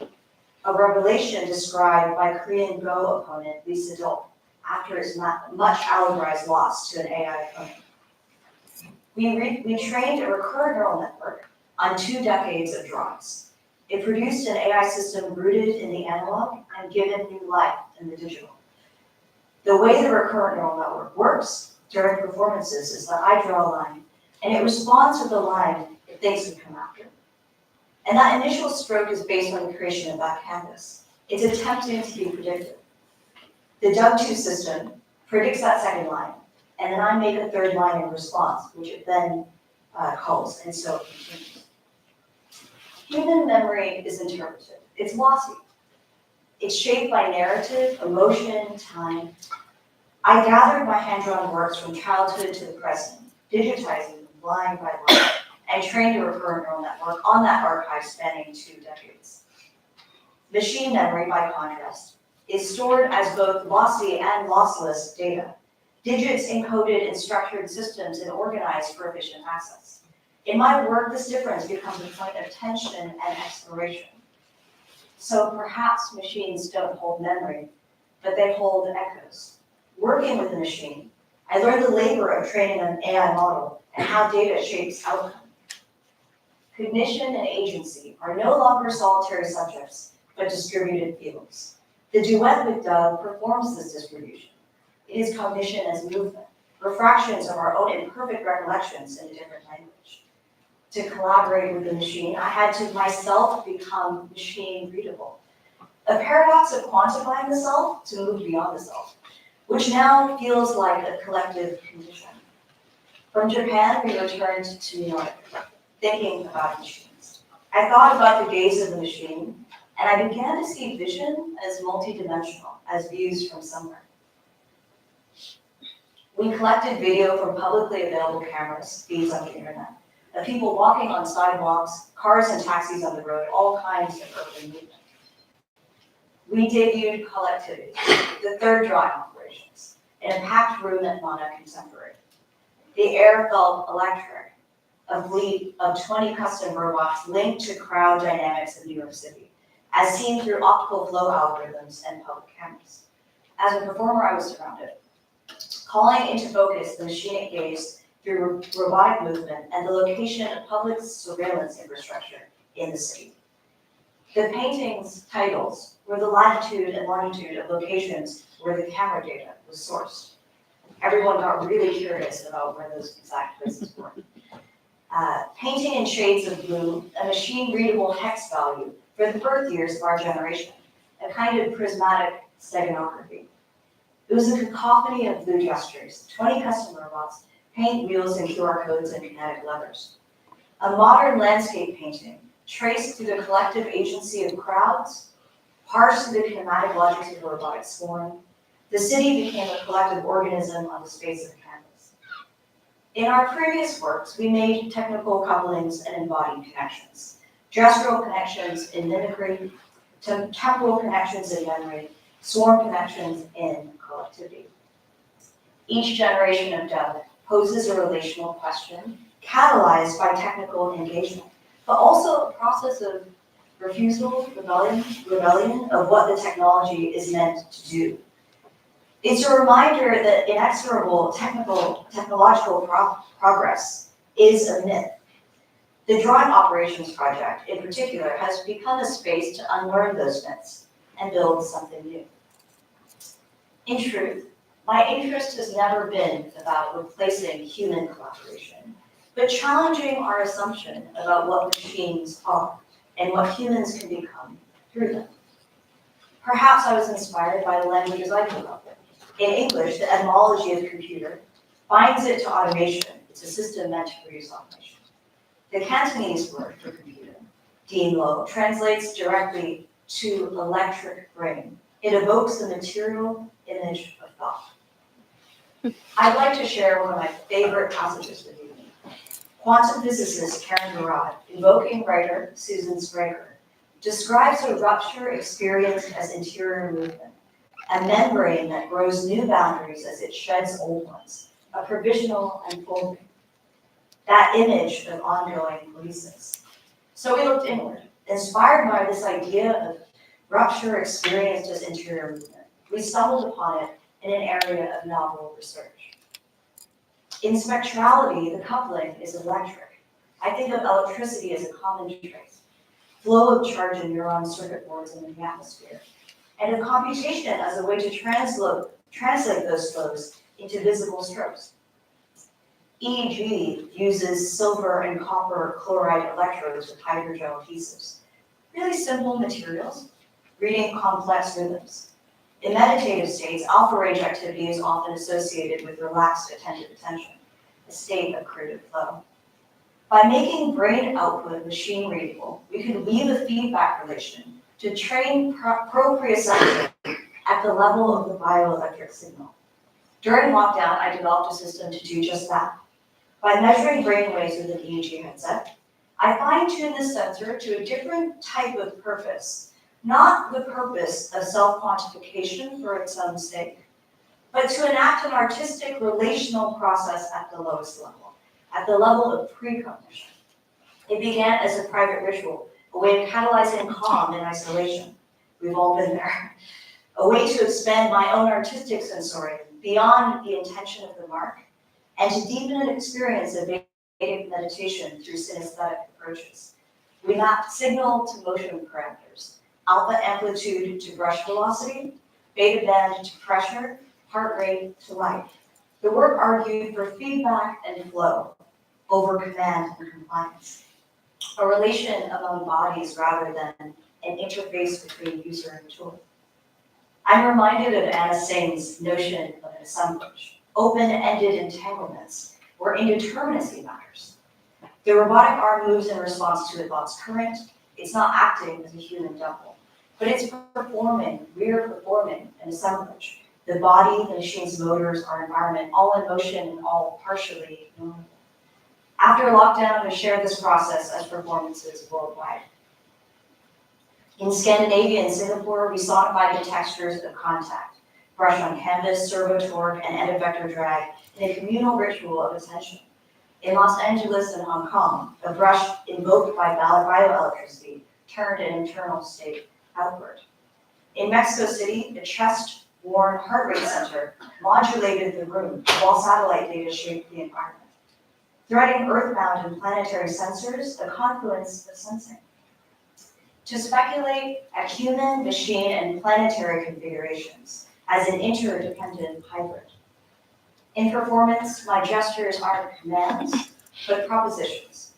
a revelation described by Korean Go opponent Lee Sedol after his much allegorized loss to an AI opponent. We trained a recurrent neural network on 2 decades of drawings. It produced an AI system rooted in the analog and given new life in the digital. The way the recurrent neural network works during performances is that I draw a line, and it responds to the line it thinks would come after. And that initial stroke is based on the creation of that canvas. It's attempting to be predictive. The Doug2 system predicts that second line, and then I make a third line in response, which it then calls, and so it continues. Human memory is interpretive. It's lossy. It's shaped by narrative, emotion, time. I gathered my hand-drawn works from childhood to the present, digitizing them line by line, and trained a recurrent neural network on that archive spanning 2 decades. Machine memory, by contrast, is stored as both lossy and lossless data, digits encoded in structured systems and organized for efficient access. In my work, this difference becomes a point of tension and exploration. So perhaps machines don't hold memory, but they hold echoes. Working with a machine, I learned the labor of training an AI model and how data shapes outcome. Cognition and agency are no longer solitary subjects, but distributed fields. The duet with Doug performs this distribution. It is cognition as movement, refractions of our own imperfect recollections in a different language. To collaborate with the machine, I had to myself become machine readable. A paradox of quantifying the self to move beyond the self, which now feels like a collective condition. From Japan, we returned to New York, thinking about machines. I thought about the gaze of the machine, and I began to see vision as multidimensional, as views from somewhere. We collected video from publicly available cameras, feeds on the internet, of people walking on sidewalks, cars and taxis on the road, all kinds of urban movement. We debuted Collectivity, the third drawing operations, in a packed room at Mana Contemporary. The air felt electric, a fleet of 20 custom robots linked to crowd dynamics of New York City, as seen through optical flow algorithms and public cameras. As a performer, I was surrounded, calling into focus the machinic gaze through robotic movement and the location of public surveillance infrastructure in the city. The painting's titles were the latitude and longitude of locations where the camera data was sourced. Everyone got really curious about where those exact places were. Painting in shades of blue, a machine-readable hex value for the birth years of our generation, a kind of prismatic steganography. It was a cacophony of blue gestures, 20 custom robots, paint wheels and QR codes and kinetic levers. A modern landscape painting traced through the collective agency of crowds, parsed through the kinematic logics of a robotic swarm. The city became a collective organism on the space of canvas. In our previous works, we made technical couplings and embodied connections, gestural connections in mimicry, temporal connections in memory, swarm connections in collectivity. Each generation of Doug poses a relational question catalyzed by technical engagement, but also a process of rebellion of what the technology is meant to do. It's a reminder that inexorable technological progress is a myth. The Drawing Operations Project, in particular, has become a space to unlearn those myths and build something new. In truth, my interest has never been about replacing human collaboration, but challenging our assumption about what machines are and what humans can become through them. Perhaps I was inspired by the languages I grew up with. In English, the etymology of computer binds it to automation. It's a system meant to produce automation. The Cantonese word for computer, Dien Lo, translates directly to electric brain. It evokes the material image of thought. I'd like to share one of my favorite passages with you. Quantum physicist Karen Barad, invoking writer Susan Sprague, describes a rupture experienced as interior movement, a membrane that grows new boundaries as it sheds old ones, a provisional unfolding. That image of ongoing poesis. So we looked inward, inspired by this idea of rupture experienced as interior movement. We stumbled upon it in an area of novel research. In spectrality, the coupling is electric. I think of electricity as a common trace, flow of charge in neuron circuit boards in the atmosphere, and of computation as a way to translate those flows into visible strokes. EEG uses silver and copper chloride electrodes with hydrogel adhesives. Really simple materials, reading complex rhythms. In meditative states, alpha range activity is often associated with relaxed attentive attention, a state of creative flow. By making brain output machine readable, we could weave a feedback relation to train proprioception at the level of the bioelectric signal. During lockdown, I developed a system to do just that. By measuring brain waves with an EEG headset, I fine-tune the sensor to a different type of purpose, not the purpose of self-quantification for its own sake, but to enact an artistic relational process at the lowest level, at the level of precognition. It began as a private ritual, a way of catalyzing calm in isolation. We've all been there. A way to expand my own artistic sensorium beyond the intention of the mark, and to deepen an experience of meditative meditation through synesthetic approaches. We map signal to motion parameters, alpha amplitude to brush velocity, beta band to pressure, heart rate to light. The work argued for feedback and flow over command and compliance, a relation among bodies rather than an interface between user and tool. I'm reminded of Anna Tsing's notion of an assemblage, open-ended entanglements where indeterminacy matters. The robotic arm moves in response to a thought's current. It's not acting as a human double, but it's performing, we're performing an assemblage. The body, the machine's motors, our environment, all in motion and all partially normal. After lockdown, we shared this process as performances worldwide. In Scandinavia and Singapore, we sonified the textures of contact, brush on canvas, servo torque, and end-effector drag in a communal ritual of attention. In Los Angeles and Hong Kong, a brush invoked by bioelectricity turned an internal state outward. In Mexico City, the chest-worn heart rate center modulated the room while satellite data shaped the environment. Threading earthbound and planetary sensors, a confluence of sensing. To speculate at human, machine, and planetary configurations as an interdependent hybrid. In performance, my gestures aren't commands, but propositions.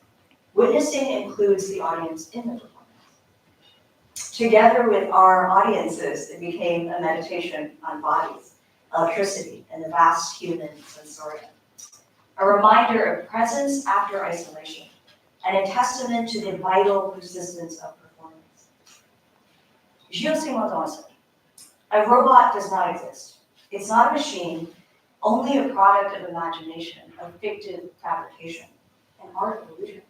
Witnessing includes the audience in the performance. Together with our audiences, it became a meditation on bodies, electricity, and the vast human sensorium. A reminder of presence after isolation, and a testament to the vital persistence of performance. A robot does not exist. It's not a machine, only a product of imagination, of fictive fabrication, an art of illusion.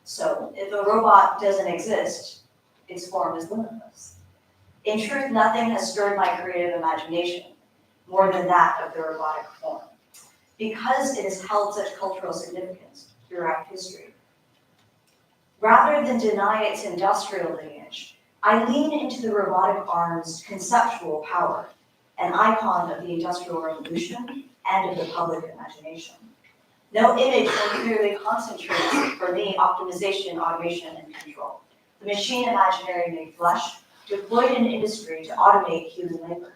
So, if a robot doesn't exist, its form is limitless. In truth, nothing has stirred my creative imagination more than that of the robotic form. because it has held such cultural significance throughout history. Rather than deny its industrial lineage, I lean into the robotic arm's conceptual power, an icon of the Industrial Revolution and of the public imagination. No image more clearly concentrates, for me, optimization, automation, and control. The machine imaginary made flesh, deployed in industry to automate human labor.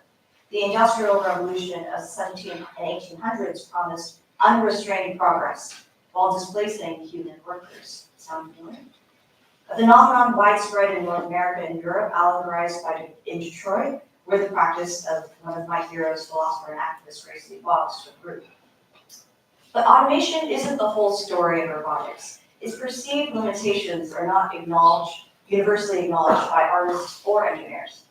The Industrial Revolution of the 1700s and 1800s promised unrestrained progress while displacing human workers. Sound familiar? A phenomenon widespread in North America and Europe, allegorized in Detroit, where the practice of one of my heroes, philosopher and activist Gracie Boggs, took root. But automation isn't the whole story of robotics. Its perceived limitations are not universally acknowledged by artists or engineers.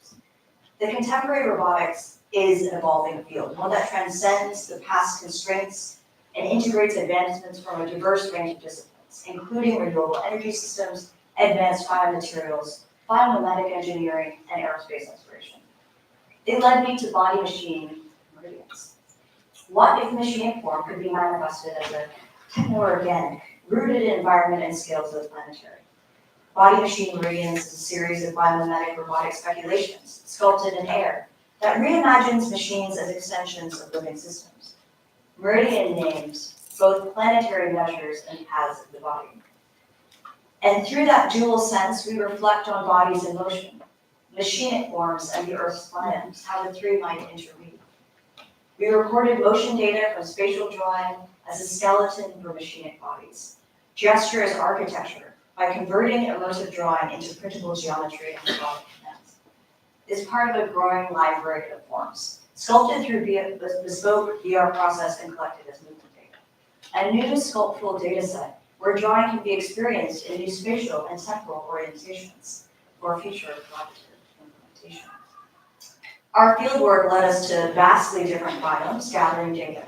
The contemporary robotics is an evolving field, one that transcends the past constraints and integrates advancements from a diverse range of disciplines, including renewable energy systems, advanced biomaterials, biomimetic engineering, and aerospace exploration. It led me to body-machine meridians. What if machine form could be manifested as a techno-organic, rooted in environment and scales of the planetary? Body-machine meridians is a series of biomimetic robotic speculations sculpted in air that reimagines machines as extensions of living systems. Meridian names both planetary measures and paths of the body. And through that dual sense, we reflect on bodies in motion, machinic forms, and the Earth's planets, how the three might interweave. We recorded motion data from spatial drawing as a skeleton for machinic bodies, gesture as architecture by converting immersive drawing into printable geometry and symbolic commands. It's part of a growing library of forms, sculpted through bespoke VR process and collected as movement data. A new sculptural data set where drawing can be experienced in new spatial and temporal orientations for future collaborative implementation. Our fieldwork led us to vastly different biomes gathering data.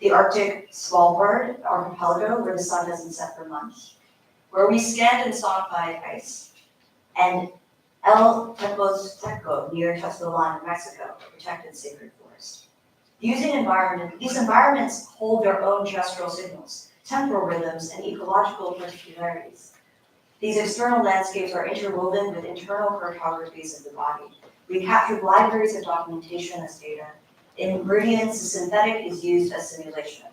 The Arctic Svalbard archipelago, where the sun doesn't set for months, where we scanned and sonified ice, and El Teposteco near Cheslolan, Mexico, a protected sacred forest. These environments hold their own gestural signals, temporal rhythms, and ecological particularities. These external landscapes are interwoven with internal cartographies of the body. We captured libraries of documentation as data. In meridians, the synthetic is used as simulation.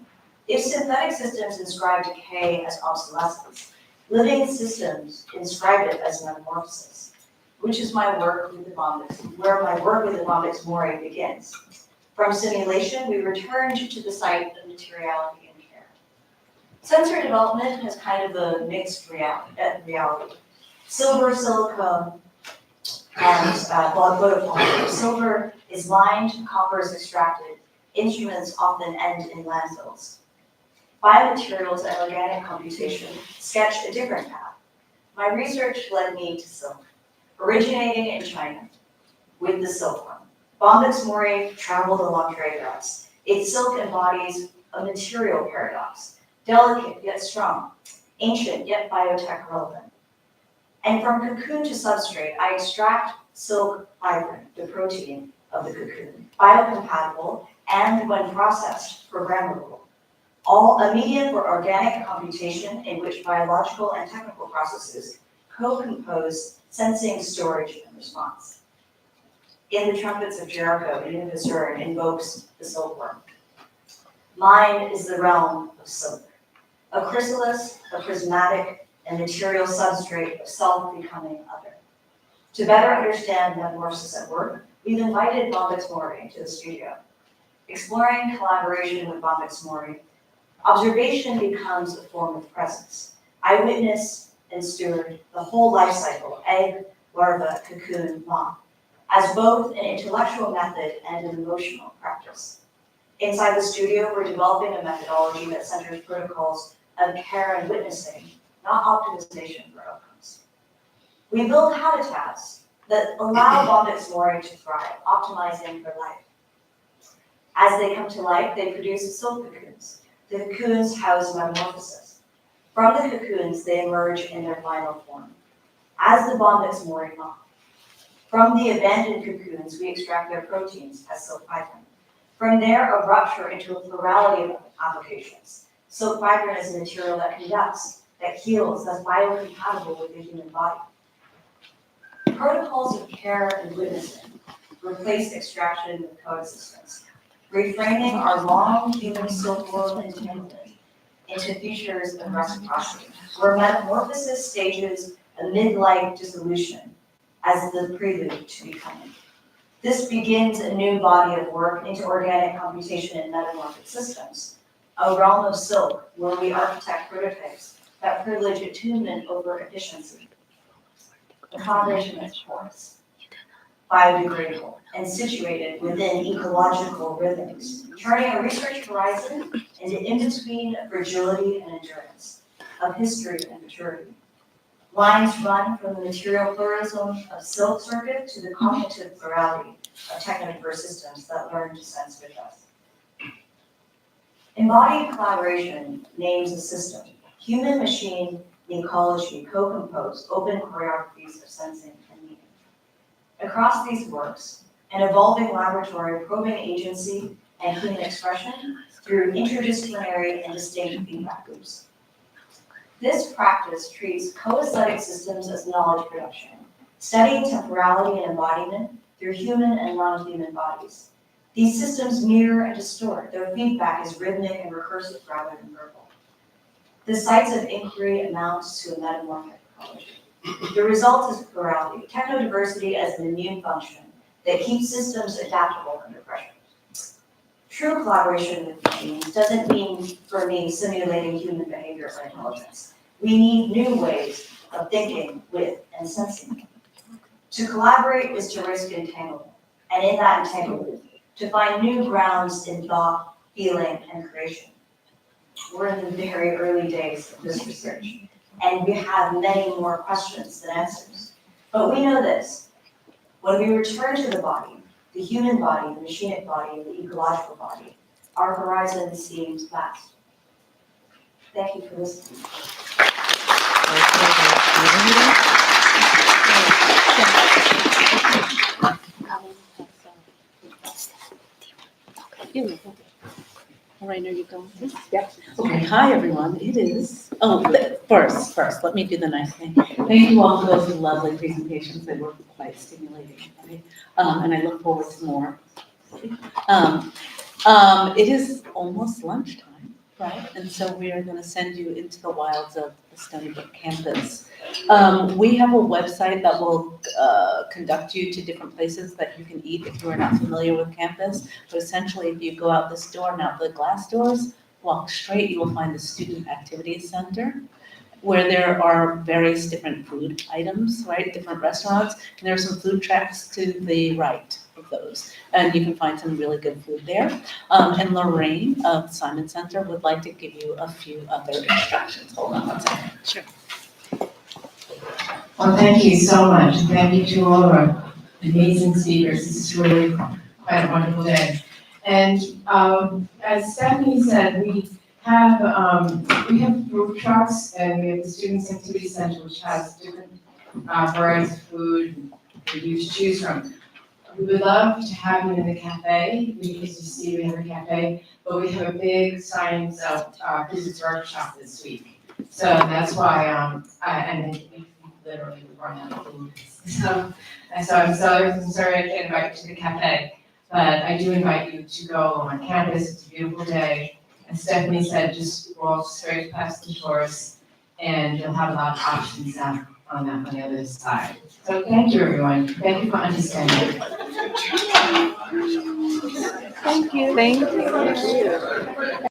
If synthetic systems inscribe decay as obsolescence, living systems inscribe it as metamorphosis, which is my work with the Bombyx, where my work with the Bombyx Mori begins. From simulation, we returned to the site of materiality and care. Sensor development has kind of a mixed reality. Silver, silicone, and photopolymer. Silver is mined, copper is extracted. Instruments often end in landfills. Biomaterials and organic computation sketch a different path. My research led me to silk, originating in China with the silkworm. Bombyx Mori traveled along trade routes. Its silk embodies a material paradox, delicate yet strong, ancient yet biotech relevant. And from cocoon to substrate, I extract silk fibrin, the protein of the cocoon, biocompatible and, when processed, programmable. All a medium for organic computation in which biological and technical processes co-compose sensing, storage, and response. In the Trumpets of Jericho, Ian Vizern invokes the silkworm. Mine is the realm of silk, a chrysalis, a prismatic, and material substrate of self-becoming other. To better understand metamorphosis at work, we've invited Bombyx Mori to the studio. Exploring collaboration with Bombyx Mori, observation becomes a form of presence. I witness and steward the whole life cycle, egg, larva, cocoon, moth, as both an intellectual method and an emotional practice. Inside the studio, we're developing a methodology that centers protocols of care and witnessing, not optimization for outcomes. We build habitats that allow Bombyx Mori to thrive, optimizing for life. As they come to life, they produce silk cocoons. The cocoons house metamorphosis. From the cocoons, they emerge in their final form, as the Bombyx Mori moth. From the abandoned cocoons, we extract their proteins as silk fibrin. From there, a rupture into a plurality of applications. Silk fiber is a material that conducts, that heals, that's biocompatible with the human body. Protocols of care and witnessing replace extraction with coexistence, reframing our long human silk world entanglement into features of reciprocity, where metamorphosis stages a midlife dissolution as the prelude to becoming. This begins a new body of work into organic computation and metamorphic systems, a realm of silk where we architect prototypes that privilege attunement over efficiency. The combination is porous, biodegradable, and situated within ecological rhythms, turning a research horizon into in-between of fragility and endurance, of history and maturity. Lines run from the material pluralism of silk circuit to the cognitive plurality of techno-diverse systems that learn to sense with us. Embodied collaboration names a system, human, machine, and ecology co-compose open choreographies of sensing and meaning. Across these works, an evolving laboratory probing agency and human expression through interdisciplinary and distinct feedback loops. This practice treats co-aesthetic systems as knowledge production, studying temporality and embodiment through human and non-human bodies. These systems mirror and distort, their feedback is rhythmic and recursive rather than verbal. The sites of inquiry amounts to a metamorphic ecology. The result is plurality, technodiversity as an immune function that keeps systems adaptable under pressure. True collaboration with machines doesn't mean, for me, simulating human behavior or intelligence. We need new ways of thinking with and sensing. To collaborate is to risk entanglement, and in that entanglement, to find new grounds in thought, feeling, and creation. We're in the very early days of this research, and we have many more questions than answers. But we know this: when we return to the body, the human body, the machinic body, and the ecological body, our horizon seems vast. Thank you for listening. All right, are you going? Yep. Okay, hi, everyone. It is, first, let me do the nice thing. Thank you all for those lovely presentations that were quite stimulating. Right? And I look forward to more. It is almost lunchtime, right? And so we are going to send you into the wilds of the Stony Brook campus. We have a website that will conduct you to different places that you can eat if you are not familiar with campus. But essentially, if you go out this door and out the glass doors, walk straight, you will find the Student Activities Center, where there are various different food items, right? Different restaurants. And there are some food trucks to the right of those. And you can find some really good food there. And Lorraine of Simon Center would like to give you a few other instructions. Hold on one second. Sure. Well, thank you so much. Thank you to all of our amazing speakers. This is really quite a wonderful day. And as Stephanie said, we have Brook trucks, and we have the Students Activity Center, which has different varieties of food for you to choose from. We would love to have you in the cafe. As you see, we have a cafe, but we have a big science physics workshop this week. So that's why, and we literally run out of food. So I'm sorry I can't invite you to the cafe, but I do invite you to go on campus. It's a beautiful day. As Stephanie said, just walk straight past the doors, and you'll have a lot of options on the other side. So thank you, everyone. Thank you for understanding. Thank you. Thank you.